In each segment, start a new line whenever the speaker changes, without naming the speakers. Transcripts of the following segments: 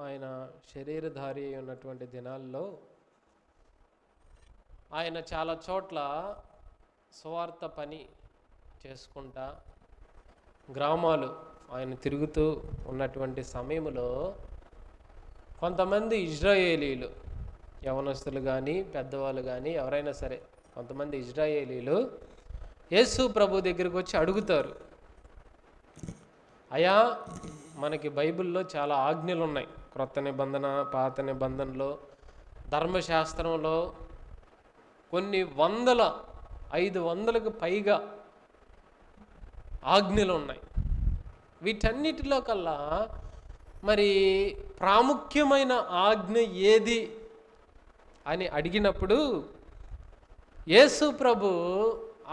ఆయన శరీరధారి అయి ఉన్నటువంటి దినాల్లో ఆయన చాలా చోట్ల సువార్త పని చేసుకుంటా గ్రామాలు ఆయన తిరుగుతూ ఉన్నటువంటి సమయంలో కొంతమంది ఇజ్రాయేలీలు యవనస్తులు కానీ పెద్దవాళ్ళు కానీ ఎవరైనా సరే కొంతమంది ఇజ్రాయేలీలు యేసు ప్రభు దగ్గరికి వచ్చి అడుగుతారు, అయ్యా మనకి బైబిల్లో చాలా ఆజ్ఞలు ఉన్నాయి, క్రొత్త నిబంధన పాత నిబంధనలో ధర్మశాస్త్రంలో కొన్ని 500కు పైగా ఆజ్ఞలు ఉన్నాయి. వీటన్నిటిలో కల్లా మరి ప్రాముఖ్యమైన ఆజ్ఞ ఏది అని అడిగినప్పుడు యేసు ప్రభు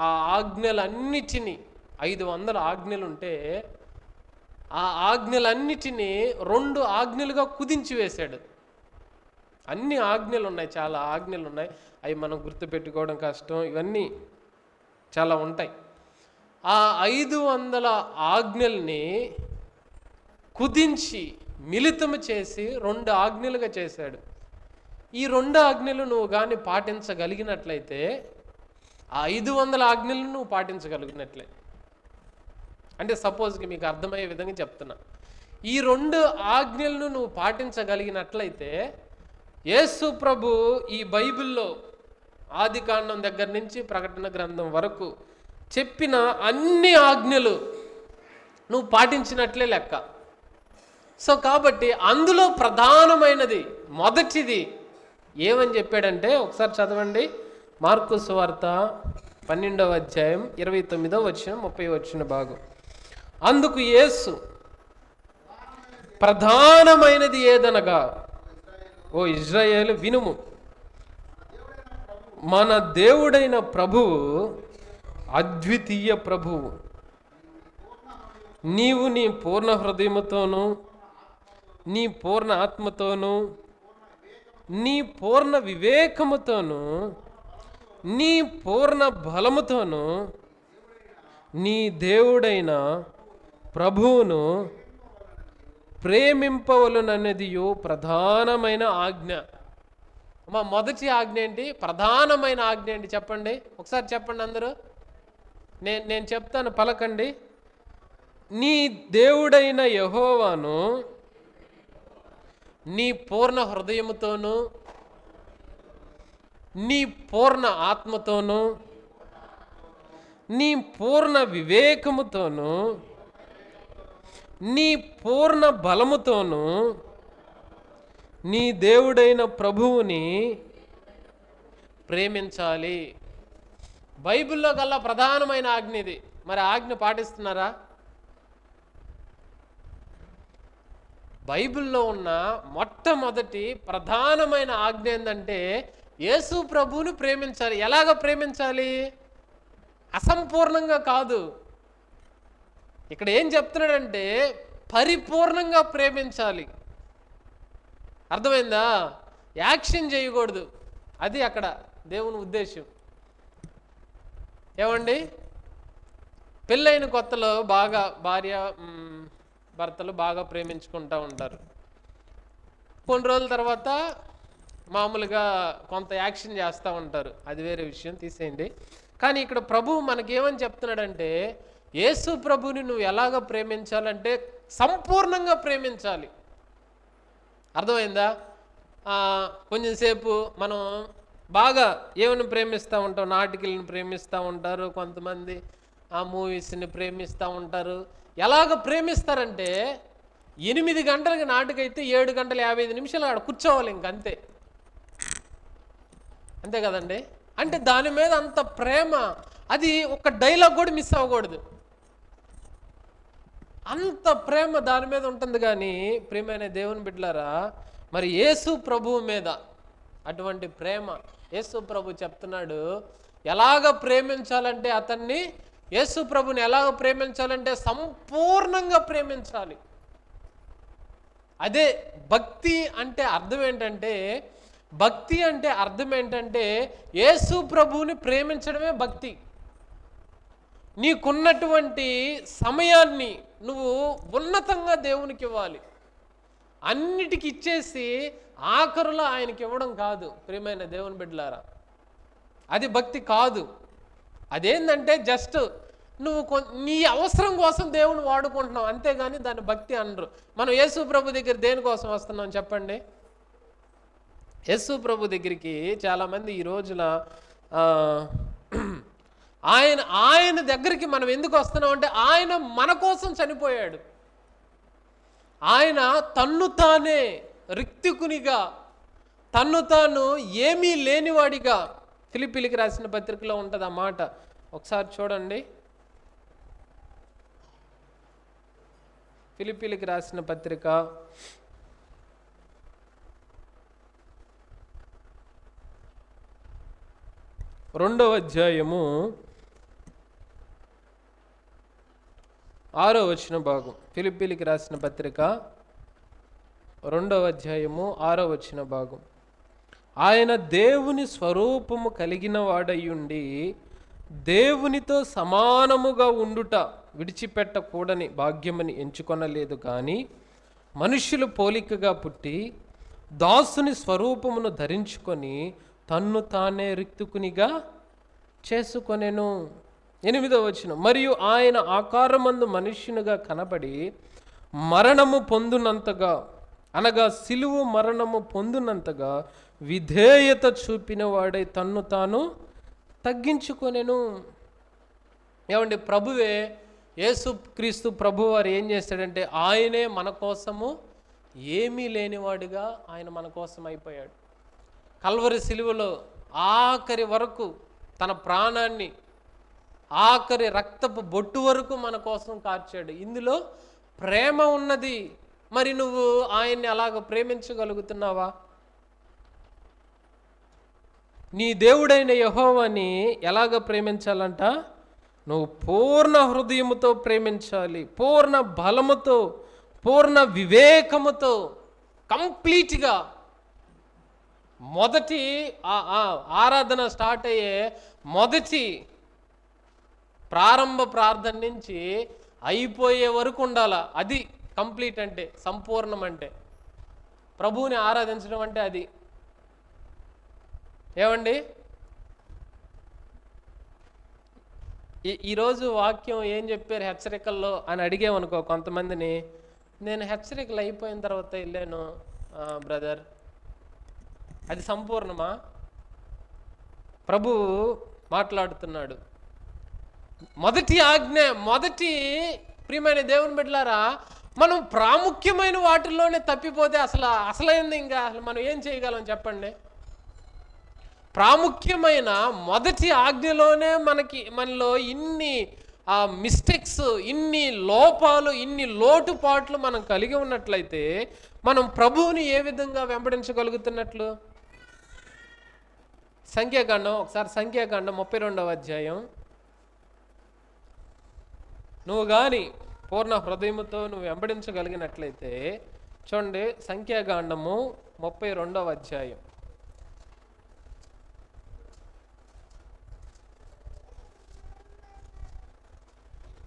ఆ ఆజ్ఞలన్నిటినీ 500 ఆజ్ఞలుంటే ఆ ఆజ్ఞలన్నిటినీ 2 ఆజ్ఞలుగా కుదించి వేశాడు. అన్ని ఆజ్ఞలు ఉన్నాయి, చాలా ఆజ్ఞలు ఉన్నాయి, అవి మనం గుర్తుపెట్టుకోవడం కష్టం, ఇవన్నీ చాలా ఉంటాయి. ఆ 500 ఆజ్ఞల్ని కుదించి మిళితము చేసి 2 ఆజ్ఞలుగా చేశాడు. ఈ 2 ఆజ్ఞలు నువ్వు కానీ పాటించగలిగినట్లయితే ఆ 500 ఆజ్ఞలను నువ్వు పాటించగలిగినట్లే. అంటే సపోజ్కి మీకు అర్థమయ్యే విధంగా చెప్తున్నా, ఈ 2 ఆజ్ఞలను నువ్వు పాటించగలిగినట్లయితే యేసు ప్రభు ఈ బైబిల్లో ఆదికాండం దగ్గర నుంచి ప్రకటన గ్రంథం వరకు చెప్పిన అన్ని ఆజ్ఞలు నువ్వు పాటించినట్లే లెక్క. సో కాబట్టి అందులో ప్రధానమైనది మొదటిది ఏమని చెప్పాడంటే, ఒకసారి చదవండి, మార్కు సువార్త 12వ అధ్యాయం 29వ వచనం 30వ వచన భాగం. అందుకు యేసు, ప్రధానమైనది ఏదనగా, ఓ ఇజ్రాయేలు వినుము, మన దేవుడైన ప్రభువు అద్వితీయ ప్రభువు, నీవు నీ పూర్ణ హృదయముతోనూ నీ పూర్ణ ఆత్మతోనూ నీ పూర్ణ వివేకముతోనూ నీ పూర్ణ బలముతోనూ నీ దేవుడైన ప్రభువును ప్రేమింపవలననేదియు ప్రధానమైన ఆజ్ఞ. మా మొదటి ఆజ్ఞ ఏంటి? ప్రధానమైన ఆజ్ఞ ఏంటి చెప్పండి, ఒకసారి చెప్పండి అందరూ. నేను చెప్తాను, పలకండి. నీ దేవుడైన యెహోవాను నీ పూర్ణ హృదయముతోనూ నీ పూర్ణ ఆత్మతోనూ నీ పూర్ణ వివేకముతోనూ నీ పూర్ణ బలముతోనూ నీ దేవుడైన ప్రభువుని ప్రేమించాలి. బైబిల్లో కల్లా ప్రధానమైన ఆజ్ఞ ఇది. మరి ఆజ్ఞ పాటిస్తున్నారా? బైబిల్లో ఉన్న మొట్టమొదటి ప్రధానమైన ఆజ్ఞ ఏంటంటే యేసు ప్రభువుని ప్రేమించాలి. ఎలాగ ప్రేమించాలి? అసంపూర్ణంగా కాదు. ఇక్కడ ఏం చెప్తున్నాడంటే పరిపూర్ణంగా ప్రేమించాలి. అర్థమైందా? యాక్షన్ చేయకూడదు, అది అక్కడ దేవుని ఉద్దేశం. ఏమండి, పెళ్ళైన కొత్తలో బాగా భార్య భర్తలు బాగా ప్రేమించుకుంటూ ఉంటారు. కొన్ని రోజుల తర్వాత మామూలుగా కొంత యాక్షన్ చేస్తూ ఉంటారు, అది వేరే విషయం, తీసేయండి. కానీ ఇక్కడ ప్రభువు మనకేమని చెప్తున్నాడంటే యేసు ప్రభుని నువ్వు ఎలాగ ప్రేమించాలంటే సంపూర్ణంగా ప్రేమించాలి. అర్థమైందా? కొంచెంసేపు మనం బాగా ఏమైనా ప్రేమిస్తూ ఉంటాం, నాటికలను ప్రేమిస్తూ ఉంటారు, కొంతమంది ఆ మూవీస్ని ప్రేమిస్తూ ఉంటారు. ఎలాగ ప్రేమిస్తారంటే 8 గంటలకి నాటికైతే 7 గంటల 55 నిమిషాలు ఆడ కూర్చోవాలి, ఇంకంతే. అంతే కదండి? అంటే దాని మీద అంత ప్రేమ, అది ఒక డైలాగ్ కూడా మిస్ అవ్వకూడదు, అంత ప్రేమ దాని మీద ఉంటుంది. కానీ ప్రియమైన దేవుని బిడ్డలారా, మరి యేసు ప్రభువు మీద అటువంటి ప్రేమ యేసు ప్రభు చెప్తున్నాడు. ఎలాగ ప్రేమించాలంటే అతన్ని, యేసు ప్రభుని ఎలాగ ప్రేమించాలంటే సంపూర్ణంగా ప్రేమించాలి. అదే భక్తి అంటే అర్థం ఏంటంటే, భక్తి అంటే అర్థం ఏంటంటే యేసు ప్రభువుని ప్రేమించడమే భక్తి. నీకున్నటువంటి సమయాన్ని నువ్వు ఉన్నతంగా దేవునికి ఇవ్వాలి. అన్నిటికి ఇచ్చేసి ఆఖరులో ఆయనకి ఇవ్వడం కాదు ప్రియమైన దేవుని బిడ్డలారా. అది భక్తి కాదు. అదేంటంటే జస్ట్ నువ్వు నీ అవసరం కోసం దేవుని వాడుకుంటున్నావు, అంతేగాని దాన్ని భక్తి అనరు. మనం యేసు ప్రభు దగ్గర దేనికోసం వస్తున్నాం చెప్పండి? యేసు ప్రభు దగ్గరికి చాలామంది ఈ రోజున ఆయన దగ్గరికి మనం ఎందుకు వస్తున్నాం అంటే ఆయన మన కోసం చనిపోయాడు. ఆయన తన్ను తానే రిక్తికునిగా, తన్ను తాను ఏమీ లేనివాడిగా, ఫిలిప్పీలకు రాసిన పత్రికలో ఉంటుంది ఆ మాట. ఒకసారి చూడండి, ఫిలిప్పీలకు రాసిన పత్రిక 2వ అధ్యాయము 6వ వచన భాగం. ఫిలిప్పీలకు రాసిన పత్రిక 2వ అధ్యాయము 6వ వచన భాగం. ఆయన దేవుని స్వరూపము కలిగిన వాడయ్యుండి దేవునితో సమానముగా ఉండుట విడిచిపెట్టకూడని భాగ్యమని ఎంచుకొనలేదు, కానీ మనుష్యులు పోలికగా పుట్టి దాసుని స్వరూపమును ధరించుకొని తన్ను తానే రిక్తుకునిగా చేసుకొనెను. 8వ వచనం. మరియు ఆయన ఆకారమందు మనుష్యునిగా కనబడి మరణము పొందునంతగా, అనగా సిలువ మరణము పొందునంతగా విధేయత చూపిన వాడై తన్ను తాను తగ్గించుకొనెను. ఏమండి, ప్రభువే యేసుక్రీస్తు ప్రభు వారు ఏం చేస్తాడంటే ఆయనే మన కోసము ఏమీ లేనివాడిగా ఆయన మన కోసం అయిపోయాడు. కల్వరి సిలువలో ఆఖరి వరకు తన ప్రాణాన్ని, ఆఖరి రక్తపు బొట్టు వరకు మన కోసం కార్చాడు. ఇందులో ప్రేమ ఉన్నది. మరి నువ్వు ఆయన్ని అలాగ ప్రేమించగలుగుతున్నావా? నీ దేవుడైన యెహోవాని ఎలాగ ప్రేమించాలంట? నువ్వు పూర్ణ హృదయముతో ప్రేమించాలి, పూర్ణ బలముతో, పూర్ణ వివేకముతో, కంప్లీట్గా. మొదటి ఆరాధన స్టార్ట్ అయ్యే మొదటి ప్రారంభ ప్రార్థన నుంచి అయిపోయే వరకు ఉండాలా. అది కంప్లీట్ అంటే, సంపూర్ణం అంటే, ప్రభువుని ఆరాధించడం అంటే అది. ఏమండి, ఈరోజు వాక్యం ఏం చెప్పారు హెచ్చరికల్లో అని అడిగామనుకో కొంతమందిని, నేను హెచ్చరికలు అయిపోయిన తర్వాత వెళ్ళాను బ్రదర్, అది సంపూర్ణమా? ప్రభు మాట్లాడుతున్నాడు. మొదటి ఆజ్ఞ, మొదటి ప్రియమైన దేవుని బిడ్డలారా, మనం ప్రాముఖ్యమైన వాటిల్లోనే తప్పిపోతే అసలైంది ఇంకా మనం ఏం చేయగలం చెప్పండి? ప్రాముఖ్యమైన మొదటి ఆజ్ఞలోనే మనలో ఇన్ని మిస్టేక్స్, ఇన్ని లోపాలు, ఇన్ని లోటుపాట్లు మనం కలిగి ఉన్నట్లయితే మనం ప్రభువుని ఏ విధంగా వెంబడించగలుగుతున్నట్లు? సంఖ్యాకాండం, ఒకసారి సంఖ్యాకాండం 32వ అధ్యాయం. నువ్వు కానీ పూర్ణ హృదయముతో నువ్వు వెంబడించగలిగినట్లయితే చూడండి, సంఖ్యాకాండము 32వ అధ్యాయం.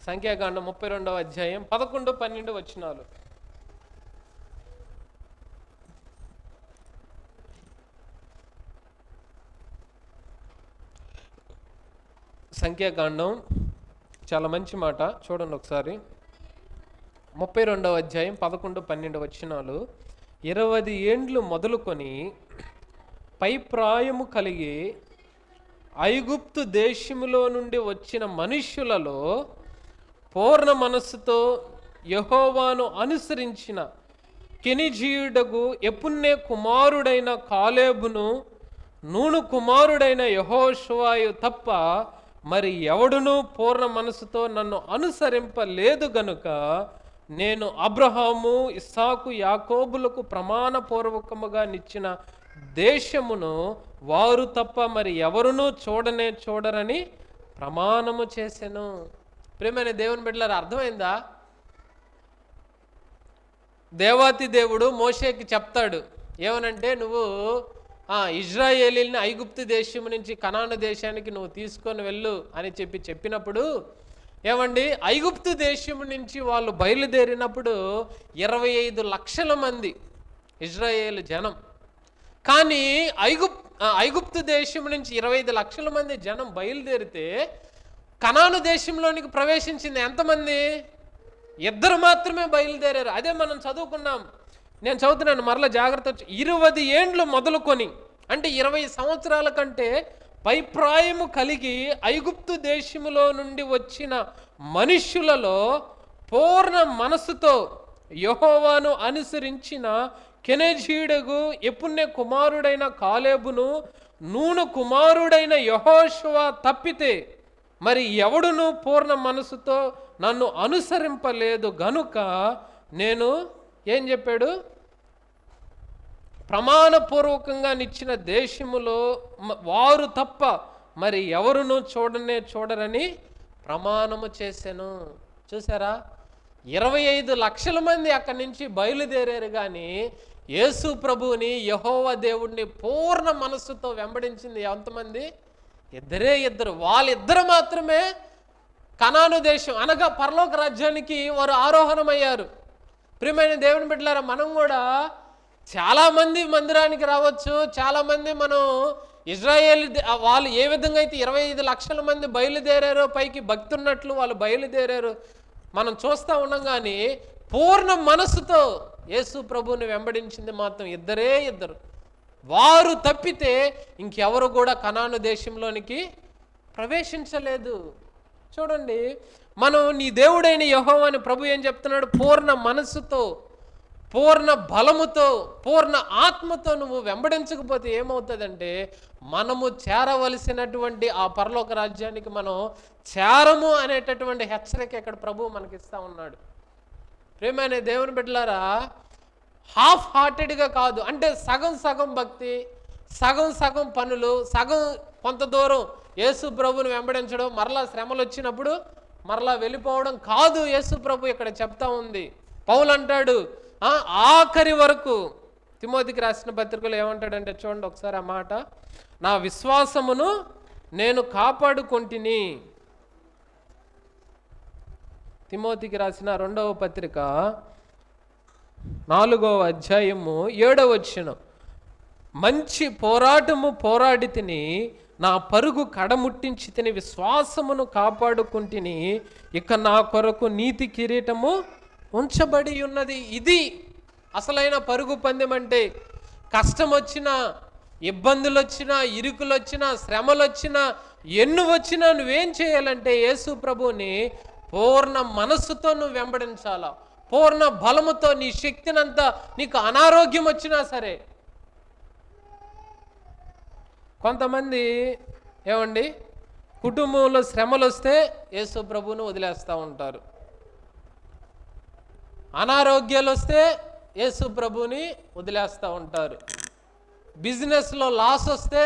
సంఖ్యాకాండం 32వ అధ్యాయం 11, 12 వచనాలు. సంఖ్యాకాండం చాలా మంచి మాట, చూడండి ఒకసారి. 32వ అధ్యాయం 11, 12 వచనాలు. 20 ఏండ్లు మొదలుకొని పై ప్రాయము కలిగి ఐగుప్తు దేశములో నుండి వచ్చిన మనుష్యులలో పూర్ణ మనస్సుతో యెహోవాను అనుసరించిన కెనిజీయుడగు యెఫున్నె కుమారుడైన కాలేబును, నూను కుమారుడైన యెహోషువాయు తప్ప మరి ఎవడునూ పూర్ణ మనసుతో నన్ను అనుసరింపలేదు గనుక నేను అబ్రహాము, ఇస్సాకు, యాకోబులకు ప్రమాణపూర్వకముగా నిచ్చిన దేశమును వారు తప్ప మరి ఎవరునూ చూడరని ప్రమాణము చేసెను. ప్రియమైన దేవుని బిడ్డలారా, అర్థమైందా? దేవాతి దేవుడు మోషేకి చెప్తాడు ఏమనంటే, నువ్వు ఇజ్రాయేలీని ఐగుప్తు దేశం నుంచి కనాను దేశానికి నువ్వు తీసుకొని వెళ్ళు అని చెప్పినప్పుడు ఏమండి, ఐగుప్తు దేశం నుంచి వాళ్ళు బయలుదేరినప్పుడు 25 లక్షల మంది ఇజ్రాయేలు జనం. కానీ ఐగుప్తు దేశం నుంచి 25 లక్షల మంది జనం బయలుదేరితే కనాను దేశంలోనికి ప్రవేశించింది ఎంతమంది? 2 మాత్రమే బయలుదేరారు. అదే మనం చదువుకున్నాం. నేను చదువుతున్నాను మరలా జాగ్రత్త. 20 ఏండ్లు మొదలుకొని, అంటే 20 సంవత్సరాల కంటే పైప్రాయము కలిగి ఐగుప్తు దేశములో నుండి వచ్చిన మనుష్యులలో పూర్ణ మనసుతో యెహోవాను అనుసరించిన కెనెజీయుడగు యెఫున్నె కుమారుడైన కాలేబును, నూను కుమారుడైన యెహోషువ తప్పితే మరి ఎవడును పూర్ణ మనసుతో నన్ను అనుసరింపలేదు గనుక నేను ఏం చెప్పాడు? ప్రమాణపూర్వకంగా నిచ్చిన దేశములో వారు తప్ప మరి ఎవరును చూడరని ప్రమాణము చేశాను. చూసారా, 25 లక్షల మంది అక్కడి నుంచి బయలుదేరారు. కానీ యేసు ప్రభువుని, యెహోవా దేవుడిని పూర్ణ మనస్సుతో వెంబడించింది ఎంతమంది? 2 వాళ్ళిద్దరు మాత్రమే కనాను దేశం అనగా పరలోక రాజ్యానికి వారు ఆరోహణమయ్యారు. ప్రియమైన దేవుని బిడ్డలారా, మనం కూడా చాలామంది మందిరానికి రావచ్చు, చాలామంది మనం ఇజ్రాయేల్ వాళ్ళు ఏ విధంగా అయితే 25 లక్షల మంది బయలుదేరారో, పైకి భక్తి ఉన్నట్లు వాళ్ళు బయలుదేరారు మనం చూస్తూ ఉన్నాం. కానీ పూర్ణ మనసుతో యేసు ప్రభువుని వెంబడించింది మాత్రం 2 వారు తప్పితే ఇంకెవరు కూడా కనాను దేశంలోనికి ప్రవేశించలేదు. చూడండి, మనం నీ దేవుడైన యెహోవాని ప్రభు ఏం చెప్తున్నాడు? పూర్ణ మనసుతో, పూర్ణ బలముతో, పూర్ణ ఆత్మతో నువ్వు వెంబడించకపోతే ఏమవుతుందంటే మనము చేరవలసినటువంటి ఆ పరలోక రాజ్యానికి మనం చేరము అనేటటువంటి హెచ్చరిక ఇక్కడ ప్రభువు మనకిస్తా ఉన్నాడు. ప్రియమైన దేవుని బిడ్డలారా, హాఫ్ హార్టెడ్గా కాదు, అంటే సగం సగం భక్తి, సగం సగం పనులు, సగం కొంత దూరం యేసు ప్రభువుని వెంబడించడం, మరలా శ్రమలు వచ్చినప్పుడు మరలా వెళ్ళిపోవడం కాదు యేసు ప్రభు ఇక్కడ చెప్తా ఉంది. పౌలు అంటాడు ఆఖరి వరకు. తిమోతికి రాసిన పత్రికలో ఏమంటాడంటే చూడండి ఒకసారి ఆ మాట, నా విశ్వాసమును నేను కాపాడుకొంటిని. తిమోతికి రాసిన 2వ పత్రిక 4వ అధ్యాయము 7వ వచనం, మంచి పోరాటము పోరాడి తిని, నా పరుగు కడముట్టించి తిని, విశ్వాసమును కాపాడుకుంటుని, ఇక నా కొరకు నీతి కిరీటము ఉంచబడి ఉన్నది. ఇది అసలైన పరుగు పందెం అంటే. కష్టం వచ్చినా, ఇబ్బందులు వచ్చినా, ఇరుకులు వచ్చినా, శ్రమలు వచ్చినా, ఎన్ని వచ్చినా నువ్వేం చేయాలంటే యేసు ప్రభువుని పూర్ణ మనస్సుతో నువ్వు వెంబడించాలా, పూర్ణ బలముతో. నీ శక్తినంతా, నీకు అనారోగ్యం వచ్చినా సరే. కొంతమంది ఏమండి కుటుంబంలో శ్రమలు వస్తే యేసు ప్రభువును వదిలేస్తూ ఉంటారు, అనారోగ్యాలు వస్తే యేసు ప్రభువుని వదిలేస్తూ ఉంటారు, బిజినెస్లో లాస్ వస్తే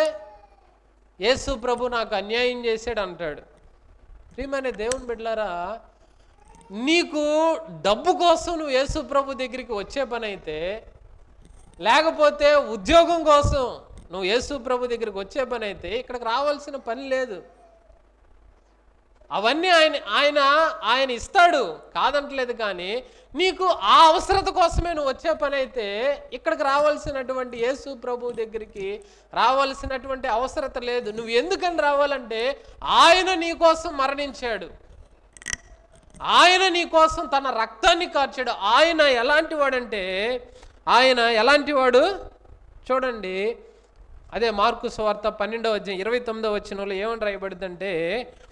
యేసు ప్రభు నాకు అన్యాయం చేశాడు అంటాడు. ప్రియమైన దేవుని బిడ్డలారా, నీకు డబ్బు కోసం నువ్వు యేసు ప్రభు దగ్గరికి వచ్చే పని అయితే, లేకపోతే ఉద్యోగం కోసం నువ్వు యేసు ప్రభు దగ్గరికి వచ్చే పని అయితే ఇక్కడికి రావాల్సిన పని లేదు. అవన్నీ ఆయన ఇస్తాడు, కాదంటలేదు. కానీ నీకు ఆ అవసరత కోసమే నువ్వు వచ్చే పని అయితే ఇక్కడికి రావాల్సినటువంటి యేసు ప్రభు దగ్గరికి రావాల్సినటువంటి అవసరత లేదు. నువ్వు ఎందుకని రావాలంటే ఆయన నీ కోసం మరణించాడు, ఆయన నీ కోసం తన రక్తాన్ని కార్చాడు. ఆయన ఎలాంటి వాడంటే, ఆయన ఎలాంటి వాడు చూడండి, అదే మార్కు సువార్త 12వ అధ్యాయం 29వ వచనంలో ఏమని రాయబడిందంటే,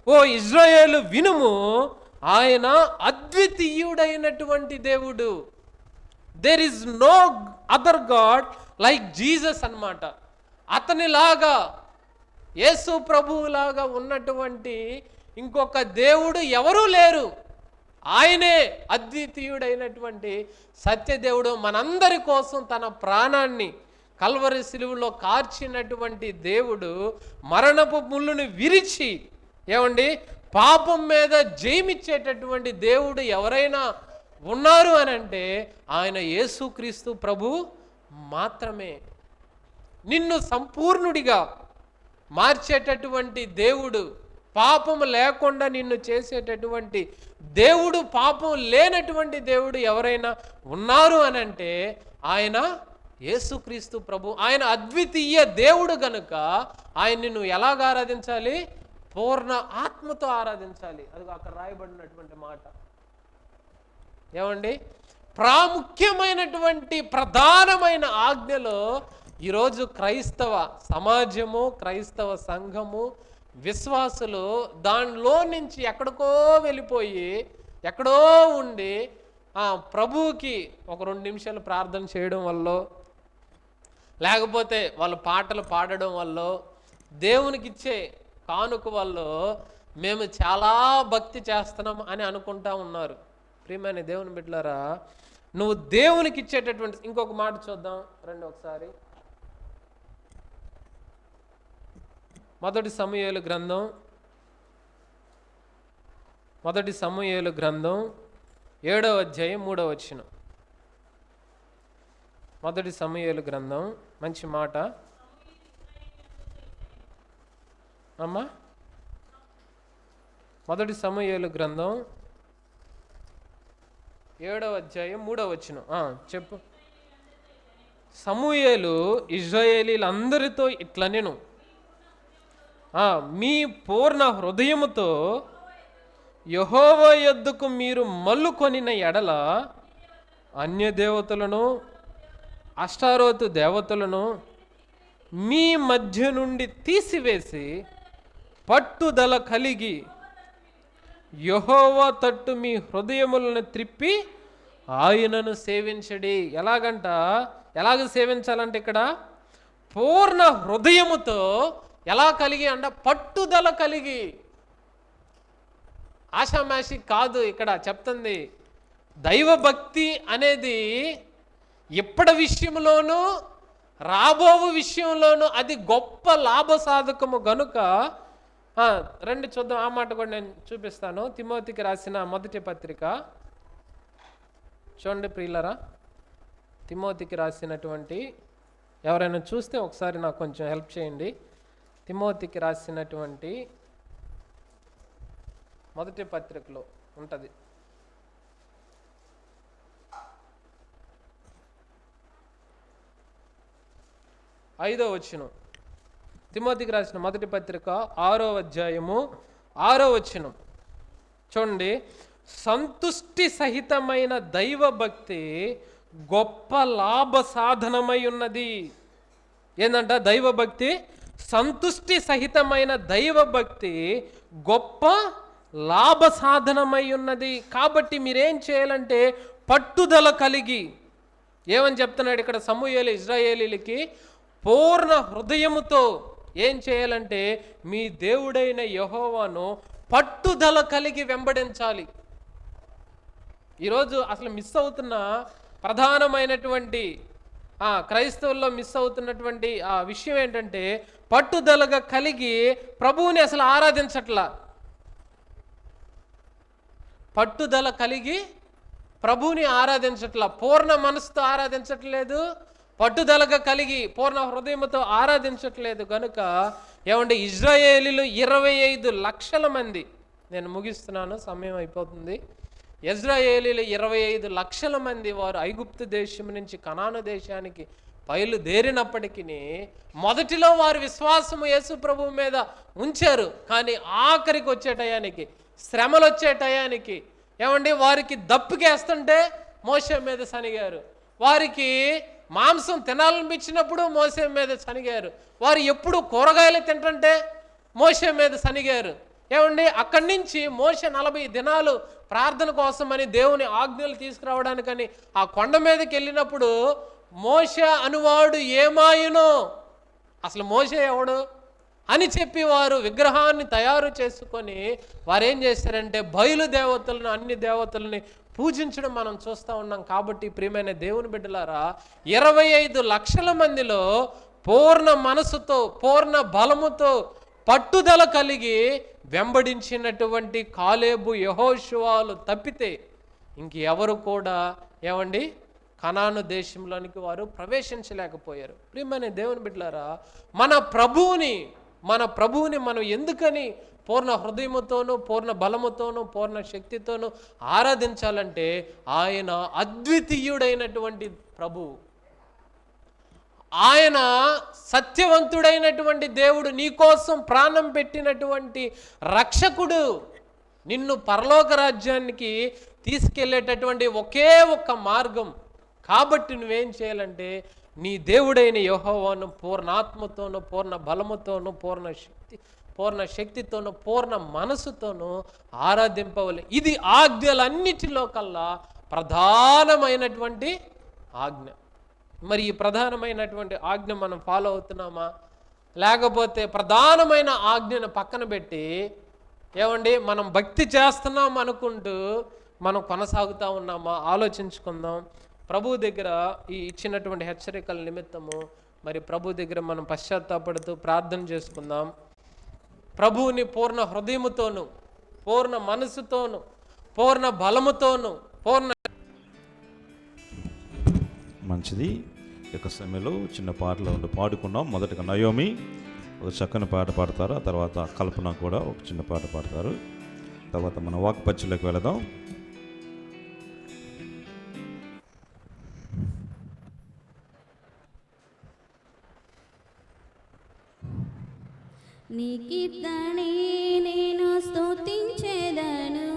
ఓ ఇజ్రాయేలు వినుము, ఆయన అద్వితీయుడైనటువంటి దేవుడు. There is no other god like Jesus అన్నమాట. అతనిలాగా, యేసు ప్రభువులాగా ఉన్నటువంటి ఇంకొక దేవుడు ఎవరూ లేరు. ఆయనే అద్వితీయుడైనటువంటి సత్యదేవుడు. మనందరి కోసం తన ప్రాణాన్ని కల్వరి శిలువలో కార్చినటువంటి దేవుడు, మరణపు ముళ్ళుని విరిచి ఏమండి పాపం మీద జయమిచ్చేటటువంటి దేవుడు ఎవరైనా ఉన్నారు అని అంటే ఆయన యేసుక్రీస్తు ప్రభు మాత్రమే. నిన్ను సంపూర్ణుడిగా మార్చేటటువంటి దేవుడు, పాపము లేకుండా నిన్ను చేసేటటువంటి దేవుడు, పాపం లేనటువంటి దేవుడు ఎవరైనా ఉన్నారు అని అంటే ఆయన యేసుక్రీస్తు ప్రభు ఆయన అద్వితీయ దేవుడు గనుక ఆయన్ని నువ్వు ఎలాగ ఆరాధించాలి? పూర్ణ ఆత్మతో ఆరాధించాలి. అది అక్కడ రాయబడినటువంటి మాట. ఏమండి, ప్రాముఖ్యమైనటువంటి ప్రధానమైన ఆజ్ఞలో ఈరోజు క్రైస్తవ సమాజము, క్రైస్తవ సంఘము, విశ్వాసులు దానిలో నుంచి ఎక్కడికో వెళ్ళిపోయి ఎక్కడో ఉండి ప్రభువుకి ఒక 2 నిమిషాలు ప్రార్థన చేయడం వల్ల, లేకపోతే వాళ్ళు పాటలు పాడడం వల్ల, దేవునికి ఇచ్చే కానుక వల్ల మేము చాలా భక్తి చేస్తున్నాం అని అనుకుంటా ఉన్నారు. ప్రియమైన దేవుని బిడ్డలారా, నువ్వు దేవునికి ఇచ్చేటటువంటి ఇంకొక మాట చూద్దాం రండి ఒకసారి. మొదటి సమూయేలు గ్రంథం 7వ అధ్యాయం 3వ వచనం. మొదటి సమూయేలు గ్రంథం, మంచి మాట అమ్మా. మొదటి సమూయేలు గ్రంథం 7వ అధ్యాయం 3వ వచనం చెప్పు. సమూయేలు ఇశ్రాయేలీలందరితో ఇట్లనెను, మీ పూర్ణ హృదయముతో యెహోవా యొద్దకు మీరు మల్లుకొనిన ఎడల అన్య దేవతలను, అష్టారోతు దేవతలను మీ మధ్య నుండి తీసివేసి పట్టుదల కలిగి యెహోవా తట్టు మీ హృదయములను త్రిప్పి ఆయనను సేవించడి. ఎలాగ సేవించాలంటే ఇక్కడ పూర్ణ హృదయముతో, ఎలా కలిగి అంట? పట్టుదల కలిగి. ఆషామాషి కాదు ఇక్కడ చెప్తుంది. దైవభక్తి అనేది ఇప్పటి విషయంలోనూ రాబోవు విషయంలోనూ అది గొప్ప లాభ సాధకము గనుక రండి చూద్దాం. ఆ మాట కూడా నేను చూపిస్తాను. తిమోతికి రాసిన మొదటి పత్రిక చూడండి ప్రియులరా. తిమోతికి రాసినటువంటి, ఎవరైనా చూస్తే ఒకసారి నాకు కొంచెం హెల్ప్ చేయండి. తిమోతికి రాసినటువంటి మొదటి పత్రికలో ఉంటుంది. 5వ వచనం. తిమోతికి రాసిన మొదటి పత్రిక 6వ అధ్యాయము 6వ వచనం చూడండి. సంతుష్టి సహితమైన దైవ భక్తి గొప్ప లాభ సాధనమై ఉన్నది. ఏందంట? దైవభక్తి, సంతుష్టి సహితమైన దైవభక్తి గొప్ప లాభ సాధనమై ఉన్నది. కాబట్టి మీరేం చేయాలంటే పట్టుదల కలిగి, ఏమని చెప్తున్నాడు ఇక్కడ సమూయేలు ఇశ్రాయేలీలకి? పూర్ణ హృదయముతో ఏం చేయాలంటే మీ దేవుడైన యెహోవాను పట్టుదల కలిగి వెంబడించాలి. ఈరోజు అసలు మిస్ అవుతున్న ప్రధానమైనటువంటి క్రైస్తవుల్లో మిస్ అవుతున్నటువంటి విషయం ఏంటంటే పట్టుదలగా కలిగి ప్రభువుని అసలు ఆరాధించట్లా. పట్టుదల కలిగి ప్రభువుని ఆరాధించట్లా, పూర్ణ మనసుతో ఆరాధించట్లేదు, పట్టుదలగా కలిగి పూర్ణ హృదయంతో ఆరాధించట్లేదు. కనుక ఏమంటే ఇజ్రాయేలీలు 25 లక్షల మంది, నేను ముగిస్తున్నాను సమయం అయిపోతుంది. ఇజ్రాయేలీలు 25 లక్షల మంది వారు ఐగుప్తు దేశం నుంచి కనాను దేశానికి బయలుదేరినప్పటికీ మొదటిలో వారు విశ్వాసము యేసు ప్రభువు మీద ఉంచారు. కానీ ఆఖరికి వచ్చే టయానికి, శ్రమలు వచ్చే టయానికి ఏమండి వారికి దప్పికేస్తుంటే మోషే మీద సనిగారు. వారికి మాంసం తినాలనిపించినప్పుడు మోషే మీద సనిగారు. వారు ఎప్పుడు కూరగాయలు తింటుంటే మోషే మీద సనిగారు. ఏమండి అక్కడి నుంచి మోషే 40 దినాలు ప్రార్థన కోసమని దేవుని ఆజ్ఞలు తీసుకురావడానికని ఆ కొండ మీదకి వెళ్ళినప్పుడు మోషే అనువాడు ఏమాయునో, అసలు మోషే ఎవడు అని చెప్పి వారు విగ్రహాన్ని తయారు చేసుకొని వారేం చేశారంటే బయలు దేవతలను, అన్ని దేవతలని పూజించడం మనం చూస్తూ ఉన్నాం. కాబట్టి ప్రియమైన దేవుని బిడ్డలారా, 25 లక్షల మందిలో పూర్ణ మనసుతో, పూర్ణ బలముతో, పట్టుదల కలిగి వెంబడించినటువంటి కాలేబు, యెహోషువాలు తప్పితే ఇంకెవరు కూడా ఏమండి కనాను దేశంలోనికి వారు ప్రవేశించలేకపోయారు. ప్రియమైన దేవుని బిడ్డలారా, మన ప్రభువుని మనం ఎందుకని పూర్ణ హృదయముతోనూ, పూర్ణ బలముతోనూ, పూర్ణ శక్తితోనూ ఆరాధించాలంటే ఆయన అద్వితీయుడైనటువంటి ప్రభువు. ఆయన సత్యవంతుడైనటువంటి దేవుడు, నీకోసం ప్రాణం పెట్టినటువంటి రక్షకుడు, నిన్ను పరలోక రాజ్యానికి తీసుకెళ్ళేటటువంటి ఒకే ఒక్క మార్గం. కాబట్టి నువ్వేం చేయాలంటే నీ దేవుడైన యెహోవాను పూర్ణాత్మతోనూ పూర్ణ బలముతోనూ పూర్ణ శక్తితోనూ పూర్ణ మనసుతోనూ ఆరాధింపవలె. ఇది ఆజ్ఞలన్నిటిలో కల్లా ప్రధానమైనటువంటి ఆజ్ఞ. మరి ఈ ప్రధానమైనటువంటి ఆజ్ఞ మనం ఫాలో అవుతున్నామా? లేకపోతే ప్రధానమైన ఆజ్ఞను పక్కన పెట్టి ఏమండి మనం భక్తి చేస్తున్నాం అనుకుంటూ మనం కొనసాగుతూ ఉన్నామా? ఆలోచించుకుందాం. ప్రభు దగ్గర ఈ ఇచ్చినటువంటి హెచ్చరికల నిమిత్తము మరి ప్రభు దగ్గర మనం పశ్చాత్తాపడుతూ ప్రార్థన చేసుకుందాం. ప్రభువుని పూర్ణ హృదయముతోను పూర్ణ మనసుతోను పూర్ణ బలముతోను
మంచిది. యొక్క సమయంలో చిన్న పాటలు పాడుకున్నాం. మొదటగా నయోమి ఒక చక్కని పాట పాడతారు, ఆ తర్వాత కల్పన కూడా ఒక చిన్న పాట పాడతారు. తర్వాత మన వాక్పత్యంలోకి వెళదాం.
నీ కీర్తనే నేను స్తుతించెదను,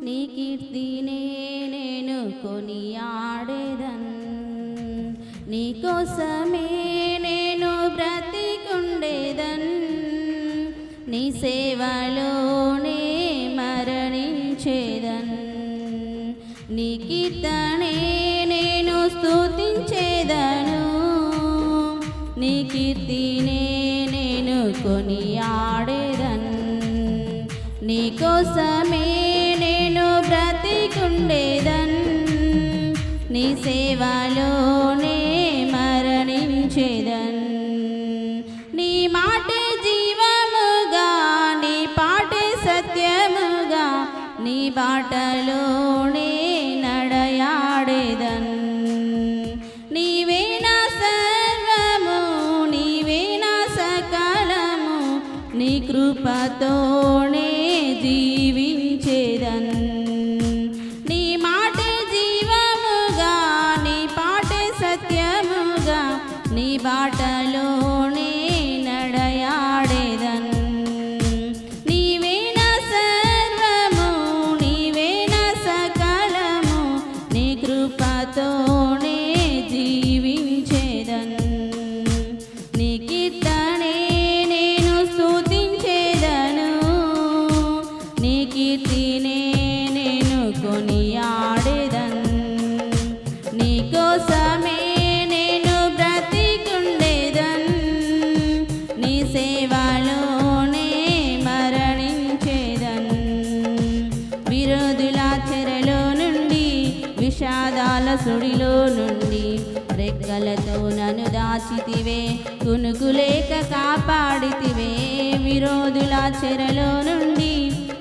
నీ కీర్తినే నేను కొనియాడెదను. నీ కోసమే నేను బ్రతికుండెదను, నీ సేవలోనే మరణించెదను. నీ కీర్తనే నేను స్తుతించెదను, నీ కీర్తినే నేను కొనియాడెదను. నీ కోసమే నేను బ్రతికుండెదను, నీ సేవలోనే మరణించెదను. నీ మాటే జీవముగా, నీ పాటే సత్యముగా, నీ బాటలోనే నడయాడెదను. నీవే నా సర్వము, నీవే నా సకలము, నీ కృపతోనే జీవించెదను. నీ మాటే జీవముగా, నీ పాటే సత్యముగా, నీ బాటలోనే నడయాడెదను. నీవే నా సర్వము, నీవే నా సకలము, నీ కృపతోనే జీవించెదను. నీ కీర్తనే నేను స్తుతించెదను, నీ కీర్తినే నేను కొనియాడెదను. నీ కోసమే నేను బ్రతికుండెదను, నీ సేవలోనే మరణించెదను. విరోధుల చెరలో నుండి, విషాదాల సుడిలో నుండి, రెక్కలతో నన్ను దాచితివే, కునుకులేక కాపాడితివే. విరోధుల చెరలో నుండి,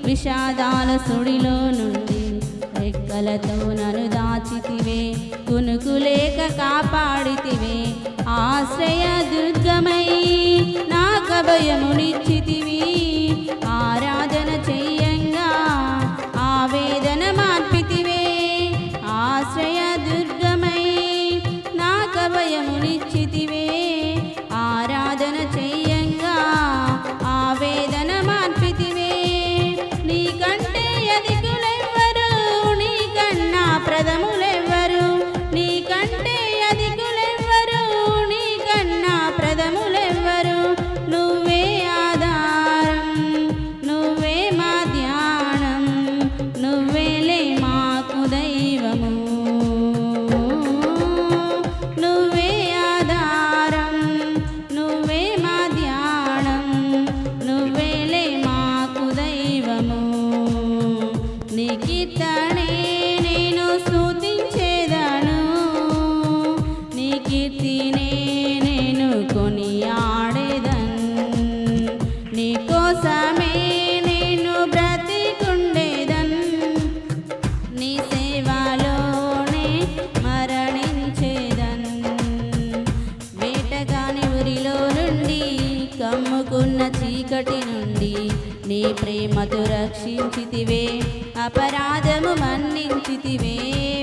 విషాదాల సుడిలో నుండి, రెక్కలతో నన్ను దాచితివే, కునుకులేక కాపాడితివే. ఆశ్రయ దుర్గమై నాకు అభయమునిచ్చితివి, ఆరాధన చెయ్యంగా ఆవేదన మార్పితివే. ఆశ్రయ దుర్గమై నాకు అభయమునిచ్చితివే, ఆరాధన చెయ్యంగా ఆవేదన మార్పితివే. నీకంటే అధికులెవ్వరు, నీకన్నా ప్రథములెవ్వరు, నీకంటే అధికులెవ్వరు, నీకన్నా ప్రథములెవ్వరు. నువ్వే ఆధారం, నువ్వే మా ధ్యానం, నువ్వేలే మాకు దైవము. నువ్వే ఆధారం, నువ్వే మా ధ్యానం, నువ్వేలే మాకు దైవము. నీ కీర్తనే నేను స్తుతించెదను, నీ కీర్తినే నేను కొనియాడెదను. నీ కోసమే నేను బ్రతికుండెదను, నీ సేవలోనే మరణించెదను. వేటగాని ఊరిలో నుండి, కమ్ముకున్న చీకటి నుండి, నీ ప్రేమతో రక్షించితివే, అపరాధము మన్నించితివే.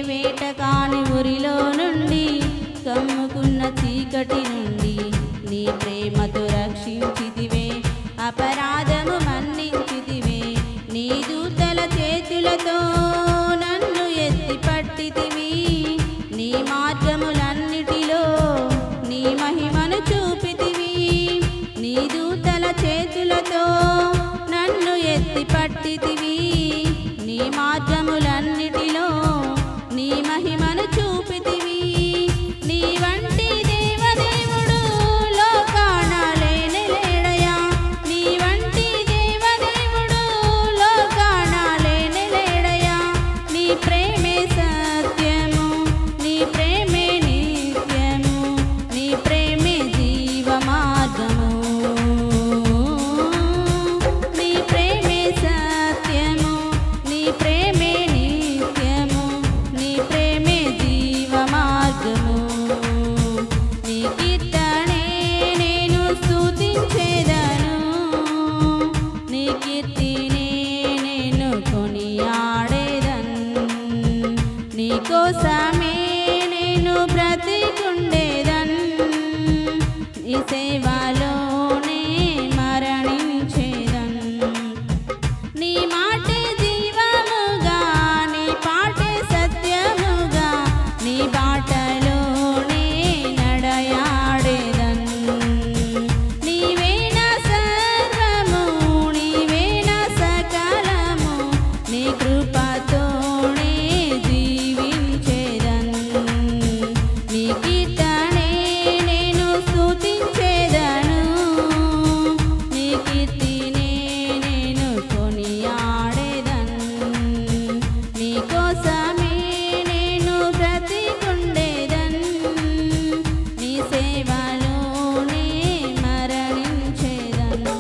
వేటగాని ఊరిలో నుండి, కమ్ముకున్న చీకటి నుండి నీ ప్రేమతో రక్షించితివే. అపరాధము మన్నించితివే. నీ దూతల చేతులతో నన్ను ఎత్తి పట్టితివి. నీ మార్గములన్నిటిలో నీ మహిమను చూపితివి. నీ దూతల చేతులతో నన్ను ఎత్తి పట్టితివి. నీ మార్గములన్నిటిలో నీ మహిమను చూపితివి. నీ వంటి దేవదేవుడు లోకాన లేనే లేడయా. నీ వంటి దేవదేవుడు లోకాన లేనే లేడయా. నీ ప్రేమే సత్యము, నీ ప్రేమే నిత్యము, నీ ప్రేమే జీవ మార్గము. నీ ప్రేమే సత్యము, నీ ప్రేమే నిత్యము, నీ ప్రేమే జీవ మార్గము. నీ కీర్తనే నేను స్తుతించెదను. నీ కీర్తినే నేను కొనియాడేదను. నీ కోసమే నేను బ్రతికుండేదను. నీ సేవలోనే మరణించేదను. నీ మాటే జీవముగా, నీ పాటే సత్యముగా, నీ బాటలోనే నడయాడేదను. నీవే నా సర్వము, నీవే నా సకలము, నీ కృపతోనే జీవించేదను. నీ కీర్తనే నేను స్తుతించెదను. నీ కీర్తినే నేను కొనియాడేదను. నీ కోసమే నేను బ్రతికుండేదను. నీ సేవలోనే మరణించేదను.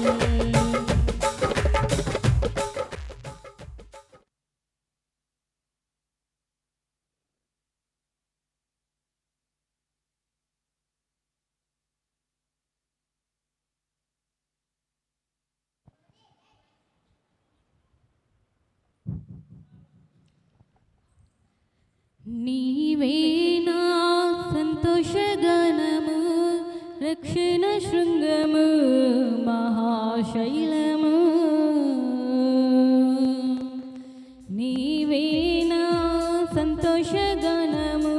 నీవే నా సంతోషగానము, రక్షణ శృంగము, మహాశైలము. నీవే నా సంతోషగానము,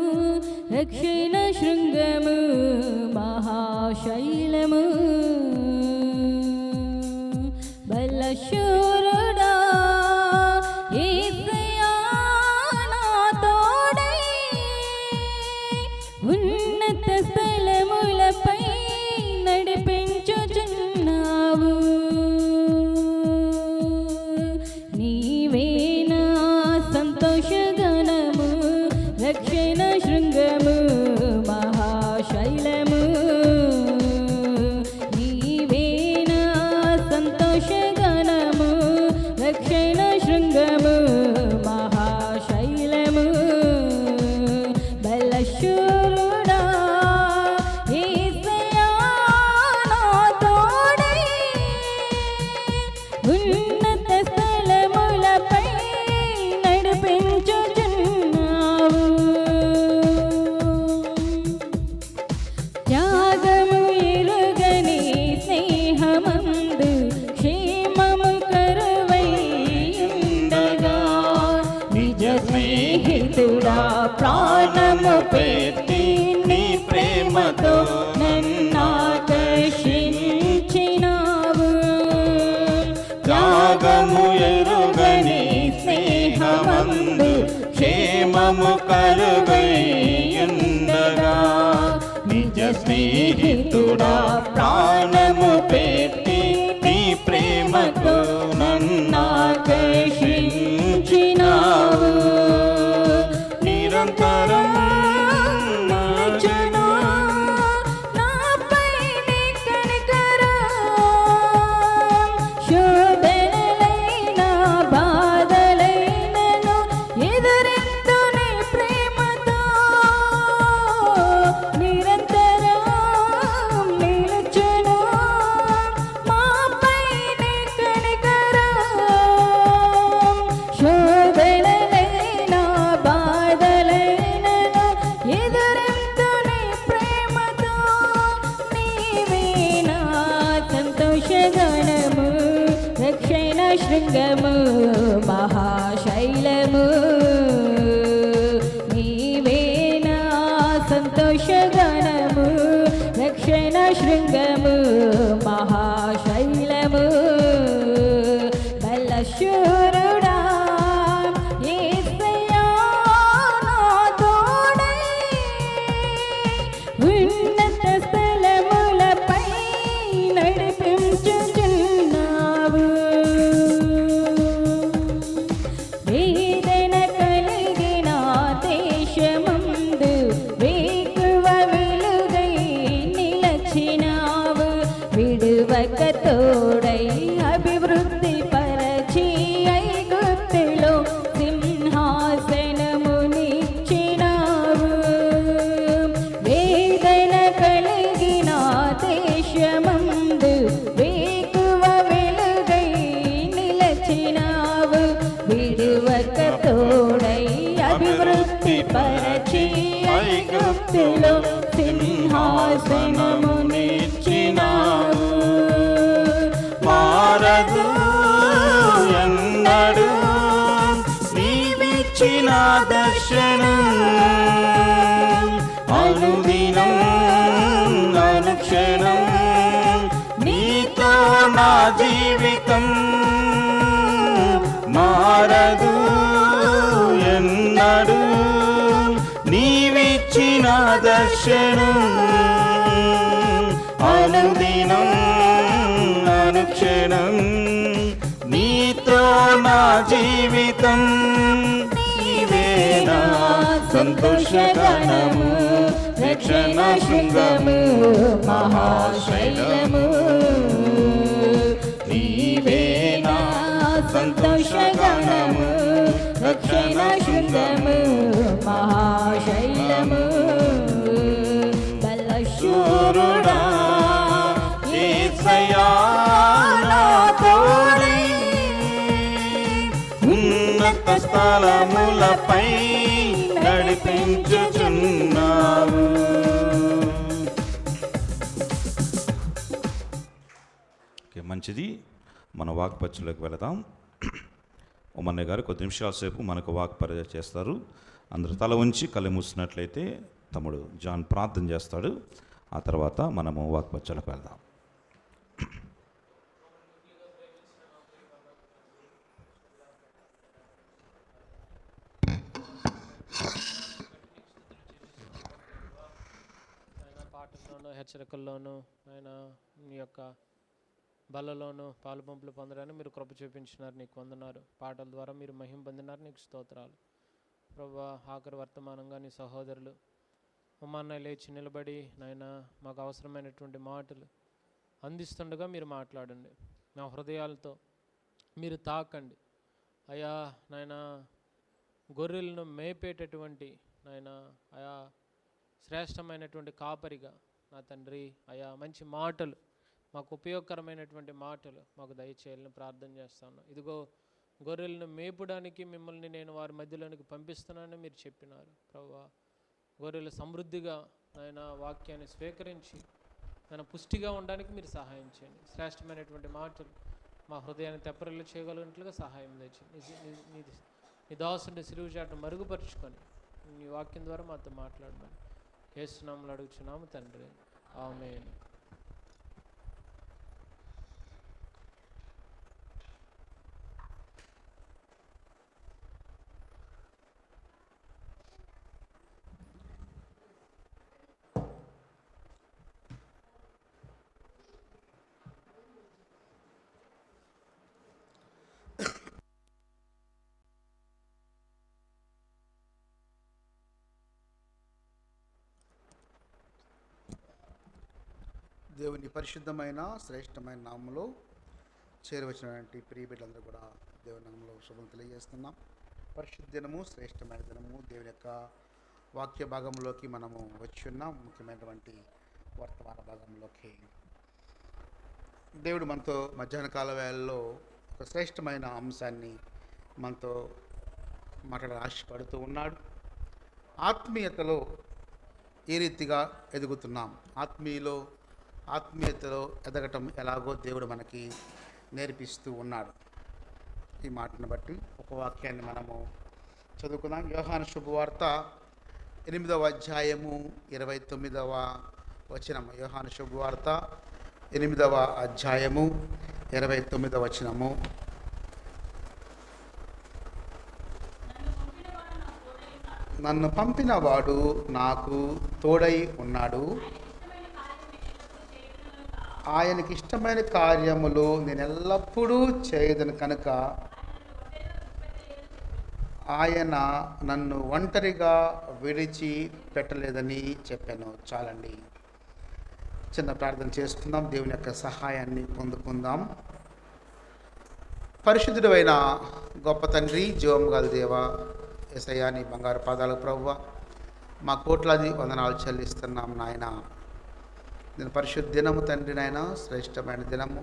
రక్షణ శృంగము, మహాశైలము. బలశూరుడా యేసయ్యా నా తోడై, ఉన్నత స్థలములపై నడిపించుచున్నావు. నీవే నా సంతోషగానము, రక్షణ శృంగము, మహాశైలము. నీవే నా సంతోషగానము, రక్షణ శృంగము, మహాశైలము. బలశూరుడా యేసయ్యా నా తోడై, ఉన్నత స్థలములపై నడిపించుచున్నావు. త్యాగము ఎరుగని స్నేహమందు క్షేమము కరువై ఉండగా, నిజ స్నేహితుడా ప్రాణము పెట్టి నీ ప్రేమతో నన్నాకర్షించినావు.
త్యాగము ఎరుగని స్నేహమందు క్షేమము కలుగైయుండగా, నిజ స్నేహితుడా ప్రాణము పెట్టి నీ ప్రేమతో నన్నాకర్షించినావు. నిరంతరం
నిలుచును నాపై నీ కనికరం. శోధనలైన బాధలైనను ఎదురెత్తు నీ ప్రేమతో. నిరంతరం నిలుచును శృంగము మహాశైలము నీవే నా సంతోషగణము రక్షణ శృంగము మహాశైలము బలశూరుడా యేసయ్యా నా తోడై ఉన్నత స్థలములపై నడిపించుచున్నావు వేదన కలిగిన దేశమందు వేకువ వెలుగై నిలచినావు విడువక తోడై అభివృద్ధి పరచి ఐగుప్తులో సింహాసనమునిచ్చినావు వేదన కలిగిన దేశమందు వేకువ వెలుగై నిలచినావు విడువక తోడై అభివృద్ధి పరచి ఐగుప్తులో సింహాసనమునిచ్చినావు
మారదు ఎన్నడు నీవిచ్చిన దర్శనం అనుదినం అనుక్షణం నీతో నా జీవితం మారదు ఎన్నడు నీవిచ్చిన దర్శనం అనుదినం అనుక్షణం నీతో నా జీవితం నీవే నా సంతోషగణము రక్షణ శృంగము మహాశైలము నీవే నా సంతోషగణము రక్షణ శృంగము
మహాశైలము
బలశూరుడా యేసయ్యా నా తోడై ఉన్నత స్థలములపై నడిపించుచున్నావు.
ఓకే, మంచిది. మన వాక్పత్యంలోకి వెళదాం. ఉమ్మన్నయ్య గారు కొద్ది నిమిషాల సేపు మనకు వాక్పరిచయ చేస్తారు. అందరూ తల ఉంచి కళ్ళు మూసినట్లయితే తమ్ముడు జాన్ ప్రార్థన చేస్తాడు. ఆ తర్వాత మనము వాక్పత్యంలోకి వెళ్దాం.
ఆయన పాటల్లోనూ హెచ్చరికల్లోనూ ఆయన మీ యొక్క బలలోనూ పాలు పంపులు పొందడానికి మీరు కృప చూపించినారు. నీకు వందనారు. పాటల ద్వారా మీరు మహిమ పొందినారు. నీకు స్తోత్రాలు ప్రభువా. ఆఖరి వర్తమానంగా నీ సహోదరులు ఉమ్మన్నయ్య లేచి నిలబడి నాయన మాకు అవసరమైనటువంటి మాటలు అందిస్తుండగా మీరు మాట్లాడండి. నా హృదయాలతో మీరు తాకండి అయా. నాయన గొర్రెలను మేపేటటువంటి నాయన అయా శ్రేష్టమైనటువంటి కాపరిగా నా తండ్రి అయా మంచి మాటలు మాకు ఉపయోగకరమైనటువంటి మాటలు మాకు దయచేయాలని ప్రార్థన చేస్తాను. ఇదిగో గొర్రెలను మేపడానికి మిమ్మల్ని నేను వారి మధ్యలోనికి పంపిస్తున్నానని మీరు చెప్పినారు ప్రభువా. గొర్రెలు సమృద్ధిగా ఆయన వాక్యాన్ని స్వీకరించి ఆయన పుష్టిగా ఉండడానికి మీరు సహాయం చేయండి. శ్రేష్టమైనటువంటి మాటలు మా హృదయాన్ని తెప్పరిల్లు చేయగలిగినట్లుగా సహాయం తెచ్చింది. నీ దాసుని సిలువ చాటును మరుగుపరుచుకొని నీ వాక్యం ద్వారా మాతో మాట్లాడమని యేసు నామములో అడుగుచున్నాము తండ్రి, ఆమేన్.
దేవుని పరిశుద్ధమైన శ్రేష్టమైన నామములో చేరవచ్చినటువంటి ప్రియ బిడ్డలందరూ కూడా దేవుని నామములో శుభం తెలియజేస్తున్నాం. పరిశుద్ధ దినము, శ్రేష్టమైన దినము, దేవుని యొక్క వాక్య భాగంలోకి మనము వచ్చి ఉన్నాం. ముఖ్యమైనటువంటి వర్తమాన భాగంలోకి దేవుడు మనతో మధ్యాహ్న కాల వేళల్లో ఒక శ్రేష్టమైన అంశాన్ని మనతో మాట్లాడ ఆశపడుతూ ఉన్నాడు. ఆత్మీయతలో ఏ రీతిగా ఎదుగుతున్నాం, ఆత్మీయతలో ఎదగటం ఎలాగో దేవుడు మనకి నేర్పిస్తూ ఉన్నాడు. ఈ మాటను బట్టి ఒక వాక్యాన్ని మనము చదువుకుందాం. యోహాను శుభవార్త 8వ అధ్యాయము 29వ వచనము. యోహాను శుభవార్త 8వ అధ్యాయము 29వ వచనము. నన్ను పంపినవాడు నాకు తోడై ఉన్నాడు, ఆయనకి ఇష్టమైన కార్యములు నేను ఎల్లప్పుడూ చేయదను కనుక ఆయన నన్ను ఒంటరిగా విడిచి పెట్టలేదని చెప్పాను. చాలండి, చిన్న ప్రార్థన చేసుకుందాం, దేవుని యొక్క సహాయాన్ని పొందుకుందాం. పరిశుద్ధుడు అయిన గొప్ప తండ్రి, జీవం గల దేవ, యేసయ్యా నీ బంగారు పాదాలకు ప్రభువా మా కోట్లాది వందనాలు చెల్లిస్తున్నాం నాయన. నేను పరిశుద్ధ దినము తండ్రి నాయన, శ్రేష్టమైన దినము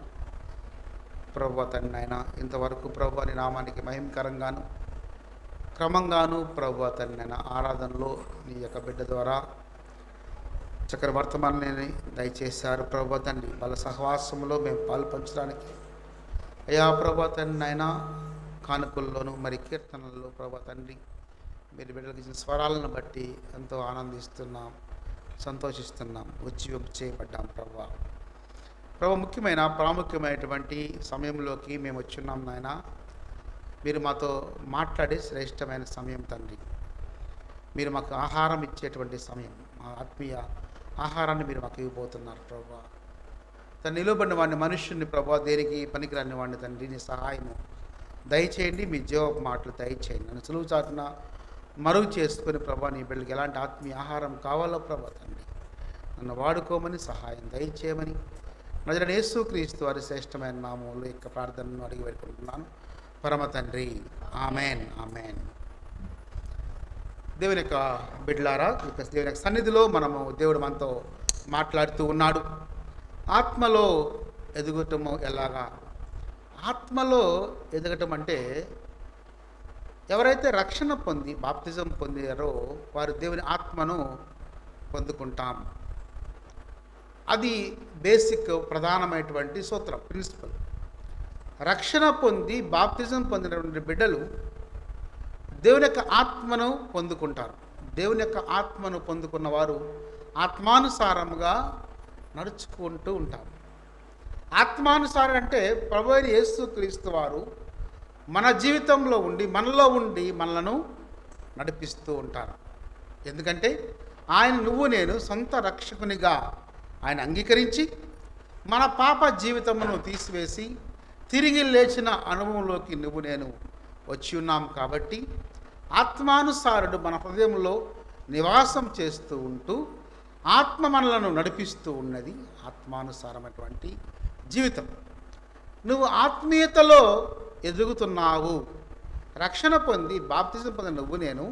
ప్రభువా తండ్రి నాయన. ఇంతవరకు ప్రభువా నీ నామానికి మహిమకరంగాను క్రమంగాను ప్రభువా తండ్రి నాయన ఆరాధనలో నీ యొక్క బిడ్డ ద్వారా చక్కని వర్తమానాన్ని దయచేశారు ప్రభువా తండ్రి. వాళ్ళ సహవాసంలో మేము పాలు పంచడానికి అయ్యా ప్రభువా తండ్రి నాయన, కానుకల్లోనూ మరి కీర్తనల్లో ప్రభువా తండ్రి మీరు బిడ్డలకు ఇచ్చిన స్వరాలను బట్టి ఎంతో ఆనందిస్తున్నాం, సంతోషిస్తున్నాం, ఉజ్జీవం చేయబడ్డాం ప్రభువా. ముఖ్యమైన ప్రాముఖ్యమైనటువంటి సమయంలోకి మేము వచ్చున్నాం నాయన. మీరు మాతో మాట్లాడే శ్రేష్టమైన సమయం తండ్రి. మీరు మాకు ఆహారం ఇచ్చేటువంటి సమయం, మా ఆత్మీయ ఆహారాన్ని మీరు మాకు ఇవ్వబోతున్నారు ప్రభువా. తను నిలువబడిన వాడిని, మనుష్యుని ప్రభువా దేనికి పనికిరాని వాడిని తండ్రి నీ సహాయము దయచేయండి, మీ జీవపు మాటలు దయచేయండి. నన్ను సులువు చాటున మరుగు చేసుకుని ప్రభా నీ బిడ్డలకి ఎలాంటి ఆత్మీయ ఆహారం కావాలో ప్రభా తండ్రి నన్ను వాడుకోమని సహాయం దయచేయమని నజరేయుడైన యేసుక్రీస్తు వారి శ్రేష్టమైన నామములో యొక్క ప్రార్థనను అడిగి పెట్టుకుంటున్నాను పరమ తండ్రి. Amen, amen. దేవుని యొక్క బిడ్డలారా, దేవుని యొక్క సన్నిధిలో మనము దేవుడు మనతో మాట్లాడుతూ ఉన్నాడు. ఆత్మలో ఎదుగటము ఎలాగా? ఆత్మలో ఎదగటం అంటే ఎవరైతే రక్షణ పొంది బాప్తిజం పొందారో వారు దేవుని ఆత్మను పొందుకుంటాం. అది బేసిక్ ప్రధానమైనటువంటి సూత్రం, ప్రిన్సిపల్. రక్షణ పొంది బాప్తిజం పొందినటువంటి బిడ్డలు దేవుని యొక్క ఆత్మను పొందుకుంటారు. దేవుని యొక్క ఆత్మను పొందుకున్న వారు ఆత్మానుసారముగా నడుచుకుంటూ ఉంటారు. ఆత్మానుసారం అంటే ప్రభువైన యేసుక్రీస్తు వారు మన జీవితంలో ఉండి మనలో ఉండి మనలను నడిపిస్తూ ఉంటారు. ఎందుకంటే ఆయన నువ్వు నేను సొంత రక్షకునిగా ఆయన అంగీకరించి మన పాప జీవితమును తీసివేసి తిరిగి లేచిన అనుభవంలోకి నువ్వు నేను వచ్చి ఉన్నాం. కాబట్టి ఆత్మానుసారుడు మన హృదయంలో నివాసం చేస్తూ ఉంటూ ఆత్మ మనలను నడిపిస్తూ ఉన్నది ఆత్మానుసారమైనటువంటి జీవితం. నువ్వు ఆత్మీయతలో ఎదుగుతున్నావు. రక్షణ పొంది బాప్తిజం పొందిన నువ్వు నేను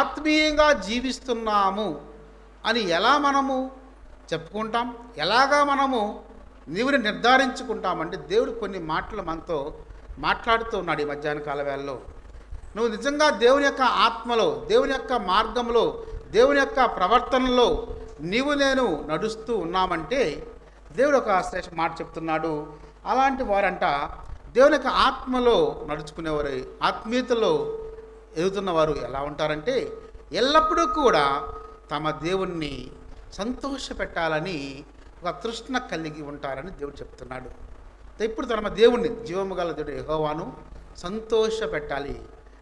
ఆత్మీయంగా జీవిస్తున్నాము అని ఎలా మనము చెప్పుకుంటాం? ఎలాగా మనము నీవుని నిర్ధారించుకుంటామంటే దేవుడు కొన్ని మాటలు మనతో మాట్లాడుతూ ఉన్నాడు ఈ మధ్యాహ్న కాల వేళలో. నువ్వు నిజంగా దేవుని యొక్క ఆత్మలో, దేవుని యొక్క మార్గంలో, దేవుని యొక్క ప్రవర్తనలో నీవు నేను నడుస్తూ ఉన్నామంటే దేవుడు ఒక శ్రేష్ఠ మాట చెప్తున్నాడు. అలాంటి వారంట దేవుని యొక్క ఆత్మలో నడుచుకునేవారు, ఆత్మీయతలో ఎదుగుతున్నవారు ఎలా ఉంటారంటే ఎల్లప్పుడూ కూడా తమ దేవుణ్ణి సంతోషపెట్టాలని ఒక తృష్ణ కలిగి ఉంటారని దేవుడు చెప్తున్నాడు. ఇప్పుడు తమ దేవుణ్ణి, జీవము గల దేవుడు యెహోవాను సంతోషపెట్టాలి.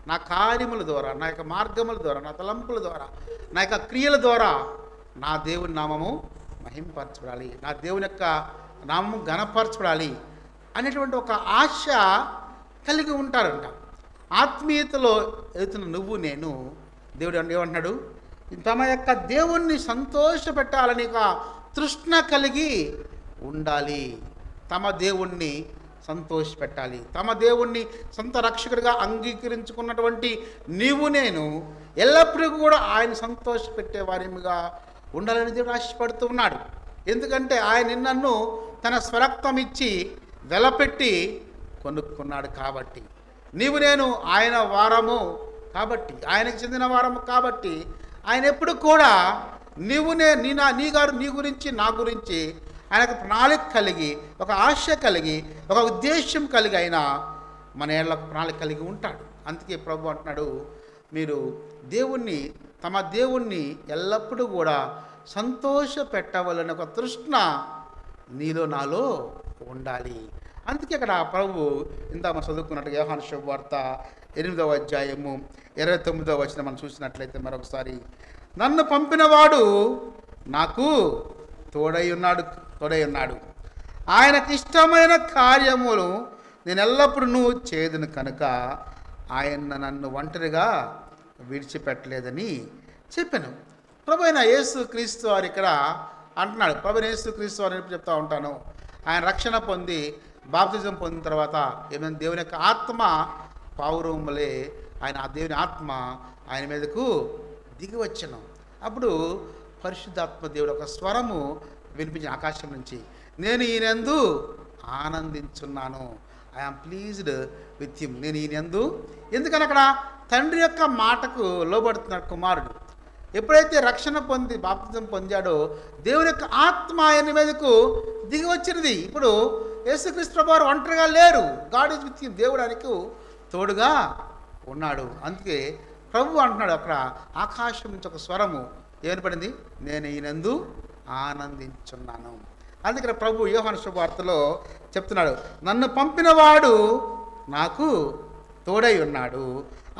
నా కార్యముల ద్వారా, నా యొక్క మార్గముల ద్వారా, నా తలంపుల ద్వారా, నా యొక్క క్రియల ద్వారా నా దేవుని నామము మహింపరచబడాలి, నా దేవుని యొక్క నామము ఘనపరచబడాలి అనేటువంటి ఒక ఆశ కలిగి ఉంటారంట. ఆత్మీయతలో ఎదుగుతున్న నువ్వు నేను దేవుడు ఏమంటున్నాడు? తమ యొక్క దేవుణ్ణి సంతోషపెట్టాలని ఒక తృష్ణ కలిగి ఉండాలి. తమ దేవుణ్ణి సంతోషపెట్టాలి. తమ దేవుణ్ణి సొంత రక్షకుడిగా అంగీకరించుకున్నటువంటి నీవు నేను ఎల్లప్పుడూ కూడా ఆయన సంతోషపెట్టే వారిగా ఉండాలని దేవుడు ఆశపడుతూ ఉన్నాడు. ఎందుకంటే ఆయన నన్ను తన స్వరక్తం ఇచ్చి వెలపెట్టి కొనుక్కున్నాడు. కాబట్టి నీవు నేను ఆయన వారము కాబట్టి, ఆయనకు చెందిన వారము కాబట్టి ఆయన ఎప్పుడు కూడా నీ గురించి నా గురించి ఆయనకు ప్రణాళిక కలిగి, ఒక ఆశ కలిగి, ఒక ఉద్దేశం కలిగి ఆయన మన ఏళ్ళ ప్రణాళిక కలిగి ఉంటాడు. అందుకే ప్రభు అంటున్నాడు, మీరు తమ దేవుణ్ణి ఎల్లప్పుడూ కూడా సంతోష పెట్టవలన ఒక తృష్ణ నీలో నాలో ఉండాలి. అందుకే అక్కడ ప్రభు ఇంత మనం చదువుకున్నట్టు యోహాను శుభవార్త 8వ అధ్యాయము 29వ వచనం మనం చూసినట్లయితే మరొకసారి, నన్ను పంపినవాడు నాకు తోడై ఉన్నాడు, ఆయనకి ఇష్టమైన కార్యములు నేను ఎల్లప్పుడూ చేదును కనుక ఆయన నన్ను ఒంటరిగా విడిచిపెట్టలేదని చెప్పాను. ప్రభు అయిన యేసు క్రీస్తు వారు ఇక్కడ అంటున్నాడు. ప్రభు అయిన యేసు క్రీస్తు వారు చెప్తా ఉంటాను, ఆయన రక్షణ పొంది బాప్తిజం పొందిన తర్వాత ఏమైనా దేవుని యొక్క ఆత్మ పావురములే ఆ దేవుని ఆత్మ ఆయన మీదకు దిగి వచ్చాను. అప్పుడు పరిశుద్ధాత్మ దేవుడు ఒక స్వరము వినిపించిన ఆకాశం నుంచి, నేను ఈయనందు ఆనందించున్నాను, ఐఆమ్ ప్లీజ్డ్ విత్ హిమ్. నేను ఈయనందు, ఎందుకని అక్కడ తండ్రి యొక్క మాటకు లోబడుతున్నాడు కుమారుడు. ఎప్పుడైతే రక్షణ పొంది బాప్తిజం పొందాడో దేవుని యొక్క ఆత్మ ఆయన మీదకు దిగి వచ్చినది. ఇప్పుడు యేసుక్రీస్తు ప్రభువారు ఒంటరిగా లేరు, గాడ్ ఈజ్ విత్ హిమ్, దేవుడు ఆయనకు తోడుగా ఉన్నాడు. అందుకే ప్రభు అంటున్నాడు, అక్కడ ఆకాశం నుంచి ఒక స్వరము ఏర్పడింది, నేను ఈయనందు ఆనందించున్నాను. అందుకని ప్రభు యోహాను శుభవార్తలో చెప్తున్నాడు, నన్ను పంపినవాడు నాకు తోడై ఉన్నాడు,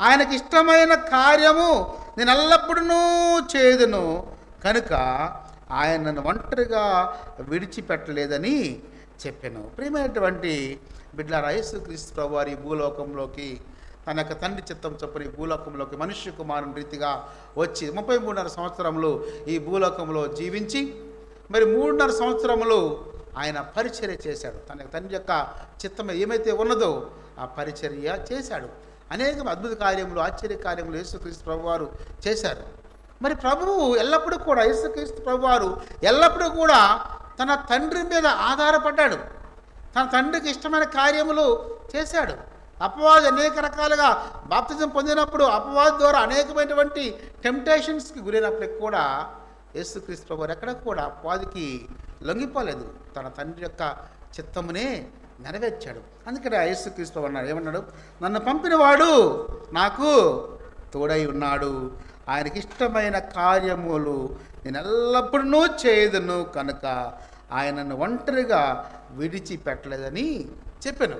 ఆయనకి ఇష్టమైన కార్యము నేను ఎల్లప్పుడూ చేదును కనుక ఆయన నన్ను ఒంటరిగా విడిచిపెట్టలేదని చెప్పాను. ప్రియమైనటువంటి బిడ్డలారా, యేసుక్రీస్తు ప్రభువారు ఈ భూలోకంలోకి తన యొక్క తండ్రి చిత్తం చొప్పున ఈ భూలోకంలోకి మనుష్య కుమారుని రీతిగా వచ్చి 33.5 సంవత్సరములు ఈ భూలోకంలో జీవించి మరి 3.5 సంవత్సరములు ఆయన పరిచర్య చేశాడు. తన తండ్రి యొక్క చిత్తం ఏమైతే ఉన్నదో ఆ పరిచర్య చేశాడు. అనేక అద్భుత కార్యములు, ఆశ్చర్య కార్యములు యేసుక్రీస్తు ప్రభువారు చేశారు. మరి ప్రభువు ఎల్లప్పుడూ కూడా, యేసుక్రీస్తు ప్రభువారు ఎల్లప్పుడూ కూడా తన తండ్రి మీద ఆధారపడ్డాడు. తన తండ్రికి ఇష్టమైన కార్యములు చేశాడు. అపవాది అనేక రకాలుగా బాప్తిజం పొందినప్పుడు అపవాది ద్వారా అనేకమైనటువంటి టెంప్టేషన్స్కి గురైనప్పటికి కూడా యేసుక్రీస్తు ప్రభువారు ఎక్కడ కూడా అపవాదికి లొంగిపోలేదు, తన తండ్రి యొక్క చిత్తమునే నెరవేర్చాడు. అందుకని యేసుక్రీస్తు ప్రభువు అన్నాడు, ఏమన్నాడు, నన్ను పంపినవాడు నాకు తోడై ఉన్నాడు, ఆయనకి ఇష్టమైన కార్యములు నేను ఎల్లప్పుడూ చేదును కనుక ఆయనను ఒంటరిగా విడిచిపెట్టలేదని చెప్పాను.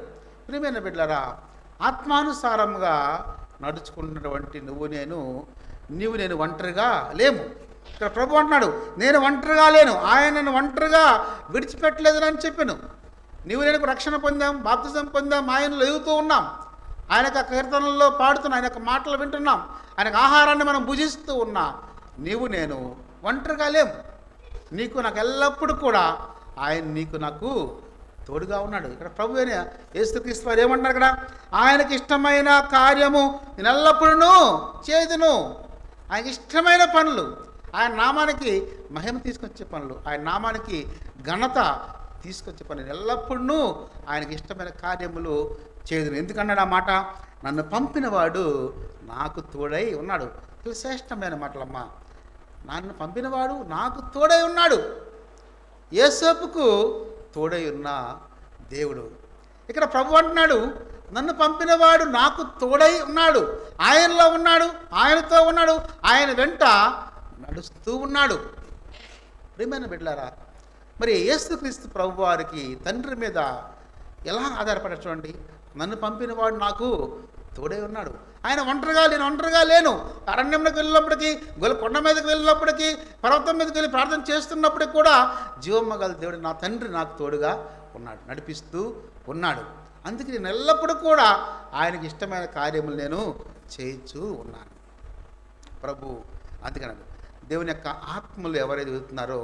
ప్రియమైన బిడ్డలారా, ఆత్మానుసారంగా నడుచుకున్నటువంటి నీవు నేను ఒంటరిగా లేము. ఇక్కడ ప్రభు అంటున్నాడు, నేను ఒంటరిగా లేను, ఆయనను ఒంటరిగా విడిచిపెట్టలేదని చెప్పాను. నేను రక్షణ పొందాం, బాప్తిజం పొందాం, ఆయనలో ఎదుగుతూ ఉన్నాం, ఆయన యొక్క కీర్తనల్లో పాడుతున్నాం, ఆయన యొక్క మాటలు వింటున్నాం, ఆయనకు ఆహారాన్ని మనం భుజిస్తూ ఉన్నాం. నేను ఒంటరిగా లేము. నాకు ఎల్లప్పుడూ కూడా ఆయన నాకు తోడుగా ఉన్నాడు. ఇక్కడ ప్రభు అయిన యేసుక్రీస్తు వారు ఏమంటున్నారు, ఇక్కడ ఆయనకి ఇష్టమైన కార్యము నేను ఎల్లప్పుడూ చేదును. ఆయనకి ఇష్టమైన పనులు, ఆయన నామానికి మహిమ తీసుకొచ్చే పనులు, ఆయన నామానికి ఘనత తీసుకొచ్చే పనులు ఎల్లప్పుడూ ఆయనకి ఇష్టమైన కార్యములు చేదును. ఎందుకన్నాడు ఆ మాట, నన్ను పంపినవాడు నాకు తోడై ఉన్నాడు. శ్రేష్టమైన మాటలమ్మా, నన్ను పంపినవాడు నాకు తోడై ఉన్నాడు. యేసోపుకు తోడై ఉన్న దేవుడు. ఇక్కడ ప్రభు అంటున్నాడు, నన్ను పంపినవాడు నాకు తోడై ఉన్నాడు, ఆయనలో ఉన్నాడు, ఆయనతో ఉన్నాడు, ఆయన వెంట నడుస్తూ ఉన్నాడు. ప్రియమైన బిడ్డలారా, మరి యేసుక్రీస్తు ప్రభు వారికి తండ్రి మీద ఎలా ఆధారపడారు చూడండి. నన్ను పంపినవాడు నాకు తోడై ఉన్నాడు, ఆయన నేను ఒంటరిగా లేను. అరణ్యంలోకి వెళ్ళినప్పటికీ, కొండ మీదకి వెళ్ళినప్పటికీ, పర్వతం మీదకి వెళ్ళి ప్రార్థన చేస్తున్నప్పటికీ కూడా జీవమ్మ గల దేవుడు నా తండ్రి నాకు తోడుగా ఉన్నాడు, నడిపిస్తూ ఉన్నాడు. అందుకే నేను ఎల్లప్పుడూ కూడా ఆయనకి ఇష్టమైన కార్యములు నేను చేయించు ఉన్నాను. ప్రభు అందుకన్నాడు, దేవుని యొక్క ఆత్మలు ఎవరైతే ఎదుగుతున్నారో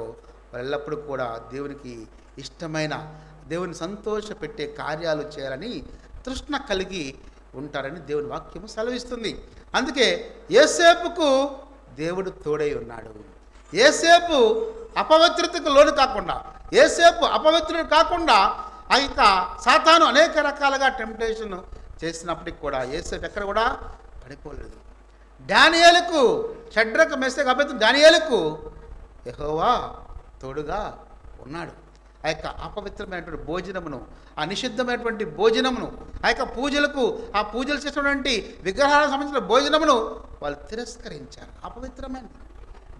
వారు ఎల్లప్పుడూ కూడా దేవునికి ఇష్టమైన, దేవుని సంతోషపెట్టే కార్యాలు చేయాలని తృష్ణ కలిగి ఉంటారని దేవుని వాక్యము సెలవిస్తుంది. అందుకే యేసేపుకు దేవుడు తోడై ఉన్నాడు. యేసేపు అపవిత్రతకు లోను కాకుండా, యేసేపు అపవిత్రుడు కాకుండా ఇక సాతాను అనేక రకాలుగా టెంప్టేషన్ చేసినప్పటికి కూడా యేసేపు ఎక్కడ కూడా పడిపోలేదు. దానియేలుకు, షడ్రకు, మెషకు, అబేద్నెగో, దానియేలుకు యెహోవా తోడుగా ఉన్నాడు. ఆ యొక్క అపవిత్రమైనటువంటి భోజనమును, ఆ నిషిద్ధమైనటువంటి భోజనమును, ఆ యొక్క పూజలకు, ఆ పూజలు చేసినటువంటి విగ్రహాలకు సంబంధించిన భోజనమును వాళ్ళు తిరస్కరించారు. అపవిత్రమైనది,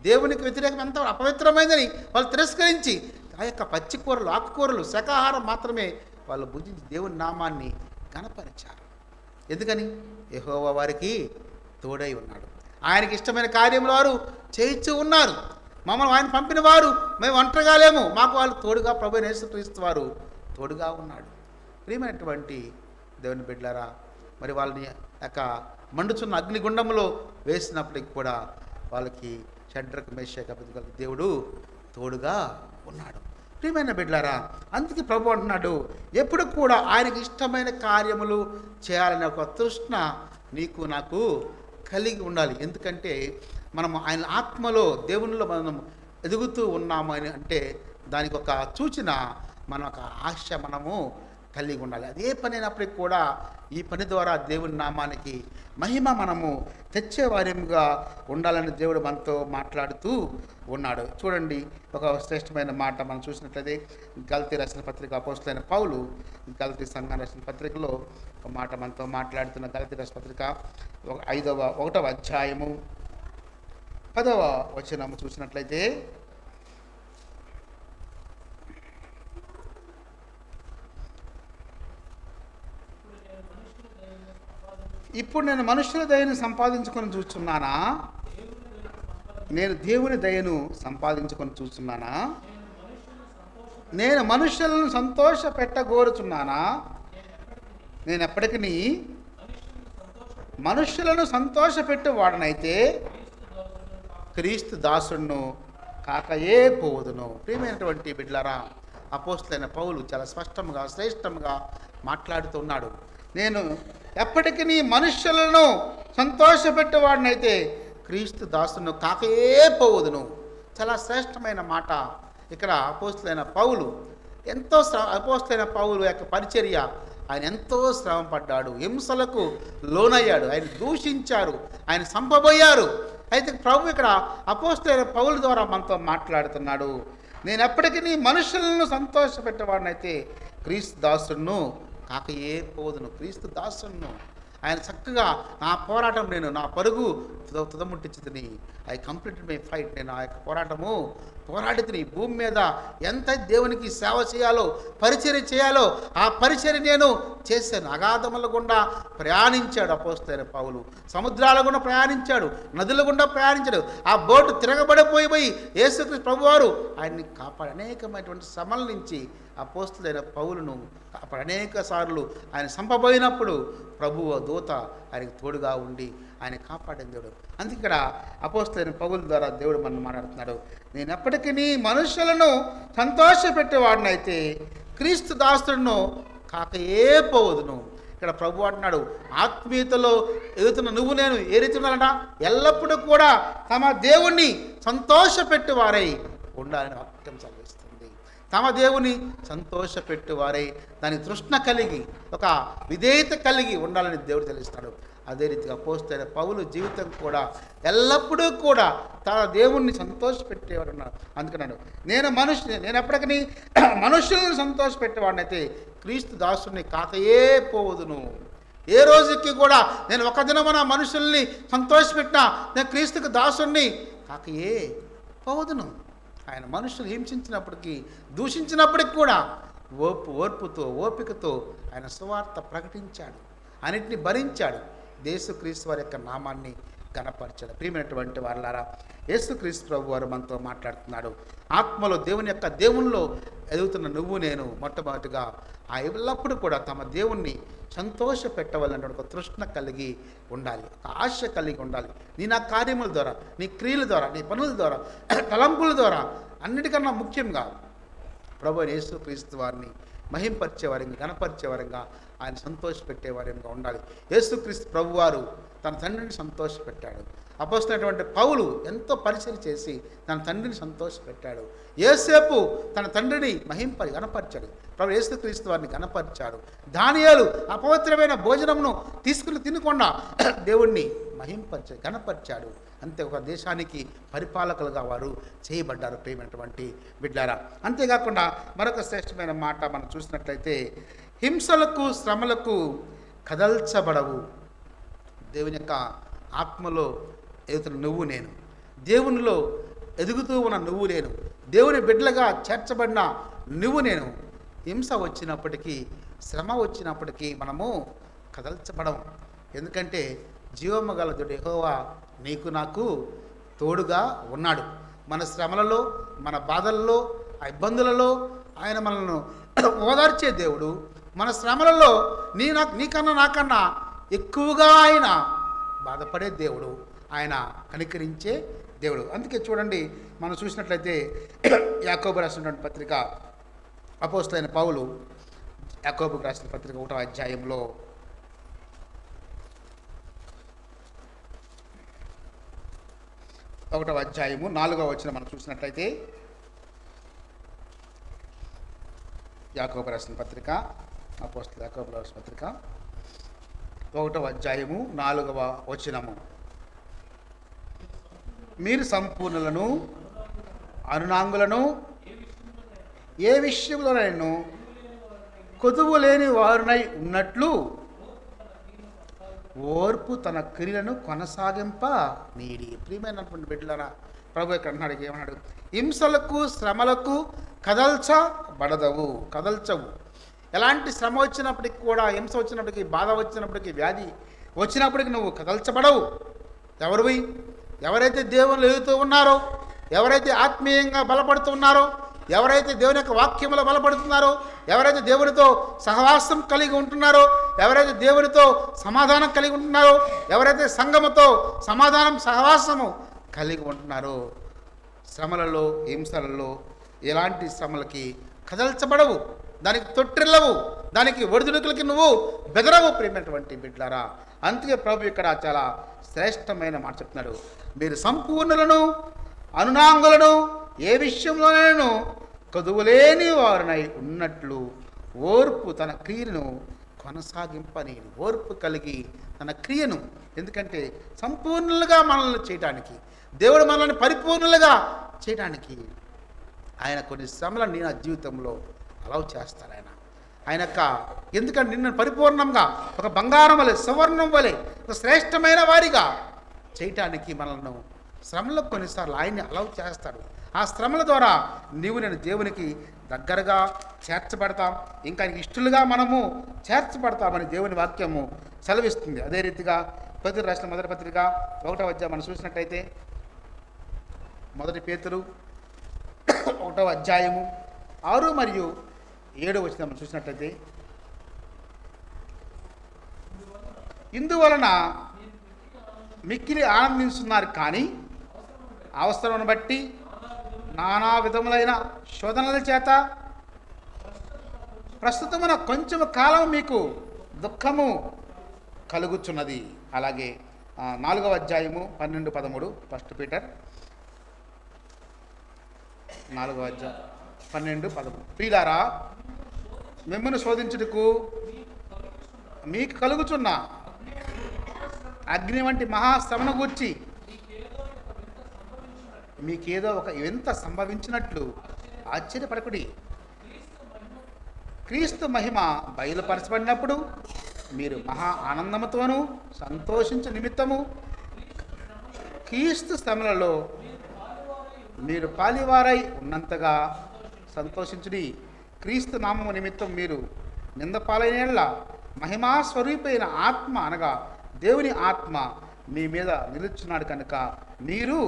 దేవునికి వ్యతిరేకం ఎంత అపవిత్రమైనదని వాళ్ళు తిరస్కరించి ఆ యొక్క పచ్చి కూరలు, ఆకుకూరలు, శాకాహారం మాత్రమే వాళ్ళు భుజించి దేవుని నామాన్ని ఘనపరిచారు. ఎందుకని? యెహోవా వారికి తోడై ఉన్నాడు. ఆయనకి ఇష్టమైన కార్యములు వారు చేయించు ఉన్నారు. మమ్మల్ని ఆయన పంపిన వారు మేము ఒంటరిగా లేము, మాకు వాళ్ళు తోడుగా ప్రభు యేసుక్రీస్తు వారు తోడుగా ఉన్నాడు. ప్రియమైనటువంటి దేవుని బిడ్డలారా, మరి వాళ్ళని యొక్క మండుచున్న అగ్నిగుండంలో వేసినప్పటికి కూడా వాళ్ళకి షడ్రకు మేషకు అబేద్నెగోలకు దేవుడు తోడుగా ఉన్నాడు. ప్రియమైన బిడ్డలారా, అందుకే ప్రభు అంటున్నాడు, ఎప్పుడు కూడా ఆయనకి ఇష్టమైన కార్యములు చేయాలనే ఒక తృష్ణ నీకు నాకు కలిగి ఉండాలి. ఎందుకంటే మనము ఆయన ఆత్మలో దేవునిలో మనం ఎదుగుతూ ఉన్నాము అని అంటే దానికి ఒక సూచన, మన ఒక ఆశ మనము కలిగి ఉండాలి. అదే పని అయినప్పటికీ కూడా ఈ పని ద్వారా దేవుని నామానికి మహిమ మనము తెచ్చేవార్యముగా ఉండాలని దేవుడు మనతో మాట్లాడుతూ ఉన్నాడు. చూడండి, ఒక శ్రేష్టమైన మాట మనం చూసినట్లయితే గలతీ రాసిన పత్రిక అపోస్తలుడైన పౌలు గలతీ సంఘాన్ని రాసిన పత్రికలో ఒక మాట మనతో మాట్లాడుతున్న గలతీ రాసిన పత్రిక 1వ అధ్యాయము 10వ వచనము చూసినట్లయితే, ఇప్పుడు నేను మనుషుల దయను సంపాదించుకొని చూస్తున్నానా, నేను దేవుని దయను సంపాదించుకొని చూస్తున్నానా, నేను మనుషులను సంతోష పెట్టగోరుచున్నానా, నేను ఎప్పటికీ మనుషులను సంతోషపెట్టేవాడనైతే క్రీస్తు దాసుడును కాకయే పోదును. ప్రియమైనటువంటి బిడ్డలారా, అపోస్తలుడైన పౌలు చాలా స్పష్టంగా శ్రేష్టంగా మాట్లాడుతున్నాడు. నేను ఎప్పటికీ మనుషులను సంతోషపెట్టేవాడినైతే క్రీస్తు దాసును కాకయే పోవదును. చాలా శ్రేష్టమైన మాట. ఇక్కడ అపోస్తలుడైన పౌలు అపోస్తలుడైన పౌలు యొక్క పరిచర్య, ఆయన ఎంతో శ్రమ పడ్డాడు, హింసలకు లోనయ్యాడు, ఆయన దూషించారు, ఆయన చంపబోయారు. అయితే ప్రభు ఇక్కడ అపోస్తలుడైన పౌలు ద్వారా మనతో మాట్లాడుతున్నాడు. నేను ఎప్పటికీ మనుషులను సంతోషపెట్టేవాడినైతే క్రీస్తు దాసును కాకయే పోదును. క్రీస్తు దాసును ఆయన చక్కగా నా పోరాటం, నేను నా పరుగు తుదముట్టించుతుని, ఐ కంప్లీట్ మై ఫైట్, నేను ఆ యొక్క పోరాటము పోరాడితిని. భూమి మీద ఎంత దేవునికి సేవ చేయాలో, పరిచర్య చేయాలో ఆ పరిచర్య నేను చేశాను. అగాధముల గుండా ప్రయాణించాడు అపోస్తలుడైన పౌలు, సముద్రాల గుండా ప్రయాణించాడు, నదుల గుండా ప్రయాణించాడు. ఆ బోటు తిరగబడిపోయి యేసుక్రీస్తు ప్రభువారు ఆయన్ని కాపాడు. అనేకమైనటువంటి శ్రమల నుంచి అపోస్తలుడైన పౌలును కాపాడు. అనేక సార్లు ఆయన చంపబోయినప్పుడు ప్రభువు దూత ఆయనకు తోడుగా ఉండి ఆయన కాపాడిన దేవుడు. అందుకే ఇక్కడ అపోస్తలుడైన పౌలు ద్వారా దేవుడు మనం మాట్లాడుతున్నాడు. నేను ఎప్పటికీ మనుషులను సంతోషపెట్టేవాడినైతే క్రీస్తు దాసుడును కాకయే పోవదును. ఇక్కడ ప్రభు అంటున్నాడు, ఆత్మీయతలో ఎదుగుతున్న నువ్వు నేను ఏ రీతి ఉండాలంట, ఎల్లప్పుడూ కూడా తమ దేవుణ్ణి సంతోషపెట్టేవారై ఉండాలని వాక్యం చదివిస్తుంది. తమ దేవుని సంతోషపెట్టువారై దాని తృష్ణ కలిగి ఒక విధేయత కలిగి ఉండాలని దేవుడు తెలుస్తాడు. అదే రీతిగా అపోస్తలుడైన పౌలు జీవితం కూడా ఎల్లప్పుడూ కూడా తన దేవుణ్ణి సంతోషపెట్టేవాడు ఉన్నాడు. అందుకన్నాడు, నేను ఎప్పటికీ మనుషులను సంతోషపెట్టేవాడినైతే క్రీస్తు దాసుని కాకయే పోవదును. ఏ రోజుకి కూడా నేను ఒక దినమున మనుషుల్ని సంతోషపెట్టినా నేను క్రీస్తుకు దాసుని కాకయే పోవదును. ఆయన మనుషులు హింసించినప్పటికీ, దూషించినప్పటికి కూడా ఓర్పుతో ఓపికతో ఆయన సువార్త ప్రకటించాడు, అన్నిటిని భరించాడు. యేసుక్రీస్తు వారి యొక్క నామాన్ని ఘనపరచాడు. ప్రియమైనటువంటి వారలారా, యేసుక్రీస్తు ప్రభు వారు మనతో మాట్లాడుతున్నాడు. ఆత్మలో దేవునిలో ఎదుగుతున్న నువ్వు నేను మొట్టమొదటిగా ఆ ఎల్లప్పుడూ కూడా తమ దేవుణ్ణి సంతోష పెట్టవాలన్న ఒక తృష్ణ కలిగి ఉండాలి, ఒక ఆశ కలిగి ఉండాలి. నీ నా కార్యముల ద్వారా, నీ క్రియల ద్వారా, నీ పనుల ద్వారా, తలంపుల ద్వారా, అన్నిటికన్నా ముఖ్యంగా ప్రభు యేసుక్రీస్తు వారిని మహింపరిచేవారంగా, ఘనపరిచేవారంగా, ఆయన సంతోషపెట్టేవారంగా ఉండాలి. యేసుక్రీస్తు ప్రభువారు తన తండ్రిని సంతోషపెట్టాడు. అపోస్తలుడైనటువంటి పౌలు ఎంతో పరిచయం చేసి తన తండ్రిని సంతోషపెట్టాడు. యేసేపు తన తండ్రిని ఘనపరిచాడు. ప్రభు యేసుక్రీస్తు వారిని ఘనపరిచాడు. దానియేలు అపవిత్రమైన భోజనమును తీసుకుని తినకుండా దేవుణ్ణి ఘనపరిచాడు. అంతే, ఒక దేశానికి పరిపాలకులుగా వారు చేయబడ్డారు ప్రియమైనటువంటి బిడ్డారా. అంతేకాకుండా మరొక శ్రేష్టమైన మాట మనం చూసినట్లయితే, హింసలకు శ్రమలకు కదల్చబడవు. దేవుని యొక్క ఆత్మలో ఎదుగుతున్న నువ్వు నేను, దేవునిలో ఎదుగుతూ ఉన్న నువ్వు నేను, దేవుని బిడ్డలుగా చేర్చబడిన నువ్వు నేను, హింస వచ్చినప్పటికీ శ్రమ వచ్చినప్పటికీ మనము కదల్చబడము. ఎందుకంటే జీవము గల దేవుడు యెహోవా నీకు నాకు తోడుగా ఉన్నాడు. మన శ్రమలలో, మన బాధల్లో, ఆ ఇబ్బందులలో ఆయన మనల్ని ఓదార్చే దేవుడు. మన శ్రమలలో నీకన్నా నాకన్నా ఎక్కువగా ఆయన బాధపడే దేవుడు, ఆయన కనికరించే దేవుడు. అందుకే చూడండి, మనం చూసినట్లయితే యాకోబు రాసినటువంటి పత్రిక, అపోస్తలుడైన పౌలు యాకోబుకు రాసిన పత్రిక 1వ అధ్యాయంలో 1వ అధ్యాయము 4వ వచనం మనం చూసినట్లయితే, యాకోబు రాసిన పత్రిక, అపోస్తలుడైన యాకోబు రాసిన పత్రిక 1వ అధ్యాయము 4వ వచనము, మీరు సంపూర్ణులను అనునాంగులను ఏ విషయంలోనైనా కొదువు లేని వారునై ఉన్నట్లు ఓర్పు తన క్రియలను కొనసాగింప నీడి. ప్రియమైనటువంటి బిడ్డలారా, ప్రభు ఇక్కడ అన్నాడు, ఏమన్నాడు? హింసలకు శ్రమలకు కదల్చవు. ఎలాంటి శ్రమ వచ్చినప్పటికి కూడా, హింస వచ్చినప్పటికీ, బాధ వచ్చినప్పటికీ, వ్యాధి వచ్చినప్పటికీ నువ్వు కదల్చబడవు. ఎవరివి? ఎవరైతే దేవునిలో ఎదుగుతూ ఉన్నారో, ఎవరైతే ఆత్మీయంగా బలపడుతున్నారో, ఎవరైతే దేవుని యొక్క వాక్యములో బలపడుతున్నారో, ఎవరైతే దేవునితో సహవాసం కలిగి ఉంటున్నారో, ఎవరైతే దేవునితో సమాధానం కలిగి ఉంటున్నారో, ఎవరైతే సంఘముతో సమాధానం సహవాసము కలిగి ఉంటున్నారో, శ్రమలలో, హింసలలో, ఎలాంటి శ్రమలకి కదల్చబడవు, దానికి తొట్టిల్లవు, దానికి ఒడిదుడుకులకి నువ్వు బెదరవు. ప్రియమైనటువంటి బిడ్డలారా, అందుకే ప్రభు ఇక్కడ చాలా శ్రేష్టమైన మాట చెప్తున్నాడు. మీరు సంపూర్ణులను అనునాంగులను ఏ విషయంలోనైనా కొదువులేని వారినై ఉన్నట్లు ఓర్పు తన క్రియను కొనసాగింపని. ఓర్పు కలిగి తన క్రియను, ఎందుకంటే సంపూర్ణులుగా మనల్ని చేయడానికి, దేవుడు మనల్ని పరిపూర్ణులుగా చేయడానికి ఆయన కొన్ని శ్రమలను నా జీవితంలో అలౌ చేస్తాడు. ఆయన యొక్క, ఎందుకంటే నిన్ను పరిపూర్ణంగా ఒక బంగారం వలె, సువర్ణం వలె, ఒక శ్రేష్టమైన వారిగా చేయటానికి మనల్ని శ్రమలో కొన్నిసార్లు ఆయన్ని అలౌ చేస్తాడు. ఆ శ్రమల ద్వారా నేను దేవునికి దగ్గరగా చేర్చబడతాం, ఇంకా ఇష్టలుగా మనము చేర్చబడతామని దేవుని వాక్యము సెలవిస్తుంది. అదే రీతిగా పేతురు రాసిన మొదటి పత్రిక 1వ అధ్యాయం మనం చూసినట్లయితే, మొదటి పేతురు 1వ అధ్యాయము 6 మరియు 7 వచనం మనం చూసినట్లయితే, ఇందువలన మిక్కిలి ఆనందిస్తున్నారు, కానీ అవసరమును బట్టి నానా విధములైన శోధనల చేత ప్రస్తుతమున కొంచెం కాలం మీకు దుఃఖము కలుగుచున్నది. అలాగే 4వ అధ్యాయము 12-13, 1 పీటర్ 4వ అధ్యాయం 12-13. ప్రియులారా, మిమ్మల్ని శోధించుటకు మీకు కలుగుచున్న అగ్ని వంటి మహాశ్రమను గూర్చి మీకేదో ఒక వింత సంభవించినట్లు ఆశ్చర్యపడకుడి. క్రీస్తు మహిమ బయలుపరచబడినప్పుడు మీరు మహా ఆనందముతోనూ సంతోషించు నిమిత్తము క్రీస్తు శ్రమలలో మీరు పాలివారై ఉన్నంతగా సంతోషించుడి. క్రీస్తు నామము నిమిత్తం మీరు నిందపాలైన మహిమా స్వరూపైన ఆత్మ, అనగా దేవుని ఆత్మ మీ మీద నిలుచున్నాడు కనుక మీరు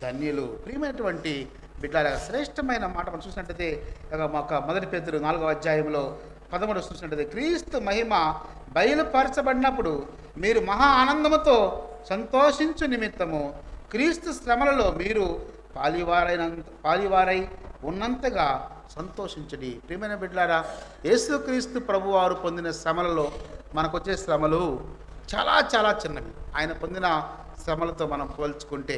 ధన్యులు. ప్రియమైనటువంటి బిడ్డల, శ్రేష్టమైన మాట మనం చూసినట్టయితే మొదటి పేతురు 4వ అధ్యాయంలో 13 చూసినట్టయితే, క్రీస్తు మహిమ బయలుపరచబడినప్పుడు మీరు మహా ఆనందముతో సంతోషించు నిమిత్తము క్రీస్తు శ్రమలలో మీరు పాలివారై ఉన్నంతగా సంతోషించడి. ప్రియమైన బిడ్డలారా, యేసుక్రీస్తు ప్రభువారు పొందిన శ్రమలలో మనకొచ్చే శ్రమలు చాలా చాలా చిన్నవి. ఆయన పొందిన శ్రమలతో మనం పోల్చుకుంటే,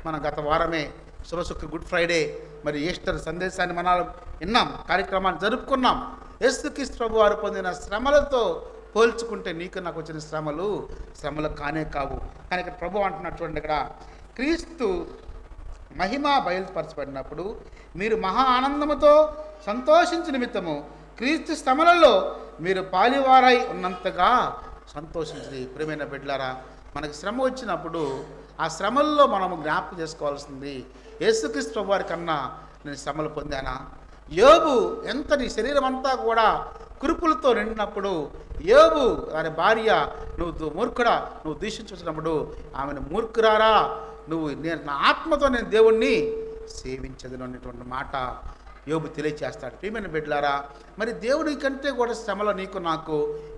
మనం గత వారమే శుభశుక్ర గుడ్ ఫ్రైడే మరి ఈస్టర్ సందేశాన్ని మనం విన్నాం, కార్యక్రమాన్ని జరుపుకున్నాం. యేసుక్రీస్తు ప్రభువారు పొందిన శ్రమలతో పోల్చుకుంటే నీకు నాకు వచ్చిన శ్రమలు కానే కావు. కానీ ఇక్కడ ప్రభు అంటున్నాడు చూడండి, ఇక్కడ క్రీస్తు మహిమ బయలుపరచబడినప్పుడు మీరు మహా ఆనందముతో సంతోషించు నిమిత్తము క్రీస్తు శ్రమలలో మీరు పాలివారై ఉన్నంతగా సంతోషించింది. ప్రియమైన బిడ్డలారా, మనకి శ్రమ వచ్చినప్పుడు ఆ శ్రమల్లో మనము జ్ఞాపకం చేసుకోవాల్సింది, యేసుక్రీస్తు ప్రభు వారి కన్నా నేను శ్రమలు పొందానా? యోబు నీ శరీరం అంతా కూడా కురుపులతో నిండినప్పుడు యోబు దాని భార్య నువ్వు మూర్ఖుడా, నువ్వు దూషించుకున్నప్పుడు ఆమెను మూర్ఖురారా, నేను నా ఆత్మతో నేను దేవుణ్ణి సేవించదును అనేటువంటి మాట యోబు తెలియచేస్తాడు. ప్రియమైన బిడ్డలారా, మరి దేవుడి కంటే కూడా శ్రమలో నీకు నాకు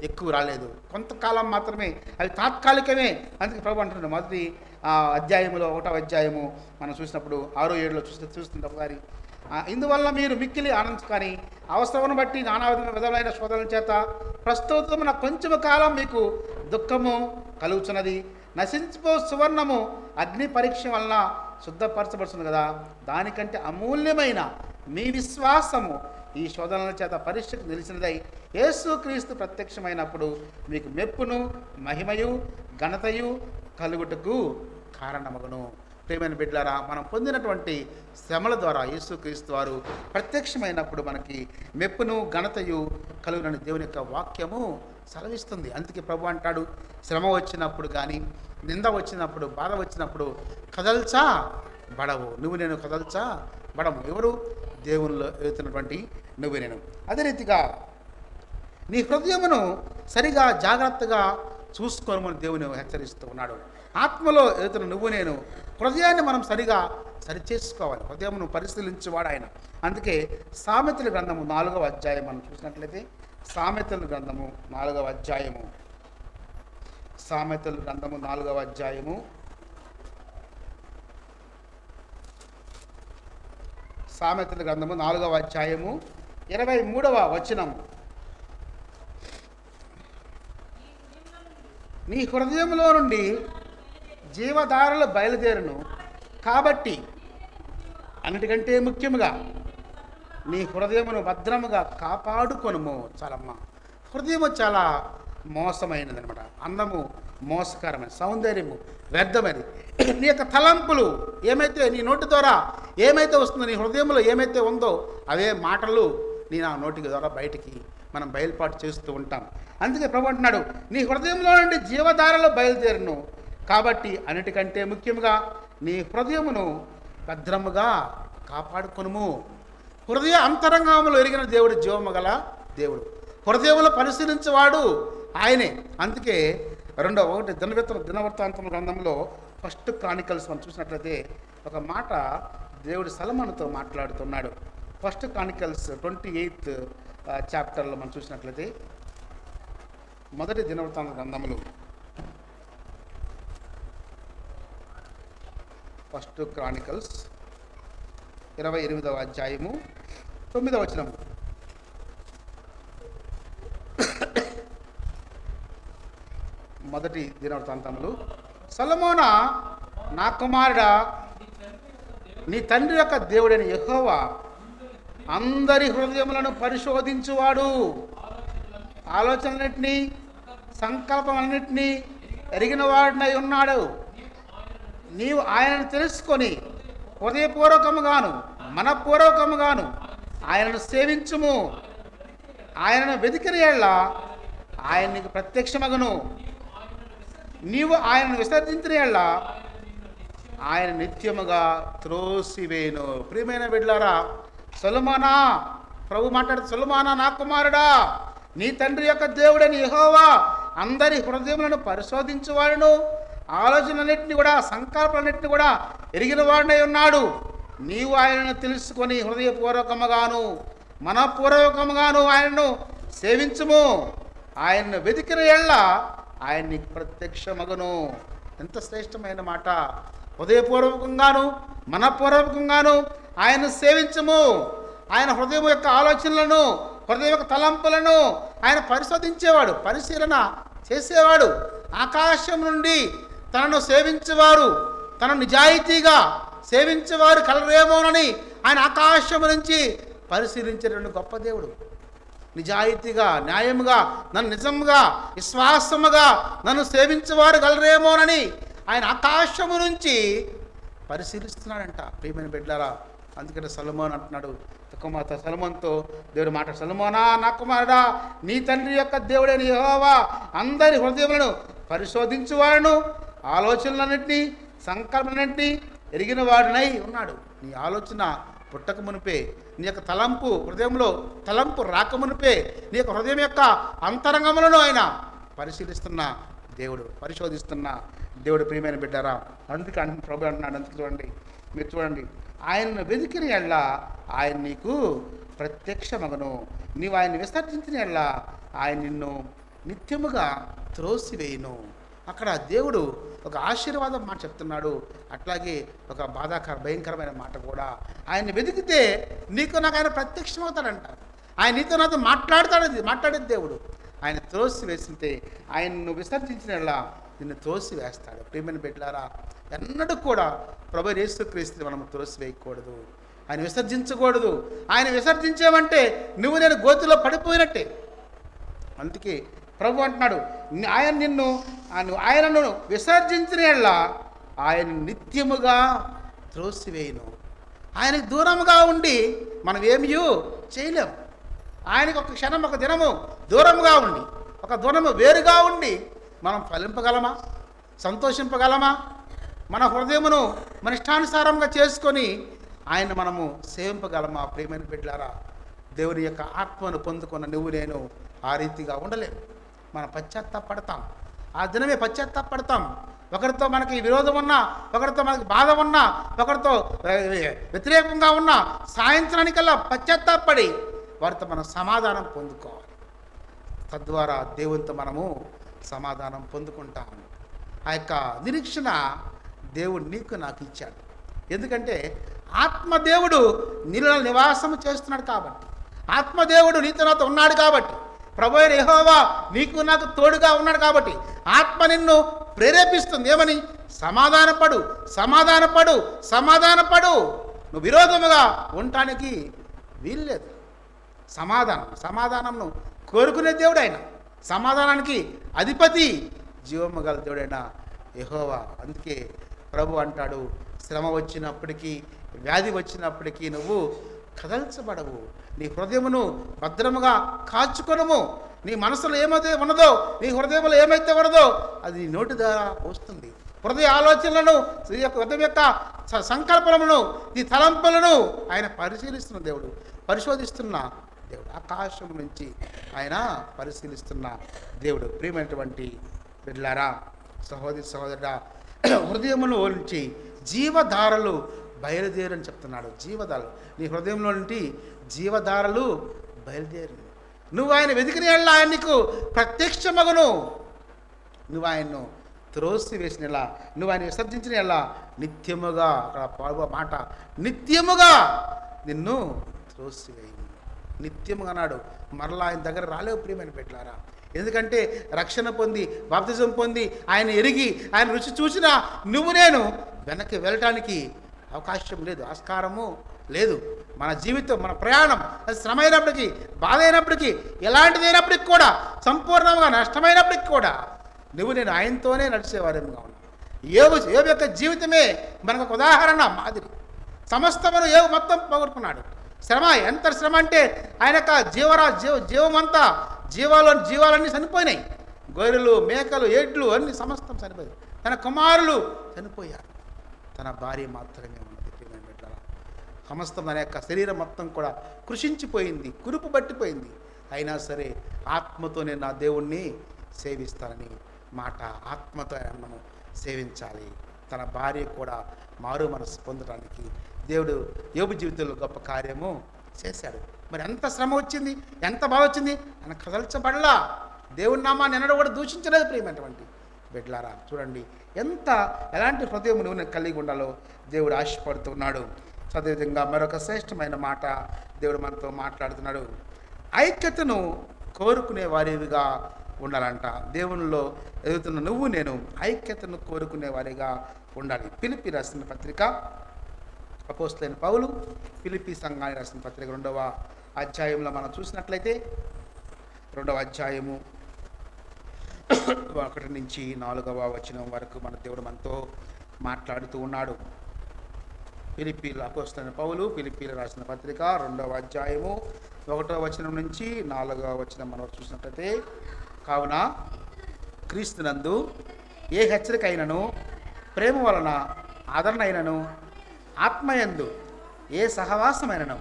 ఎక్కువ రాలేదు, కొంతకాలం మాత్రమే, అవి తాత్కాలికమే. అందుకే ప్రభు అంటున్నాడు మొదటి అధ్యాయంలో 1వ అధ్యాయము మనం చూసినప్పుడు 6-7లో చూస్తుంటే ఒకసారి, ఇందువల్ల మీరు మిక్కిలి ఆనందం కానీ అవసరమును బట్టి నానా విధమైన శోధనల చేత ప్రస్తుతం కొంచెము కాలం మీకు దుఃఖము కలుగుతున్నది. నశించిపో సువర్ణము అగ్ని పరీక్ష వలన శుద్ధపరచబడుతుంది కదా, దానికంటే అమూల్యమైన మీ విశ్వాసము ఈ శోధనల చేత పరీక్షకు నిలిచినదై యేసుక్రీస్తు ప్రత్యక్షమైనప్పుడు మీకు మెప్పును మహిమయు ఘనతయు కలుగుటకు కారణమగును. ప్రియమైన బిడ్డలారా, మనం పొందినటువంటి శ్రమల ద్వారా యేసుక్రీస్తు వారు ప్రత్యక్షమైనప్పుడు మనకి మెప్పును ఘనతయు కలుగునని దేవుని యొక్క వాక్యము సెలవిస్తుంది. అందుకే ప్రభు అంటాడు, శ్రమ వచ్చినప్పుడు కానీ నింద వచ్చినప్పుడు బాధ వచ్చినప్పుడు కదల్చా బడవు, నువ్వు నేను కదల్చా బడము. ఎవరు? దేవునిలో ఎదుగుతున్నటువంటి నువ్వు నేను. అదే రీతిగా నీ హృదయమును సరిగా జాగ్రత్తగా చూసుకోమని దేవుని హెచ్చరిస్తూ ఉన్నాడు. ఆత్మలో ఎదుగుతున్న నువ్వు నేను హృదయాన్ని మనం సరిగా సరిచేసుకోవాలి, హృదయమును పరిశీలించేవాడు ఆయన. అందుకే సామెతల గ్రంథము 4వ అధ్యాయం మనం చూసినట్లయితే, సామెతల గ్రంథము 4వ అధ్యాయము, సామెతల గ్రంథము 4వ అధ్యాయము, సామెతల గ్రంథము 4వ అధ్యాయము 23వ వచనము, నీ హృదయంలో నుండి జీవధారలు బయలుదేరును కాబట్టి అన్నిటికంటే ముఖ్యముగా నీ హృదయమును భద్రముగా కాపాడుకొనుము. చాలమ్మా, హృదయము చాలా మోసమైనది అనమాట. అందము మోసకరమైన, సౌందర్యము వ్యర్థమైనది. నీ యొక్క తలంపులు ఏమైతే నీ నోటి ద్వారా ఏమైతే వస్తుందో, నీ హృదయంలో ఏమైతే ఉందో అవే మాటలు నీ నా నోటి ద్వారా బయటికి మనం బయలుపాటు చేస్తూ ఉంటాం. అందుకే ప్రభు అంటున్నాడు, నీ హృదయంలో నుండి జీవధారలు బయలుదేరును కాబట్టి అన్నిటికంటే ముఖ్యంగా నీ హృదయమును భద్రముగా కాపాడుకొనుము. హృదయ అంతరంగములు ఎరిగిన దేవుడు జీవము గల దేవుడు, హృదయములు పరిశీలించేవాడు ఆయనే. అందుకే 1 దినవృత్తాంతం గ్రంథంలో 1 క్రానికల్స్ మనం చూసినట్లయితే ఒక మాట దేవుడు సొలొమోనుతో మాట్లాడుతున్నాడు. 1 క్రానికల్స్ 28th చాప్టర్లో మనం చూసినట్లయితే, 1 దినవృత్తాంత గ్రంథములు 1 క్రానికల్స్ 28వ అధ్యాయము 9వ వచనము, మొదటి దినవృత్తాంతములు, సొలొమోనా నా కుమారుడా, నీ తండ్రి యొక్క దేవుడైన యెహోవా అందరి హృదయములను పరిశోధించువాడు, ఆలోచనలన్నింటినీ సంకల్పమన్నింటినీ ఎరిగిన వాడినై ఉన్నాడు. నీవు ఆయనను తెలుసుకొని హృదయపూర్వకముగాను మనపూర్వకముగాను ఆయనను సేవించుము. ఆయనను వెతికిన యెడల ఆయన నీకు ప్రత్యక్షమగును. నీవు ఆయనను విసర్జించిన యెడల ఆయన నిత్యముగా త్రోసివేను. ప్రియమైన బిడ్డలారా, సొలొమోనా, ప్రభు మాట్లాడు, సొలొమోనా నా కుమారుడా, నీ తండ్రి యొక్క దేవుడని యెహోవా అందరి హృదయములను పరిశోధించువాడును, ఆలోచనలన్నింటినీ కూడా సంకల్పాలన్నింటినీ కూడా ఎరిగిన వాడినై ఉన్నాడు. నీవు ఆయనను తెలుసుకొని హృదయపూర్వకముగాను మనపూర్వకముగాను ఆయనను సేవించుము. ఆయనను వెతికిన యెడల ఆయన నీకు ప్రత్యక్షమగును. ఎంత శ్రేష్టమైన మాట! హృదయపూర్వకంగాను మనపూర్వకంగాను ఆయనను సేవించుము. ఆయన హృదయం యొక్క ఆలోచనలను, హృదయం యొక్క తలంపులను ఆయన పరిశోధించేవాడు, పరిశీలన చేసేవాడు. ఆకాశం నుండి తనను సేవించేవారు, తనను నిజాయితీగా సేవించేవారు కలరేమోనని ఆయన ఆకాశం నుంచి పరిశీలించేటువంటి గొప్ప దేవుడు. నిజాయితీగా, న్యాయముగా, నన్ను నిజముగా, విశ్వాసముగా నన్ను సేవించేవారు గలరేమోనని ఆయన ఆకాశము నుంచి పరిశీలిస్తున్నాడంట. ప్రియమైన బిడ్డలారా, అందుకని సొలొమోను అంటున్నాడు కుమార్తె సొలొమోనుతో దేవుడు మాట, సొలొమోనా నా కుమారుడా, నీ తండ్రి యొక్క దేవుడైన యెహోవా అందరి హృదయములను పరిశోధించువాడును, ఆలోచనలన్నింటినీ సంకల్పనన్నింటినీ ఎరిగిన వాడినై ఉన్నాడు. నీ ఆలోచన పుట్టక మునిపే, నీ యొక్క తలంపు హృదయంలో తలంపు రాకమునిపే, నీ యొక్క హృదయం యొక్క అంతరంగములను ఆయన పరిశీలిస్తున్న దేవుడు, పరిశోధిస్తున్న దేవుడు. ప్రియమైన బిడ్డారా, అందుకే ప్రభు అంటున్నాడు, అందుకు చూడండి, మీరు చూడండి, ఆయనను వెతికిన ఎళ్ళ ఆయన నీకు ప్రత్యక్షమగను, నీవు ఆయన్ని విసర్జించిన ఎళ్ళ ఆయన నిన్ను నిత్యముగా త్రోసివేయును. అక్కడ దేవుడు ఒక ఆశీర్వాదం మాట చెప్తున్నాడు, అట్లాగే ఒక భయంకరమైన మాట కూడా. ఆయన్ని వెతికితే నీకు నాకు ఆయన ప్రత్యక్షమవుతాడంట. ఆయన నీతో నాతో మాట్లాడేది దేవుడు. ఆయన త్రోసి వేస్తుంటే, ఆయన్ను విసర్జించినలా నిన్ను త్రోసి వేస్తాడు. ప్రియమైన బిడ్డలారా, ఎన్నడూ కూడా ప్రభు యేసుక్రీస్తుని మనం త్రోసి వేయకూడదు, ఆయన విసర్జించకూడదు. ఆయన విసర్జించామంటే నువ్వు నేను గోతిలో పడిపోయినట్టే. అందుకే ప్రభు అంటున్నాడు, ఆయనను విసర్జించిన ఎడల ఆయన నిత్యముగా త్రోసివేయును. ఆయనకు దూరముగా ఉండి మనం ఏమీ చేయలేం. ఆయనకు ఒక క్షణం, ఒక దినము దూరముగా ఉండి, ఒక దూరము వేరుగా ఉండి మనం ఫలింపగలమా, సంతోషింపగలమా? మన హృదయమును మన ఇష్టానుసారంగా చేసుకొని ఆయన మనము సేవింపగలమా? ప్రియమైన బిడ్డలారా, దేవుని యొక్క ఆత్మను పొందుకున్న నువ్వు నేను ఆ రీతిగా ఉండలేము. మనం పశ్చాత్తాపడతాం, ఆ దినమే పశ్చాత్తాపడతాం. ఒకరితో మనకి విరోధం ఉన్నా, ఒకరితో మనకి బాధ ఉన్నా, ఒకరితో వ్యతిరేకంగా ఉన్నా సాయంత్రానికల్లా పశ్చాత్తాపడి వారితో మనం సమాధానం పొందుకోవాలి. తద్వారా దేవునితో మనము సమాధానం పొందుకుంటాం. ఆ యొక్క నిరీక్షణ దేవుడు నీకు నాకు ఇచ్చాడు. ఎందుకంటే ఆత్మదేవుడు నీలో నివాసం చేస్తున్నాడు కాబట్టి, ఆత్మదేవుడు నీతో నాతో ఉన్నాడు కాబట్టి, ప్రభువైన యెహోవా నీకు నాకు తోడుగా ఉన్నాడు కాబట్టి ఆత్మ నిన్ను ప్రేరేపిస్తుంది. ఏమని? సమాధానపడు, సమాధానపడు, సమాధానపడు. నువ్వు విరోధముగా ఉండటానికి వీల్లేదు. సమాధానంను కోరుకునే దేవుడు ఆయన, సమాధానానికి అధిపతి, జీవము గల దేవుడైన యెహోవా. అందుకే ప్రభు అంటాడు, శ్రమ వచ్చినప్పటికీ, వ్యాధి వచ్చినప్పటికీ నువ్వు కదల్చబడవు, నీ హృదయమును భద్రముగా కాచుకొనము. నీ మనసులో ఏమైతే ఉన్నదో, నీ హృదయంలో ఏమైతే ఉన్నదో అది నీ నోటి ద్వారా వస్తుంది. హృదయ ఆలోచనలను, హృదయం యొక్క సంకల్పములను, నీ తలంపులను ఆయన పరిశీలిస్తున్న దేవుడు, పరిశోధిస్తున్న దేవుడు, ఆకాశం నుంచి ఆయన పరిశీలిస్తున్న దేవుడు. ప్రియమైనటువంటి బిడ్డలారా, సహోదరుడా, హృదయమును నుంచి జీవధారలు బయలుదేరని చెప్తున్నాడు. జీవధారలు నీ హృదయంలో నుండి జీవధారలు బయలుదేరు. నువ్వు ఆయన వెతికిన ఎడల ఆయన నీకు ప్రత్యక్షమగును. నువ్వు ఆయన్ను త్రోసి వేసిన ఎలా, నువ్వు ఆయన విసర్జించిన ఎలా నిత్యముగా, అక్కడ మాట నిత్యముగా నిన్ను త్రోసివేయును. నిత్యముగా అన్నాడు. మరలా ఆయన దగ్గర రాలేవు ప్రియమైన బిడ్డలారా. ఎందుకంటే రక్షణ పొంది, బాప్తిజం పొంది, ఆయన ఎరిగి, ఆయన రుచి చూసినా నువ్వు నేను వెనక్కి వెళ్ళటానికి అవకాశం లేదు, ఆస్కారము లేదు. మన జీవితం, మన ప్రయాణం అది శ్రమ అయినప్పటికీ, బాధ అయినప్పటికీ, ఎలాంటిదైనప్పటికి కూడా, సంపూర్ణంగా నష్టమైనప్పటికి కూడా నువ్వు నేను ఆయనతోనే నడిచేవారేముగా ఉన్నాం. యోబు యొక్క జీవితమే మనకు ఒక ఉదాహరణ, మాదిరి. సమస్తమును యోబు మొత్తం పోగొట్టుకున్నాడు. శ్రమ, ఎంత శ్రమ అంటే ఆయన యొక్క జీవమంతా, జీవాలన్నీ చనిపోయినాయి. గొర్రెలు, మేకలు, ఎడ్లు అన్ని సమస్తం చనిపోయాయి. తన కుమారులు చనిపోయారు, తన భార్య మాత్రమే ఉన్నది. సమస్తం తన యొక్క శరీరం మొత్తం కూడా కృషించిపోయింది, కురుపు పట్టిపోయింది. అయినా సరే ఆత్మతో నేను నా దేవుణ్ణి సేవిస్తానని మాట, ఆత్మతో మనము సేవించాలి. తన భార్య కూడా మారు మనసు పొందడానికి దేవుడు యోబు జీవితంలో గొప్ప కార్యము చేశాడు. మరి ఎంత శ్రమ వచ్చింది, ఎంత బాధ వచ్చింది, ఆయన కదల్చబడలా. దేవుడి నామాన్ని ఎన్నడూ కూడా దూషించలేదు. ప్రియమైనటువంటి బిడ్డలారా, చూడండి ఎలాంటి హృదయం నువ్వు కలిగి ఉండాలో దేవుడు ఆశపడుతున్నాడు. అదేవిధంగా మరొక శ్రేష్టమైన మాట దేవుడు మనతో మాట్లాడుతున్నాడు. ఐక్యతను కోరుకునే వారిగా ఉండాలంట. దేవునిలో ఎదుగుతున్న నువ్వు నేను ఐక్యతను కోరుకునే వారిగా ఉండాలి. ఫిలిప్పీ రాసిన పత్రిక, అపోస్తలుడైన పౌలు ఫిలిప్పీ సంఘానికి రాసిన పత్రిక 2వ అధ్యాయంలో మనం చూసినట్లయితే 2వ అధ్యాయము 1 నుంచి 4వ వచనం వరకు మన దేవుడు మనతో మాట్లాడుతూ ఉన్నాడు. ఫిలిప్పీయుల అపోస్తలుడైన పౌలు ఫిలిప్పీయులకు రాసిన పత్రిక 2వ అధ్యాయము 1వ వచనం నుంచి 4వ వచనం మనం చూసినట్లయితే, కావున క్రీస్తునందు ఏ హెచ్చరిక అయినను, ప్రేమ వలన ఆదరణ అయినను, ఆత్మయందు ఏ సహవాసమైనను,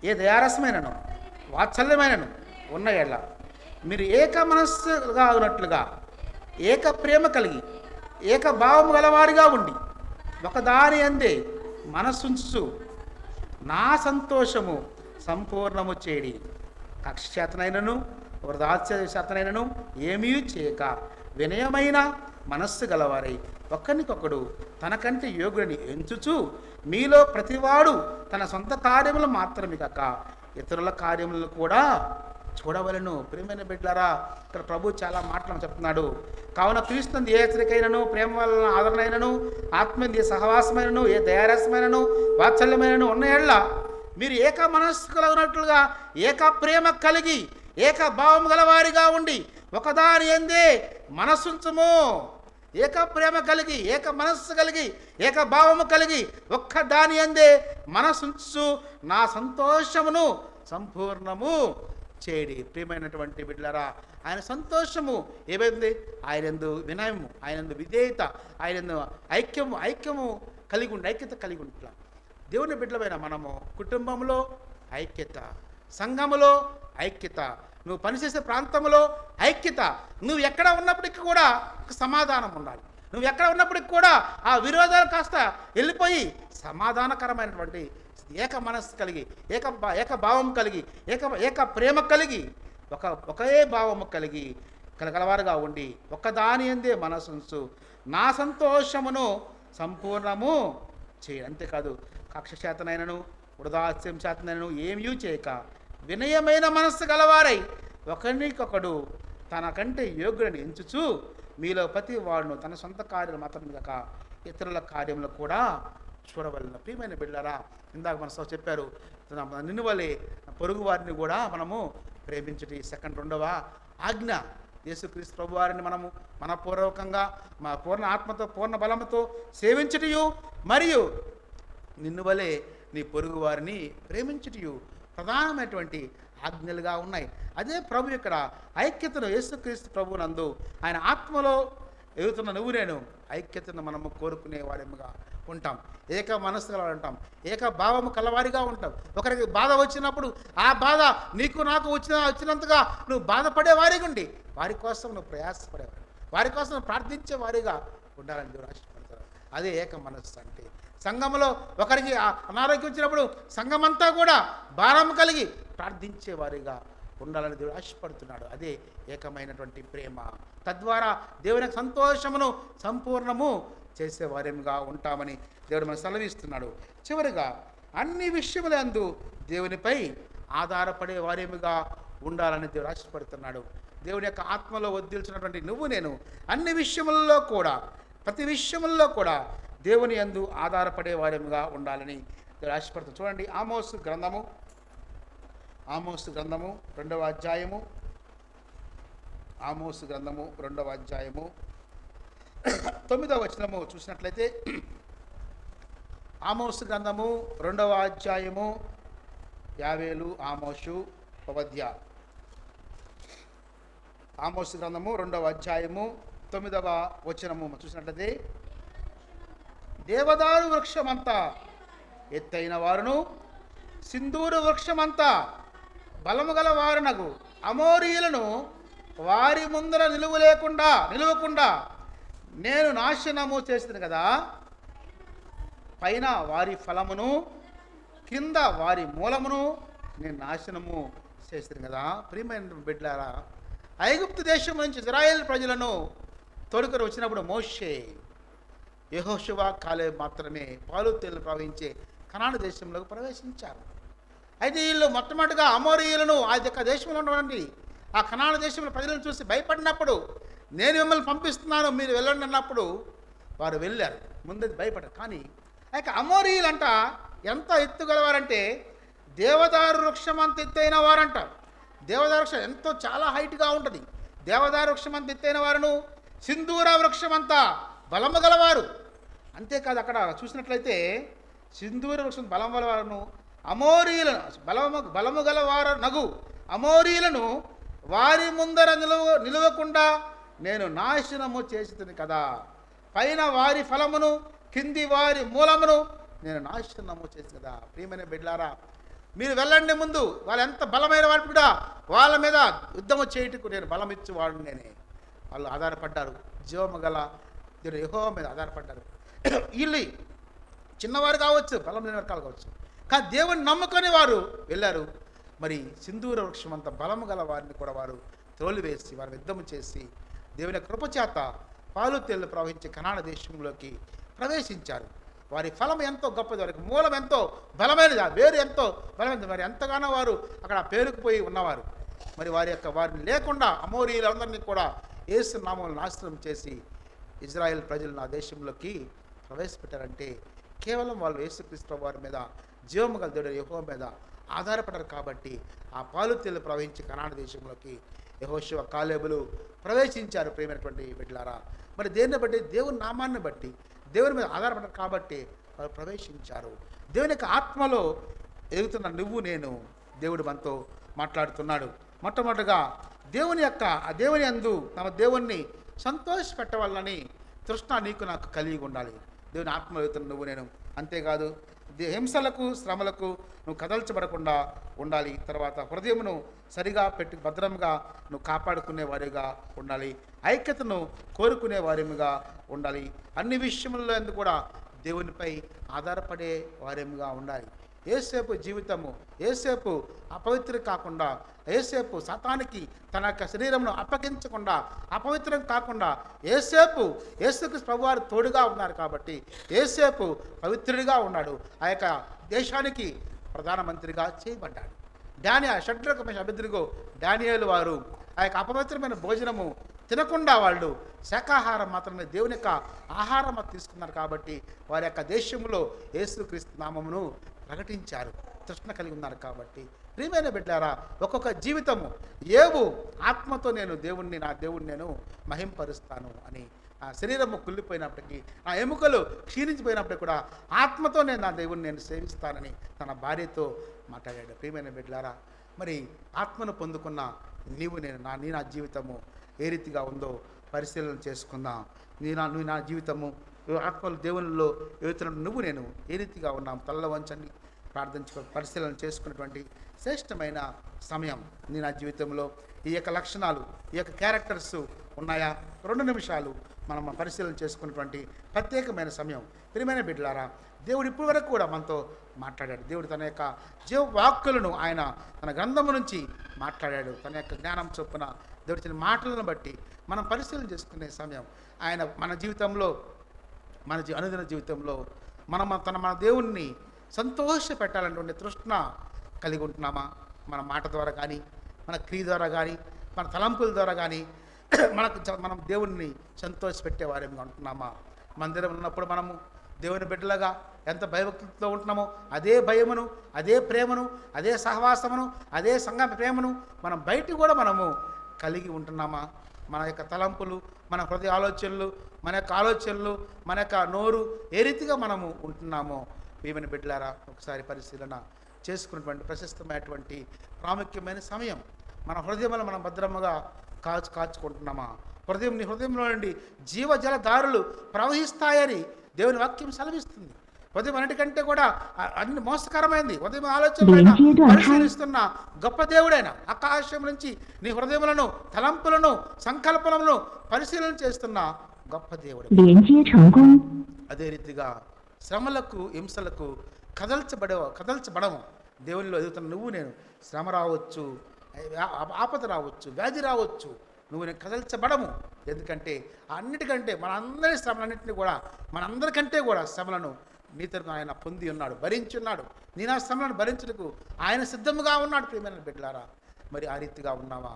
ఏ దయారసమైనను, వాత్సల్యమైనను ఉన్న ఎడల మీరు ఏక మనస్సుగా ఉన్నట్లుగా, ఏక ప్రేమ కలిగి, ఏక భావము గలవారిగా ఉండి ఒకదాని అందే మనస్సుంచు నా సంతోషము సంపూర్ణము చేయడి. కక్ష చేతనైనను వృధాస్య చేతనైనను ఏమీ చేయక వినయమైన మనస్సు గలవారై ఒకరికొకడు తనకంటే యోగుడిని ఎంచుచు మీలో ప్రతివాడు తన సొంత కార్యములు మాత్రమే కాక ఇతరుల కార్యములను కూడా చూడవలను. ప్రియమైన బిడ్డలారా, ఇక్కడ ప్రభు చాలా మాటలు చెప్తున్నాడు. కావున క్రీస్తునందు ఏ హెచ్చరికైనను, ప్రేమ వలన ఆదరణైనను, ఆత్మీయ సహవాసమైనను, ఏ దయారసమైనను, వాత్సల్యమైనను ఉన్న ఎడల మీరు ఏక మనస్సు కలిగినట్లుగా, ఏక ప్రేమ కలిగి, ఏక భావం గలవారిగా ఉండి ఒకదాని యందే మనస్సుంచుము. ఏక ప్రేమ కలిగి, ఏక మనస్సు కలిగి, ఏక భావము కలిగి ఒక్క దాని యందే మనస్సుంచు నా సంతోషమును సంపూర్ణము చేయడి. ప్రియమైనటువంటి బిడ్డలారా, ఆయన సంతోషము ఏమైంది? ఆయనందు వినయము, ఆయనందు విధేయత, ఆయనందు ఐక్యము కలిగి ఉండి, ఐక్యత కలిగి ఉంటున్నా. దేవుని బిడ్డలమైన మనము కుటుంబంలో ఐక్యత, సంఘములో ఐక్యత, నువ్వు పనిచేసే ప్రాంతంలో ఐక్యత, నువ్వు ఎక్కడ ఉన్నప్పటికీ కూడా సమాధానం ఉండాలి. నువ్వు ఎక్కడ ఉన్నప్పటికి కూడా ఆ విరోధాలు కాస్త వెళ్ళిపోయి సమాధానకరమైనటువంటి ఏక మనస్సు కలిగి, ఏక భావం కలిగి, ఏక ప్రేమ కలిగి, ఒకే భావము కలిగి కలగలవారుగా ఉండి ఒక్కదాని అందే మనస్సు నా సంతోషమును సంపూర్ణము చేయ. అంతేకాదు కక్ష చేతనైనను వృధాస్యం చేతనైనను ఏమీ చేయక వినయమైన మనస్సు గలవారై ఒకరికొకడు తనకంటే యోగ్యుడిని ఎంచుచు మీలో ప్రతి వాడును తన సొంత కార్యాలు మాత్రం కాక ఇతరుల కార్యములు కూడా చూడవలన. ప్రియమైన బిడ్డలారా, ఇందాక మన సార్ చెప్పారు, నిన్ను వలె పొరుగు వారిని కూడా మనము ప్రేమించుటి. రెండవ ఆజ్ఞ, యేసుక్రీస్తు ప్రభు వారిని మనము మనపూర్వకంగా మా పూర్ణ ఆత్మతో పూర్ణ బలముతో సేవించుటయు మరియు నిన్ను వలె నీ పొరుగు వారిని ప్రేమించుటయు ప్రధానమైనటువంటి ఆజ్ఞలుగా ఉన్నాయి. అదే ప్రభు ఇక్కడ ఐక్యతను యేసుక్రీస్తు ప్రభు నందు ఆయన ఆత్మలో ఎదుగుతున్న నువ్వు నేను ఐక్యతను మనము కోరుకునే వారేముగా ఉంటాం, ఏక మనస్సుగా ఉంటాం, ఏక భావము కలవారిగా ఉంటాం. ఒకరికి బాధ వచ్చినప్పుడు ఆ బాధ నీకు నాకు వచ్చినంతగా నువ్వు బాధపడేవారిగా ఉండి వారి కోసం నువ్వు ప్రయాసపడేవారు, వారి కోసం ప్రార్థించే వారిగా ఉండాలని దేవుడు ఆశపడతారు. అదే ఏక మనస్సు అంటే. సంఘంలో ఒకరికి అనారోగ్యం వచ్చినప్పుడు సంఘమంతా కూడా భారం కలిగి ప్రార్థించే వారిగా ఉండాలని దేవుడు ఆశపడుతున్నాడు. అదే ఏకమైనటువంటి ప్రేమ. తద్వారా దేవుని సంతోషమును సంపూర్ణము చేసేవారేముగా ఉంటామని దేవుడు మనకు సెలవిస్తున్నాడు. చివరిగా అన్ని విషయములందు దేవునిపై ఆధారపడే వారేముగా ఉండాలని దేవుడు ఆశపడుతున్నాడు. దేవుని యొక్క ఆత్మలో వర్ధిల్చినటువంటి నువ్వు నేను అన్ని విషయములలో కూడా, ప్రతి విషయములలో కూడా దేవుని యందు ఆధారపడే వారేముగా ఉండాలని దేవుడు ఆశపడుతున్నాడు. చూడండి, ఆమోసు గ్రంథము 2వ అధ్యాయము, ఆమోసు గ్రంథము 2వ అధ్యాయము 9వ వచనము చూసినట్లయితే, ఆమోసు గ్రంథము 2వ అధ్యాయము యావేలు ఆమోసు పవద్య. ఆమోసు గ్రంథము 2వ అధ్యాయము 9వ వచనము చూసినట్లయితే, దేవదారు వృక్షమంతా ఎత్తైన వారును సింధూరు వృక్షమంతా బలము గల వారునగు అమోరీయులను వారి ముందర నిలువకుండా నేను నాశనము చేసింది కదా, పైన వారి ఫలమును కింద వారి మూలమును నేను నాశనము చేసింది కదా. ప్రియమైన బిడ్డలారా, ఐగుప్తు దేశం నుంచి ఇశ్రాయేలు ప్రజలను తోడుకొని వచ్చినప్పుడు మోషే, యెహోషువ, కాలేబు మాత్రమే పాలు తేనెలు ప్రవహించే కనాను దేశంలోకి ప్రవేశించారు. అయితే వీళ్ళు మొట్టమొదటిగా అమోరీయులను ఆ యొక్క దేశంలో ఉన్నటువంటి ఆ కనాను దేశంలో ప్రజలను చూసి భయపడినప్పుడు, నేను మిమ్మల్ని పంపిస్తున్నాను మీరు వెళ్ళండి అన్నప్పుడు వారు వెళ్ళారు. ముందు భయపడ్డారు. కానీ ఆ యొక్క అమోరీయులంట ఎంత ఎత్తుగలవారంటే దేవదారు వృక్షం అంత ఎత్తైన వారంట. దేవదారు వృక్షం ఎంతో చాలా హైట్గా ఉంటుంది. దేవదారు వృక్షం అంత ఎత్తైన వారును, సింధూర వృక్షం అంతా బలము గలవారు. అంతేకాదు, అక్కడ చూసినట్లయితే సింధూర వృక్షం బలం గలవారును, అమోరీలను బలము గలవారు నగు అమోరీలను వారి ముందర నిలవకుండా నేను నాశనము చేస్తుంది కదా. పైన వారి ఫలమును, కింది వారి మూలమును నేను నాశనము చేసి కదా. ప్రియమైన బిడ్డలారా, మీరు వెళ్ళండి ముందు. వాళ్ళు ఎంత బలమైన వాడు కూడా వాళ్ళ మీద యుద్ధము చేయుటకు నేను బలం ఇచ్చేవాడు నేనే. వాళ్ళు ఆధారపడ్డారు, జీవము గల దేవుడు యెహోవా మీద ఆధారపడ్డారు. వీళ్ళు చిన్నవారు కావచ్చు, బలం లేని వర్గాలు కావచ్చు, కానీ దేవుని నమ్ముకొని వారు వెళ్ళారు. మరి సింధూర వృక్షం అంత బలము గల వారిని కూడా వారు త్రోలివేసి వారు యుద్ధము చేసి దేవుని కృపచేత పాలు తేళ్లు ప్రవహించే కనాన దేశంలోకి ప్రవేశించారు. వారి ఫలం ఎంతో గొప్పది, వారికి మూలం ఎంతో బలమైనది, ఆ వేరు ఎంతో బలమైనది. మరి ఎంతగానో వారు అక్కడ పేరుకుపోయి ఉన్నవారు. మరి వారిని లేకుండా అమోరీలందరినీ కూడా యేసు నామములో నాశనం చేసి ఇజ్రాయెల్ ప్రజలు నా దేశంలోకి ప్రవేశపెట్టారంటే కేవలం వాళ్ళు యేసుక్రీస్తు వారి మీద, జీవము గల దేవుడు యెహోవా మీద ఆధారపడ్డారు. కాబట్టి ఆ పాలు తేళ్లు ప్రవహించి కనాన దేశంలోకి యెహోషువ, కాలేబులు ప్రవేశించారు. ప్రియమైనటువంటి బిడ్డలారా, మరి దేన్ని బట్టి? దేవుని నామాన్ని బట్టి, దేవుని మీద ఆధారపడ్డారు కాబట్టి వారు ప్రవేశించారు. దేవుని యొక్క ఆత్మలో ఎదుగుతున్న నువ్వు నేను దేవుడు మనతో మాట్లాడుతున్నాడు. మొట్టమొదటిగా ఆ దేవుని యందు తమ దేవుణ్ణి సంతోషపెట్టవాలని తృష్ణ నీకు నాకు కలిగి ఉండాలి. దేవుని ఆత్మలో ఎదుగుతున్న నువ్వు నేను. అంతేకాదు, హింసలకు, శ్రమలకు నువ్వు కదల్చబడకుండా ఉండాలి. తర్వాత హృదయమును సరిగా పెట్టి భద్రంగా నువ్వు కాపాడుకునే వారిగా ఉండాలి. ఐక్యతను కోరుకునే వారిగా ఉండాలి. అన్ని విషయములలో ఎందుకు కూడా దేవునిపై ఆధారపడే వారిగా ఉండాలి. ఏసేపు జీవితము, ఏసేపు అపవిత్రం కాకుండా, ఏసేపు సాతానికి తన యొక్క శరీరమును అప్పగించకుండా, అపవిత్రం కాకుండా యేసుక్రీస్తు ప్రభువారు తోడుగా ఉన్నారు కాబట్టి ఏసేపు పవిత్రుడిగా ఉన్నాడు. ఆ యొక్క దేశానికి ప్రధానమంత్రిగా చేయబడ్డాడు. షడ్రకు అబేద్నెగో డానియేలు వారు ఆ యొక్క అపవిత్రమైన భోజనము తినకుండా వాళ్ళు శాకాహారం మాత్రమే దేవుని యొక్క ఆహారం తీసుకున్నారు. కాబట్టి వారి యొక్క దేశంలో యేసుక్రీస్తు నామమును ప్రకటించారు, తృష్ణ కలిగి ఉన్నారు. కాబట్టి ప్రియమైన బిడ్డలారా, ఒక్కొక్క జీవితము ఏవు ఆత్మతో నా దేవుణ్ణి నేను మహింపరుస్తాను అని, ఆ శరీరము కుళ్ళిపోయినప్పటికీ, నా ఎముకలు క్షీణించిపోయినప్పటికీ కూడా ఆత్మతో నా దేవుణ్ణి నేను సేవిస్తానని తన భార్యతో మాట్లాడాడు. ప్రియమైన బిడ్డలారా, మరి ఆత్మను పొందుకున్న నీవు నా జీవితము ఏ రీతిగా ఉందో పరిశీలన చేసుకుందాం. నా జీవితము ఆత్మలు దేవునిలో ఎదుగుతున్న నువ్వు నేను ఏ రీతిగా ఉన్నాం? తల్ల వంచండి, పరిశీలన చేసుకున్నటువంటి శ్రేష్టమైన సమయం. నా జీవితంలో ఈ యొక్క లక్షణాలు, ఈ యొక్క క్యారెక్టర్స్ ఉన్నాయా? 2 నిమిషాలు మనం పరిశీలన చేసుకున్నటువంటి ప్రత్యేకమైన సమయం. ప్రియమైన బిడ్డలారా, దేవుడు ఇప్పటి వరకు కూడా మనతో మాట్లాడాడు. దేవుడు తన యొక్క జీవవాక్కులను ఆయన తన గ్రంథము నుంచి మాట్లాడాడు. తన యొక్క జ్ఞానం చొప్పున దేవుడి చిన్న మాటలను బట్టి మనం పరిశీలన చేసుకునే సమయం. ఆయన మన జీవితంలో, అనుదిన జీవితంలో మన దేవుణ్ణి సంతోష పెట్టాలనేటువంటి తృష్ణ కలిగి ఉంటున్నామా? మన మాట ద్వారా కానీ, మన క్రియ ద్వారా కానీ, మన తలంపుల ద్వారా కానీ మనం దేవుణ్ణి సంతోష పెట్టేవారేమి ఉంటున్నామా? మందిరం ఉన్నప్పుడు మనము దేవుని బిడ్డలుగా ఎంత భయభక్తితో ఉంటున్నామో అదే భయమును, అదే ప్రేమను, అదే సహవాసమును, అదే సంఘ ప్రేమను మనం బయట కూడా మనము కలిగి ఉంటున్నామా? మన యొక్క తలంపులు, మన హృదయ ఆలోచనలు, మన యొక్క నోరు ఏ రీతిగా మనము ఉంటున్నామో ప్రియమైన బిడ్డలారా, ఒకసారి పరిశీలన చేసుకున్నటువంటి ప్రశస్తమైనటువంటి ప్రాముఖ్యమైన సమయం. మన హృదయంలో మనం భద్రముగా కాచుకుంటున్నామా? నీ హృదయంలో నుండి జీవజల దారులు ప్రవహిస్తాయని దేవుని వాక్యం సెలవిస్తుంది. ఉదయం అన్నిటికంటే కూడా అన్ని మోసకరమైంది. ఉదయం ఆలోచన పరిశీలిస్తున్న గొప్ప దేవుడైన ఆకాశం నుంచి నీ హృదయములను, తలంపులను, సంకల్పములను పరిశీలన చేస్తున్న గొప్ప దేవుడు. అదే రీతిగా శ్రమలకు, హింసలకు కదల్చబడము. దేవునిలో ఎదుగుతున్న నువ్వు నేను శ్రమ రావచ్చు, ఆపద రావచ్చు, వ్యాధి రావచ్చు, నువ్వు నేను కదల్చబడము. ఎందుకంటే అన్నిటికంటే మనందరి శ్రమలన్నింటినీ కూడా, మనందరికంటే కూడా శ్రమలను నీతను ఆయన పొంది ఉన్నాడు, భరించి ఉన్నాడు. నా శ్రమలను భరించుటకు ఆయన సిద్ధముగా ఉన్నాడు. ప్రియమైన బిడ్డలారా, మరి ఆ రీతిగా ఉన్నావా?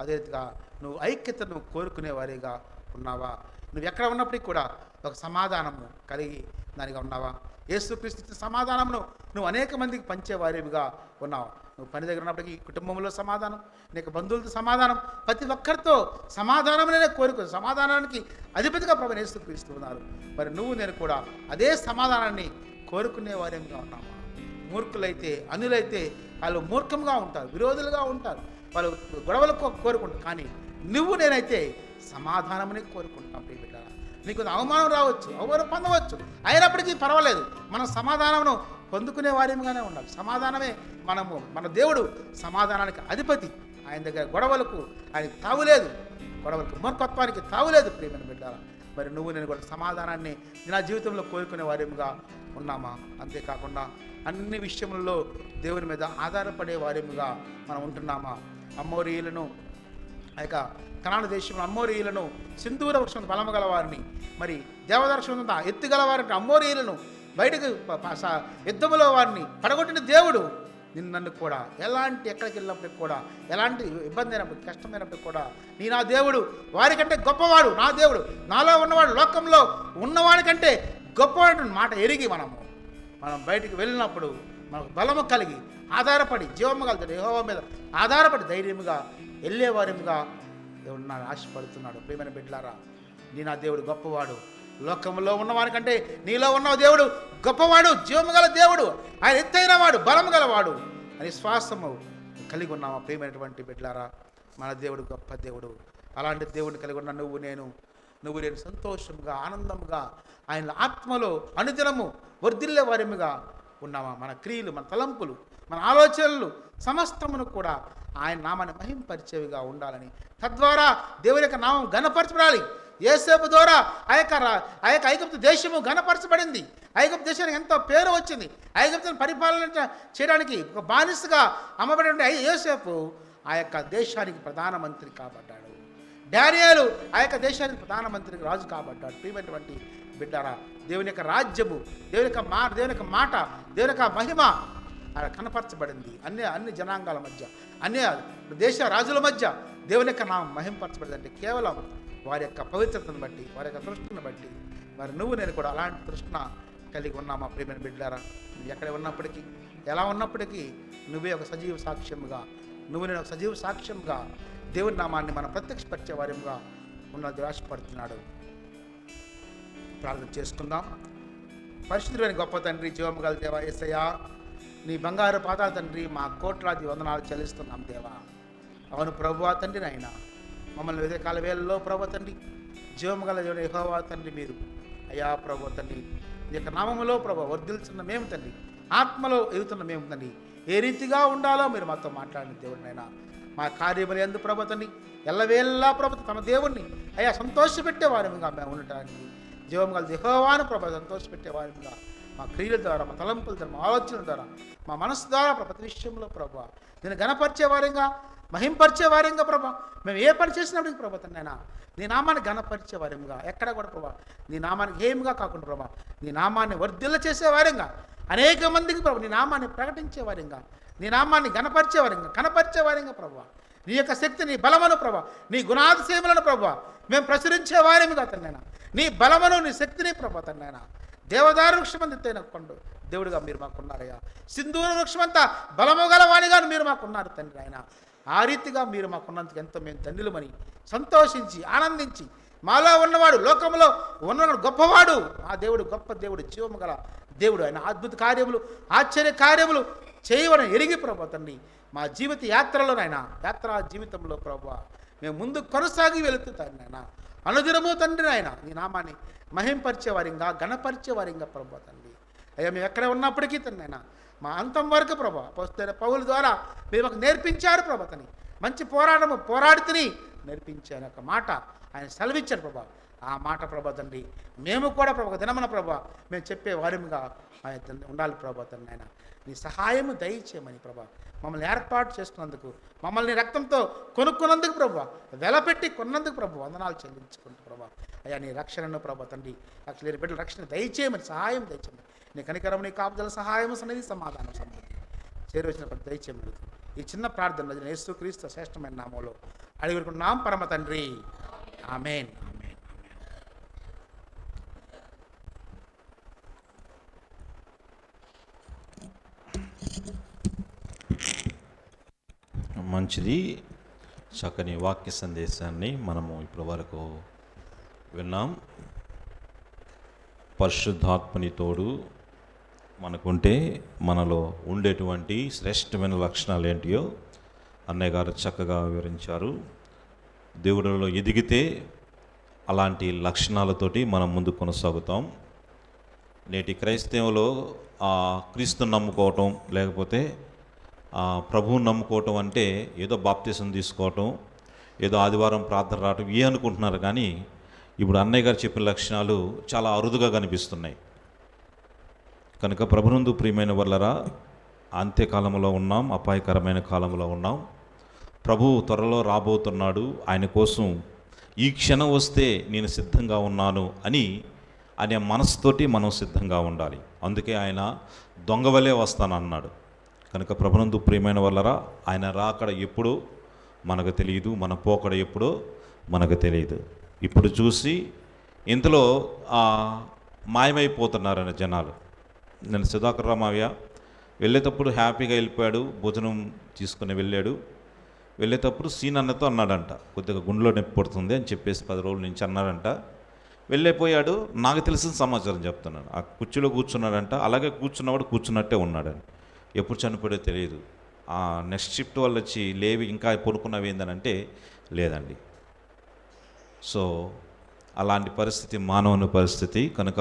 అదే రీతిగా నువ్వు ఐక్యతను కోరుకునే వారిగా ఉన్నావా? నువ్వు ఎక్కడ ఉన్నప్పటికీ కూడా ఒక సమాధానము కలిగి దానిగా ఉన్నావా? యేసుక్రీస్తు సమాధానమును నువ్వు అనేక మందికి పంచేవారిగా ఉన్నావు. నువ్వు పని దగ్గర ఉన్నప్పటికీ కుటుంబంలో సమాధానం, నీకు బంధువులతో సమాధానం, ప్రతి ఒక్కరితో సమాధానమనే కోరుకు సమాధానానికి అధిపతిగా ప్రభు యేసుక్రీస్తు ఉన్నారు. మరి నువ్వు నేను కూడా అదే సమాధానాన్ని కోరుకునే వారేంగా ఉన్నామా? మూర్ఖులైతే అనులైతే వాళ్ళు మూర్ఖంగా ఉంటారు, విరోధులుగా ఉంటారు, వాళ్ళు గొడవలు కోరుకుంటారు. కానీ నువ్వు నేనైతే సమాధానమని కోరుకుంటాం. ప్రియబిడ్డ, నీకు అవమానం రావచ్చు, అవమానం పొందవచ్చు, అయినప్పటికీ పర్వాలేదు, మనం సమాధానమును పొందుకునే వారేమిగానే ఉండాలి. సమాధానమే మన దేవుడు సమాధానానికి అధిపతి. ఆయన దగ్గర గొడవలకు ఆయన తావులేదు, గొడవలకు మూర్ఖత్వానికి తావులేదు. ప్రియమైన బిడ్డ, మరి నువ్వు నేను కూడా సమాధానాన్ని నా జీవితంలో కోరుకునే వారేముగా ఉన్నామా? అంతేకాకుండా అన్ని విషయములలో దేవుని మీద ఆధారపడే వారేముగా మనం ఉంటున్నామా? అమోరీయులను, ఆ యొక్క కనాను దేశంలో అమోరీయులను, సింధూర వృక్షం బలము గలవారిని, మరి దేవదర్శనం ఎత్తుగలవారిని అమోరీయులను బయటకు యుద్ధములో వారిని పడగొట్టిన దేవుడు నన్ను కూడా ఎక్కడికి వెళ్ళినప్పటికి కూడా, ఎలాంటి ఇబ్బంది అయినప్పటికీ, కష్టమైనప్పటికి కూడా నా దేవుడు వారికంటే గొప్పవాడు. నా దేవుడు నాలో ఉన్నవాడు లోకంలో ఉన్నవాడికంటే గొప్పవాడు మాట ఎరిగి మనం బయటికి వెళ్ళినప్పుడు మనకు బలము కలిగి ఆధారపడి జీవము కలుగుతాడు యెహోవా మీద ఆధారపడి ధైర్యముగా వెళ్ళేవారిముగా దేవుడు నాకు ఆశపడుతున్నాడు. ప్రియమైన బిడ్డలారా, నా దేవుడు గొప్పవాడు. లోకంలో ఉన్నవానికంటే నీలో ఉన్న దేవుడు గొప్పవాడు, జీవము గల దేవుడు, ఆయన ఎత్తైన వాడు, బలము గలవాడు అని విశ్వాసము కలిగి ఉన్నామా? ప్రియమైనటువంటి బిడ్డలారా, మన దేవుడు గొప్ప దేవుడు. అలాంటి దేవుడిని కలిగి ఉన్న నువ్వు నేను సంతోషంగా ఆనందంగా ఆయన ఆత్మలో అనుదినము వర్ధిల్లే వారిముగా ఉన్నామా? మన క్రియలు, మన తలంపులు, మన ఆలోచనలు సమస్తమును కూడా ఆయన నామాన్ని మహింపరిచేవిగా ఉండాలని, తద్వారా దేవుని యొక్క నామం ఘనపరచబడాలి. యోసేపు ద్వారా ఆ యొక్క ఐగుప్తు దేశము ఘనపరచబడింది. ఐగుప్తు దేశానికి ఎంతో పేరు వచ్చింది. ఐగుప్తుని పరిపాలన చేయడానికి ఒక బానిసగా అమ్మబడిన యోసేపు ఆ యొక్క దేశానికి ప్రధానమంత్రి కాబడ్డాడు. డానియేలు ఆ యొక్క దేశానికి ప్రధానమంత్రికి రాజు కాబడ్డాడు. ప్రియమైనటువంటి బిడ్డారా, దేవుని యొక్క రాజ్యము, దేవుని యొక్క మాట, దేవుని యొక్క మహిమ కనపరచబడింది. అన్ని జనాంగాల మధ్య, అన్ని దేశ రాజుల మధ్య దేవుని యొక్క నామం మహింపరచబడింది. అంటే కేవలం వారి యొక్క పవిత్రతను బట్టి, వారి యొక్క తృష్ణను బట్టి. మరి నువ్వు నేను కూడా అలాంటి తృష్ణ కలిగి ఉన్నామా? ప్రియమైన బిడ్డలారా, ఎక్కడ ఉన్నప్పటికీ, ఎలా ఉన్నప్పటికీ నువ్వే ఒక సజీవ సాక్ష్యంగా, నువ్వు నేను ఒక సజీవ సాక్ష్యంగా దేవుని నామాన్ని మనం ప్రత్యక్షపరిచే వారిగా ఉన్నది ఆశపడుతున్నాడు. ప్రార్థన చేసుకుందాం. పరిశుద్ధుడైన గొప్ప తండ్రి, జీవము గల దేవా యేసయ్యా, నీ బంగారు పాదాల తండ్రి, మా కోట్లాది వందనాలు చెల్లిస్తున్నాం దేవా. అవును ప్రభువా తండ్రి, నాయన మమ్మల్ని ఉదయకాల వేళల్లో ప్రభువా తండ్రి, జీవము గల దేవుని యెహోవా తండ్రి మీరు అయ్యా ప్రభువా తండ్రి, నీ యొక్క నామములో ప్రభువా వర్ధిల్చున్న మేము తండ్రి, ఆత్మలో ఎదుగుతున్న మేము తండ్రి, ఏ రీతిగా ఉండాలో మీరు మాతో మాట్లాడిన దేవుడినైనా మా కార్యములు ఎందు ప్రభువా తండ్రి ఎల్లవేళ్ళ ప్రభుత్వ తమ దేవుణ్ణి అయ్యా సంతోషపెట్టేవారిగా మేము ఉండటానికి జీవము గల యెహోవాను ప్రభు సంతోషపెట్టేవారిగా మా క్రియల ద్వారా, మా తలంపుల ద్వారా, మా ఆలోచనల ద్వారా, మా మనసు ద్వారా ప్రతి విషయంలో ప్రభు నేను ఘనపరిచేవారిగా, మహింపరిచేవారిగా ప్రభా మేము ఏ పని చేసినప్పటికీ ప్రభా తండ్రైనా నీ నామాన్ని ఘనపరిచేవారిగా, ఎక్కడ కూడా ప్రభా నీ నామానికి ఏమిగా కాకుండా ప్రభా నీ నామాన్ని వర్ధిల్ల చేసేవారిగా, అనేక మందికి ప్రభు నీ నామాన్ని ప్రకటించేవారిగా, నీ నామాన్ని ఘనపరిచేవారిగా, కనపరిచేవారిగా ప్రభా నీ యొక్క శక్తి, నీ బలమును ప్రభా, నీ గుణాతిశయములను ప్రభా మేము ప్రచురించేవారిగా తండ్రైనా, నీ బలమును, నీ శక్తిని ప్రభా తండ్రైనా, దేవదారు వృక్షమంత ఎత్తైన కొండు దేవుడిగా మీరు మాకున్నారయ్యా, సింధూర వృక్షమంతా బలము గలవాడిగా మీరు మాకున్నారు తండ్రి. ఆయన ఆ రీతిగా మీరు మాకున్నందుకు ఎంతో మేము తండ్రులమని సంతోషించి ఆనందించి, మాలో ఉన్నవాడు లోకంలో ఉన్నవాడు గొప్పవాడు, ఆ దేవుడు గొప్ప దేవుడు, జీవము గల దేవుడు, ఆయన అద్భుత కార్యములు, ఆశ్చర్య కార్యములు చేయవని ఎరిగి ప్రభా తండ్రి మా జీవిత యాత్రలోనైనా, యాత్రా జీవితంలో ప్రభా మేము ముందు కొనసాగి వెళుతాను నాయన, అనుదినము తండ్రి నాయన నీ నామాన్ని మహింపరిచేవారిగా, ఘనపరిచేవారిగా ప్రభా తండ్రి. అయ్యా మేము ఎక్కడ ఉన్నప్పటికీ తండ్రి మా అంతం వరకు ప్రభా అపోస్తలుడైన పౌలు ద్వారా మీరు మాకు నేర్పించారు ప్రభా తని, మంచి పోరాడితేని నేర్పించాను ఒక మాట ఆయన సెలవిచ్చారు ప్రభా. ఆ మాట ప్రభా తండ్రి మేము కూడా ప్రభా దినమన ప్రభా మేము చెప్పే వారిగా ఆయన తండ్రి ఉండాలి ప్రభా తండ్రి. ఆయన నీ సహాయము దయచేయమని ప్రభా మమ్మల్ని ఏర్పాటు చేసుకున్నందుకు, మమ్మల్ని రక్తంతో కొనుక్కున్నందుకు ప్రభా, వెలపెట్టి కొన్నందుకు ప్రభు వందనాలు చెల్లించుకుంటూ ప్రభా అయ్యా నీ రక్షణను ప్రభా తండ్రి లేని బిడ్డల రక్షణ దయచేయమని, సహాయం దయచేయమని, నీ కనికరం, నీ కాపుదల, సహాయం అనేది సమాధానం సంబంధి చేరవచ్చినప్పుడు దయచేయమని ఈ చిన్న ప్రార్థన యేసుక్రీస్తు శ్రేష్టమైన నామంలో అడిగినాం పరమ తండ్రి, ఆమేన్.
మంచిది. చక్కని వాక్య సందేశాన్ని మనము ఇప్పటి వరకు విన్నాం. పరిశుద్ధాత్మని తోడు మనకుంటే మనలో ఉండేటువంటి శ్రేష్టమైన లక్షణాలు ఏంటియో అన్నయ్య గారు చక్కగా వివరించారు. దేవుడిలో ఎదిగితే అలాంటి లక్షణాలతోటి మనం ముందు కొనసాగుతాం. నేటి క్రైస్తవంలో క్రీస్తుని నమ్ముకోవటం, లేకపోతే ప్రభువుని నమ్ముకోవటం అంటే ఏదో బాప్తిసం తీసుకోవటం, ఏదో ఆదివారం ప్రార్థన రావటం ఇవే అనుకుంటున్నారు. కానీ ఇప్పుడు అన్నయ్య గారు చెప్పిన లక్షణాలు చాలా అరుదుగా కనిపిస్తున్నాయి. కనుక ప్రభునందు ప్రియమైన వల్లరా, అంత్యకాలంలో ఉన్నాం, అపాయకరమైన కాలంలో ఉన్నాం. ప్రభువు త్వరలో రాబోతున్నాడు. ఆయన కోసం ఈ క్షణం వస్తే నేను సిద్ధంగా ఉన్నాను అనే మనసుతోటి మనం సిద్ధంగా ఉండాలి. అందుకే ఆయన దొంగవలే వస్తానన్నాడు. కనుక ప్రభునందు ప్రియమైన వల్లరా, ఆయన రాకడ ఎప్పుడో మనకు తెలియదు, మన పోకడ ఎప్పుడో మనకు తెలియదు. ఇప్పుడు చూసి ఇంతలో మాయమైపోతున్నారని జనాలు. నేను సుధాకర్ రామయ్య వెళ్ళేటప్పుడు హ్యాపీగా వెళ్ళిపోయాడు, భోజనం తీసుకుని వెళ్ళాడు. వెళ్ళేటప్పుడు సీన్ అన్నతో అన్నాడంట, కొద్దిగా గుండెలో నొప్పి పడుతుంది అని చెప్పేసి 10 రోజుల నుంచి అన్నాడంట. వెళ్ళిపోయాడు. నాకు తెలిసిన సమాచారం చెప్తున్నాను. ఆ కుర్చీలో కూర్చున్నాడంట. అలాగే కూర్చున్నవాడు కూర్చున్నట్టే ఉన్నాడని. ఎప్పుడు చనిపోయాడో తెలియదు. నెక్స్ట్ షిఫ్ట్ వాళ్ళు వచ్చి లేవి ఇంకా పడుకున్నవి ఏందనంటే లేదండి. సో అలాంటి పరిస్థితి మానవుని పరిస్థితి. కనుక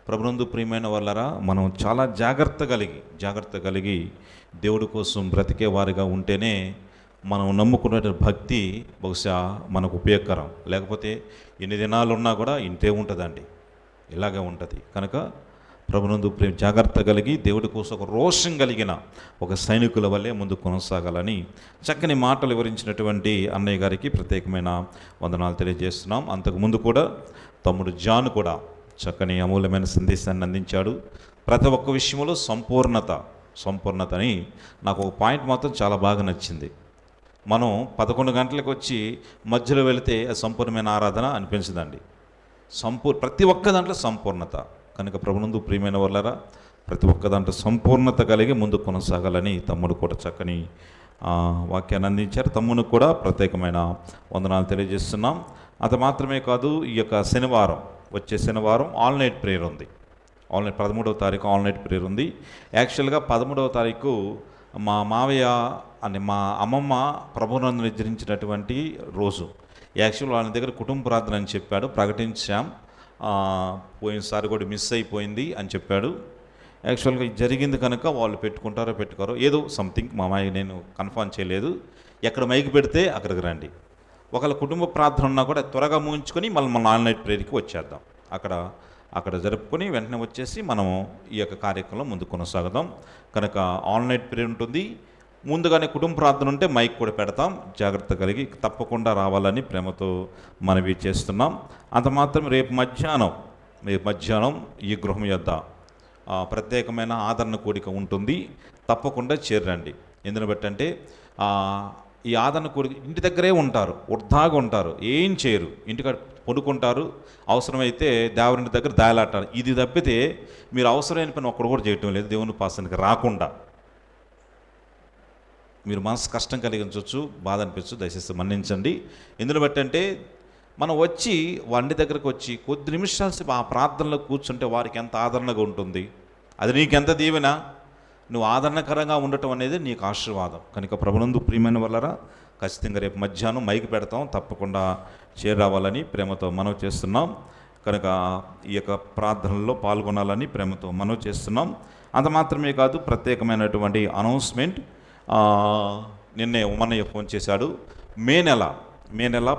ప్రభునందు ప్రియమైన వల్లరా, మనం చాలా జాగ్రత్త కలిగి దేవుడి కోసం బ్రతికే వారిగా ఉంటేనే మనం నమ్ముకున్న భక్తి బహుశా మనకు ఉపయోగకరం. లేకపోతే ఎన్ని దినాలు ఉన్నా కూడా ఇంతే ఉంటుందండి, ఇలాగే ఉంటుంది. కనుక ప్రభునందు జాగ్రత్త కలిగి దేవుడి కోసం ఒక రోషం కలిగిన ఒక సైనికుల వల్లే ముందు కొనసాగాలని చక్కని మాటలు వివరించినటువంటి అన్నయ్య గారికి ప్రత్యేకమైన వందనాలు తెలియజేస్తున్నాం. అంతకుముందు కూడా తమ్ముడు జాన్ కూడా చక్కని అమూల్యమైన సందేశాన్ని అందించాడు. ప్రతి ఒక్క విషయంలో సంపూర్ణతని నాకు ఒక పాయింట్ మాత్రం చాలా బాగా నచ్చింది. మనం 11 గంటలకు వచ్చి మధ్యలో వెళితే అది సంపూర్ణమైన ఆరాధన అనిపించదండి. ప్రతి ఒక్క దాంట్లో సంపూర్ణత. కనుక ప్రభునందు ప్రియమైన వల్లరా, ప్రతి ఒక్క దాంట్లో సంపూర్ణత కలిగి ముందు కొనసాగాలని తమ్ముడు కూడా చక్కని వాక్యాన్ని అందించారు. తమ్మునికి కూడా ప్రత్యేకమైన వందనాలు తెలియజేస్తున్నాం. అది మాత్రమే కాదు, ఈ యొక్క వచ్చే శనివారం ఆల్ నైట్ ప్రేయర్ ఉంది. 13వ తారీఖు ఆల్ నైట్ ప్రేయర్ ఉంది. యాక్చువల్గా 13వ తారీఖు మా మావయ్య మా అమ్మమ్మ ప్రభునందు నిద్రించినటువంటి రోజు. యాక్చువల్ వాళ్ళ దగ్గర కుటుంబ ప్రార్థన అని చెప్పాడు, ప్రకటించాం. పోయినసారి కూడా మిస్ అయిపోయింది అని చెప్పాడు. యాక్చువల్గా జరిగింది కనుక వాళ్ళు పెట్టుకోరో ఏదో సంథింగ్ మా మాయ నేను కన్ఫర్మ్ చేయలేదు. ఎక్కడ మైకి పెడితే అక్కడికి రండి. ఒకళ్ళ కుటుంబ ప్రార్థన ఉన్నా కూడా త్వరగా ముగించుకొని మళ్ళీ మన ఆల్ నైట్ ప్రేయర్కి వచ్చేద్దాం. అక్కడ జరుపుకొని వెంటనే వచ్చేసి మనము ఈ యొక్క కార్యక్రమంలో ముందు కొనసాగుదాం. కనుక ఆల్ నైట్ ప్రేయర్ ఉంటుంది. ముందుగానే కుటుంబ ప్రార్థన ఉంటే మైక్ కూడా పెడతాం. జాగ్రత్త కలిగి తప్పకుండా రావాలని ప్రేమతో మనవి చేస్తున్నాం. అంత మాత్రం రేపు మధ్యాహ్నం ఈ గృహం యొద్ద ప్రత్యేకమైన ఆదరణ కూడిక ఉంటుంది. తప్పకుండా చేరండి. ఎందుని బట్టంటే ఈ ఆదరణ కూడిక ఇంటి దగ్గరే ఉంటారు, వృద్ధాగా ఉంటారు, ఏం చేయరు, ఇంటికాడ పడుకుంటారు. అవసరమైతే దేవుని దగ్గర దాయలాటారు. ఇది తప్పితే మీరు అవసరమైన పని ఒక్కడు కూడా చేయటం లేదు. దేవుని పాసనకి రాకుండా మీరు మనసు కష్టం కలిగించవచ్చు, బాధ అనిపించవచ్చు. దయచేసి మన్నించండి. ఎందుని బట్టంటే మనం వచ్చి వండి దగ్గరకు వచ్చి కొద్ది నిమిషాలు ఆ ప్రార్థనలో కూర్చుంటే వారికి ఎంత ఆదరణగా ఉంటుంది. అది నీకెంత దీవెన. నువ్వు ఆదరణకరంగా ఉండటం అనేది నీకు ఆశీర్వాదం. కనుక ప్రభునందు ప్రియమైన వల్లరా, ఖచ్చితంగా రేపు మధ్యాహ్నం మైకి పెడతాం. తప్పకుండా చేరావాలని ప్రేమతో మనవి చేస్తున్నాం. కనుక ఈ యొక్క ప్రార్థనలో పాల్గొనాలని ప్రేమతో మనవి చేస్తున్నాం. అంత మాత్రమే కాదు, ప్రత్యేకమైనటువంటి అనౌన్స్మెంట్ నిన్నే ఉమన్నయ్య ఫోన్ చేశాడు. మే నెల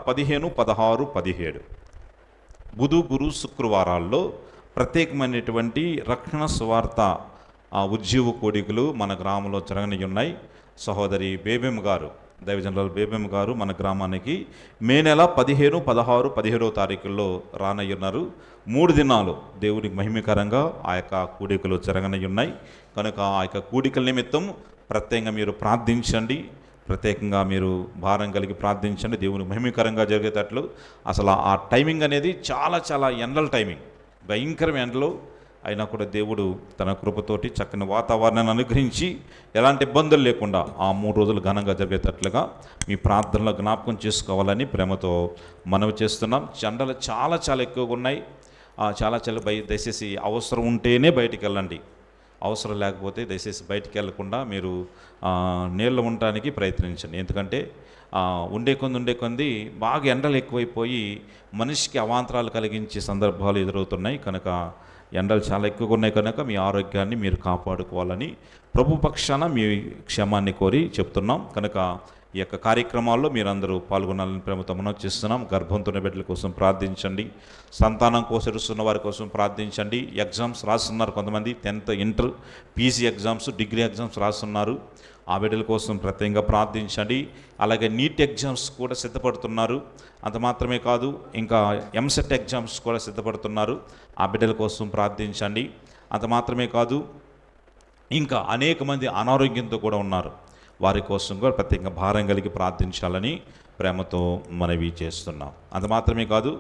15, 16, 17 బుధ, గురు, శుక్రవారాల్లో ప్రత్యేకమైనటువంటి రక్షణ సువార్త ఉద్యోగ కోడికలు మన గ్రామంలో జరగనున్నాయి. సహోదరి బేబెమ్మ గారు, దైవజనరల్ బేబెమ్మ గారు మన గ్రామానికి మే నెల 15, 16, 17వ తారీఖుల్లో రానయ్యున్నారు. 3 దినాలు దేవునికి మహిమకరంగా ఆ యొక్క కూడికలు జరగనున్నాయి. కనుక ఆ యొక్క కూడికల నిమిత్తం ప్రత్యేకంగా మీరు ప్రార్థించండి. ప్రత్యేకంగా మీరు భారం కలిగి ప్రార్థించండి. దేవుని మహిమకరంగా జరిగేటట్లు. అసలు ఆ టైమింగ్ అనేది చాలా ఎండల టైమింగ్, భయంకరమైన ఎండలు. అయినా కూడా దేవుడు తన కృపతోటి చక్కని వాతావరణాన్ని అనుగ్రహించి ఎలాంటి ఇబ్బందులు లేకుండా ఆ 3 రోజులు ఘనంగా జరిగేటట్లుగా మీ ప్రార్థనలో జ్ఞాపకం చేసుకోవాలని ప్రేమతో మనవి చేస్తున్నాం. ఎండలు చాలా చాలా ఎక్కువగా ఉన్నాయి. చాలా దయచేసి అవసరం ఉంటేనే బయటికి వెళ్ళండి. అవసరం లేకపోతే దయచేసి బయటికి వెళ్ళకుండా మీరు నీళ్ళు ఉండటానికి ప్రయత్నించండి. ఎందుకంటే ఉండే కొంది బాగా ఎండలు ఎక్కువైపోయి మనిషికి అవాంతరాలు కలిగించే సందర్భాలు ఎదురవుతున్నాయి. కనుక ఎండలు చాలా ఎక్కువగా ఉన్నాయి కనుక మీ ఆరోగ్యాన్ని మీరు కాపాడుకోవాలని ప్రభు పక్షాన మీ క్షేమాన్ని కోరి చెప్తున్నాం. కనుక ఈ యొక్క కార్యక్రమాల్లో మీరందరూ పాల్గొనాలని ప్రేమతో మనం చేస్తున్నాం. గర్భంతో బిడ్డల కోసం ప్రార్థించండి. సంతానం కోసరుస్తున్న వారి కోసం ప్రార్థించండి. ఎగ్జామ్స్ రాస్తున్నారు కొంతమంది, 10th inter PG exams, degree exams రాస్తున్నారు. ఆ బిడ్డల కోసం ప్రత్యేకంగా ప్రార్థించండి. అలాగే నీట్ ఎగ్జామ్స్ కూడా సిద్ధపడుతున్నారు. అంత మాత్రమే కాదు, ఇంకా ఎంసెట్ ఎగ్జామ్స్ కూడా సిద్ధపడుతున్నారు. ఆ బిడ్డల కోసం ప్రార్థించండి. అంత మాత్రమే కాదు, ఇంకా అనేక మంది అనారోగ్యంతో కూడా ఉన్నారు. వారి కోసం కూడా ప్రత్యేకంగా భారం కలిగి ప్రార్థించాలని ప్రేమతో మనవి చేస్తున్నాం. అంత మాత్రమే కాదు,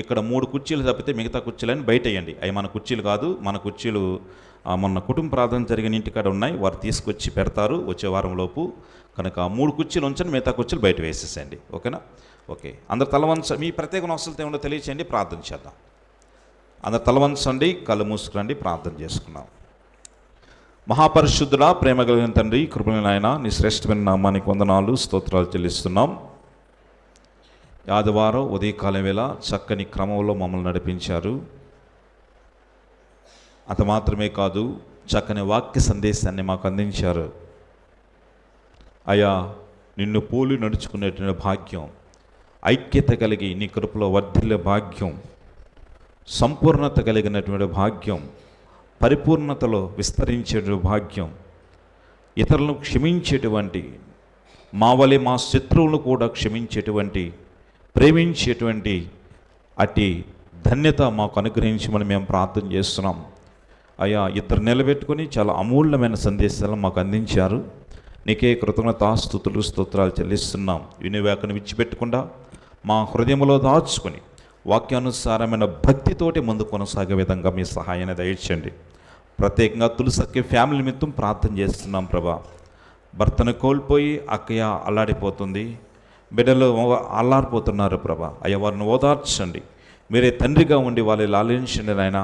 ఇక్కడ 3 కుర్చీలు తప్పితే మిగతా కుర్చీలని బయట వేయండి. అవి మన కుర్చీలు కాదు. మన కుర్చీలు మొన్న కుటుంబ ప్రార్థన జరిగిన ఇంటికాడ ఉన్నాయి. వారు తీసుకొచ్చి పెడతారు వచ్చే వారం లోపు. కనుక 3 కుర్చీలు ఉంచండి, మిగతా కుర్చీలు బయట వేసేసేయండి. ఓకేనా? ఓకే. అందరు తలవంచ మీ ప్రత్యేక అవసరాలతో ఏమో తెలియచేయండి, ప్రార్థన చేద్దాం. అందరు తలవంచండి, కళ్ళు మూసుకురండి, ప్రార్థన చేసుకున్నాం. మహాపరిశుద్ధుడా, ప్రేమ కలిగిన తండ్రి, కృపణ నాయన, నీ శ్రేష్టమైన నామానికి వందనాలు, స్తోత్రాలు చెల్లిస్తున్నాం. ఆదివారం ఉదయకాలం వేళ చక్కని క్రమంలో మమ్మల్ని నడిపించారు. అంత మాత్రమే కాదు, చక్కని వాక్య సందేశాన్ని మాకు అందించారు. అయా, నిన్ను పోలి నడుచుకునేటువంటి భాగ్యం, ఐక్యత కలిగి నీ కృపలో వర్ధిల్లే భాగ్యం, సంపూర్ణత కలిగినటువంటి భాగ్యం, పరిపూర్ణతలో విస్తరించేటువంటి భాగ్యం, ఇతరులను క్షమించేటువంటి, మా వలె మా శత్రువులను కూడా క్షమించేటువంటి, ప్రేమించేటువంటి అట్టి ధన్యత మాకు అనుగ్రహించమని మేము ప్రార్థన చేస్తున్నాం. అయ్యా, ఇద్దరు నిలబెట్టుకొని చాలా అమూల్యమైన సందేశాలను మాకు అందించారు. నీకే కృతజ్ఞతాస్తుతులు స్తోత్రాలు చెల్లిస్తున్నాం. వినివేకను విడిచిపెట్టకుండా మా హృదయంలో దాచుకొని వాక్యానుసారమైన భక్తితోటి ముందు కొనసాగే విధంగా మీ సహాయాన్ని దయచేయండి. ప్రత్యేకంగా తులసక్కి ఫ్యామిలీ నిమిత్తం ప్రార్థన చేస్తున్నాం ప్రభా. భర్తను కోల్పోయి అక్కయ్య అల్లాడిపోతుంది, బిడ్డలు అల్లాడిపోతున్నారు ప్రభా. అయ్యా, వారిని ఓదార్చండి. మీరే తండ్రిగా ఉండి వాళ్ళని లాలించండి నాయన.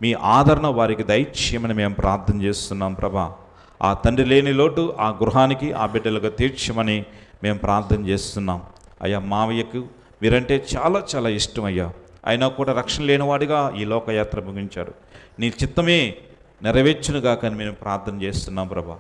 మీ ఆదరణ వారికి దయచేయమని మేము ప్రార్థన చేస్తున్నాం ప్రభా. ఆ తండ్రి లేని లోటు ఆ గృహానికి ఆ బిడ్డలకు తీర్చమని మేము ప్రార్థన చేస్తున్నాం. అయ్యా, మావయ్యకు మీరంటే చాలా చాలా ఇష్టం అయ్యా. అయినా కూడా రక్షణ లేనివాడిగా ఈ లోకయాత్ర ముగించాడు. నీ చిత్తమే నెరవేర్చునుగా కానీ మేము ప్రార్థన చేస్తున్నాం ప్రభా.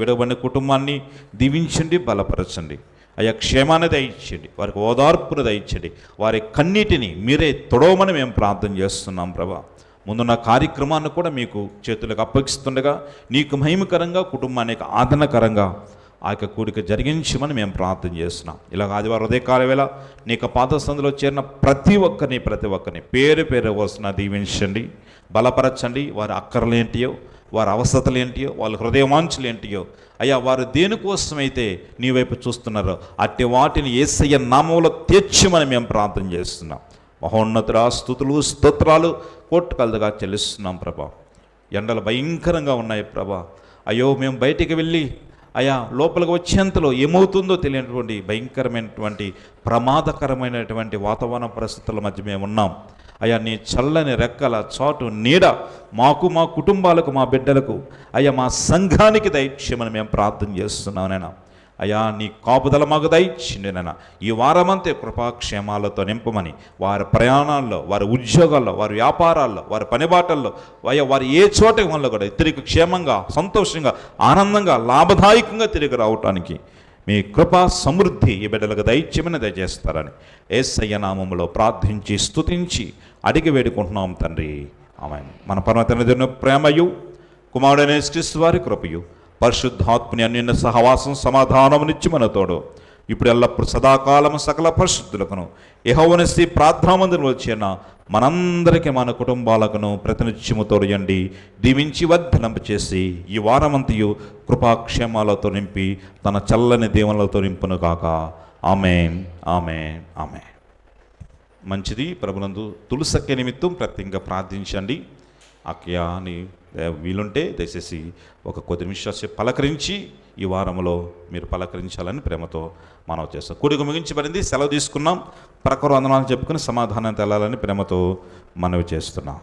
విడవబడిన కుటుంబాన్ని దీవించండి, బలపరచండి. అయ్యా, క్షేమాన్ని దయచేయండి, వారికి ఓదార్పును దయచేయండి, వారి కన్నీటిని మీరే తొడవమని మేము ప్రార్థన చేస్తున్నాం ప్రభా. ముందున్న కార్యక్రమాన్ని కూడా మీకు చేతులకు అప్పగిస్తుండగా నీకు మహిమకరంగా, కుటుంబానికి ఆదరణకరంగా ఆ యొక్క కూడిక జరిగించమని మేము ప్రార్థన చేస్తున్నాం. ఇలాగ ఆదివారం ఉదయకాల వేళ నీకు పాద సందులో చేరిన ప్రతి ఒక్కరిని పేరు పేరు వస్తున్న దీవించండి, బలపరచండి. వారి అక్కర్లు ఏంటియో, వారి అవసరతలు ఏంటియో, వాళ్ళ హృదయవాంఛలు ఏంటియో అయ్యా, వారు దేనికోసమైతే నీ వైపు చూస్తున్నారో అట్టి వాటిని యేసయ్య నామములో తీర్చమని మేము ప్రార్థన చేస్తున్నాం. మహోన్నతుడా, స్తుతులు స్తోత్రాలు కోట్టుకలదుగా చెల్లిస్తున్నాం ప్రభా. ఎండలు భయంకరంగా ఉన్నాయి ప్రభా. అయ్యో, మేము బయటికి వెళ్ళి అయ్యా లోపలికి వచ్చేంతలో ఏమవుతుందో తెలియనటువంటి భయంకరమైనటువంటి ప్రమాదకరమైనటువంటి వాతావరణ పరిస్థితుల మధ్య మేము ఉన్నాం. అయ్యా, నీ చల్లని రెక్కల చాటు నీడ మాకు, మా కుటుంబాలకు, మా బిడ్డలకు, అయ్యా మా సంఘానికి దయచేయమని మేము ప్రార్థన చేస్తున్నాం నాయన. అయ్యా, నీ కాపుదల మాకు దయచేయండి నాయన. ఈ వారమంతే కృపాక్షేమాలతో నింపమని, వారి ప్రయాణాల్లో, వారి ఉద్యోగాల్లో, వారి వ్యాపారాల్లో, వారి పనిబాటల్లో, అయ్యా వారి ఏ చోట వల్ల కూడా తిరిగి క్షేమంగా, సంతోషంగా, ఆనందంగా, లాభదాయకంగా తిరిగి రావటానికి మీ కృపా సమృద్ధి ఈ బిడ్డలకు దయచేయమని దయచేస్తారని యేసయ్య నామములో ప్రార్థించి స్తుతించి అడిగి వేడుకుంటున్నాం తండ్రి. ఆమేన్. మన పరమ తండ్రి ప్రేమయు, కుమారుడైన యేసుక్రీస్తు వారి కృపయు, పరిశుద్ధాత్మని అన్యోన్య సహవాసం సమాధానమునిచ్చి మనతోడు ఇప్పుడు ఎల్లప్పుడు సదాకాలము సకల పరిశుద్ధులకును యెహోవానిస్తి ప్రార్థనామందిరంలో చేరిన మనందరికీ, మన కుటుంబాలకును ప్రతినిత్యము తోడియండి, దీవించి వర్ధలింప చేసి ఈ వారమంతయు కృపాక్షేమాలతో నింపి తన చల్లని దీవెనలతో నింపును కాక. ఆమేన్, ఆమేన్, ఆమేన్. మంచిది. ప్రభునందు తులసక్య నిమిత్తం ప్రత్యేకంగా ప్రార్థించండి. అక్కయ్య అని వీలుంటే దయచేసి ఒక కొద్ది నిమిషాలు పలకరించి ఈ వారంలో మీరు పలకరించాలని ప్రేమతో మనవి చేస్తాం. కూడిక ముగించబడింది, సెలవు తీసుకున్నాం. ప్రకారం వందనాలు చెప్పుకుని సమాధానం తెలాలని ప్రేమతో మనవి చేస్తున్నాం.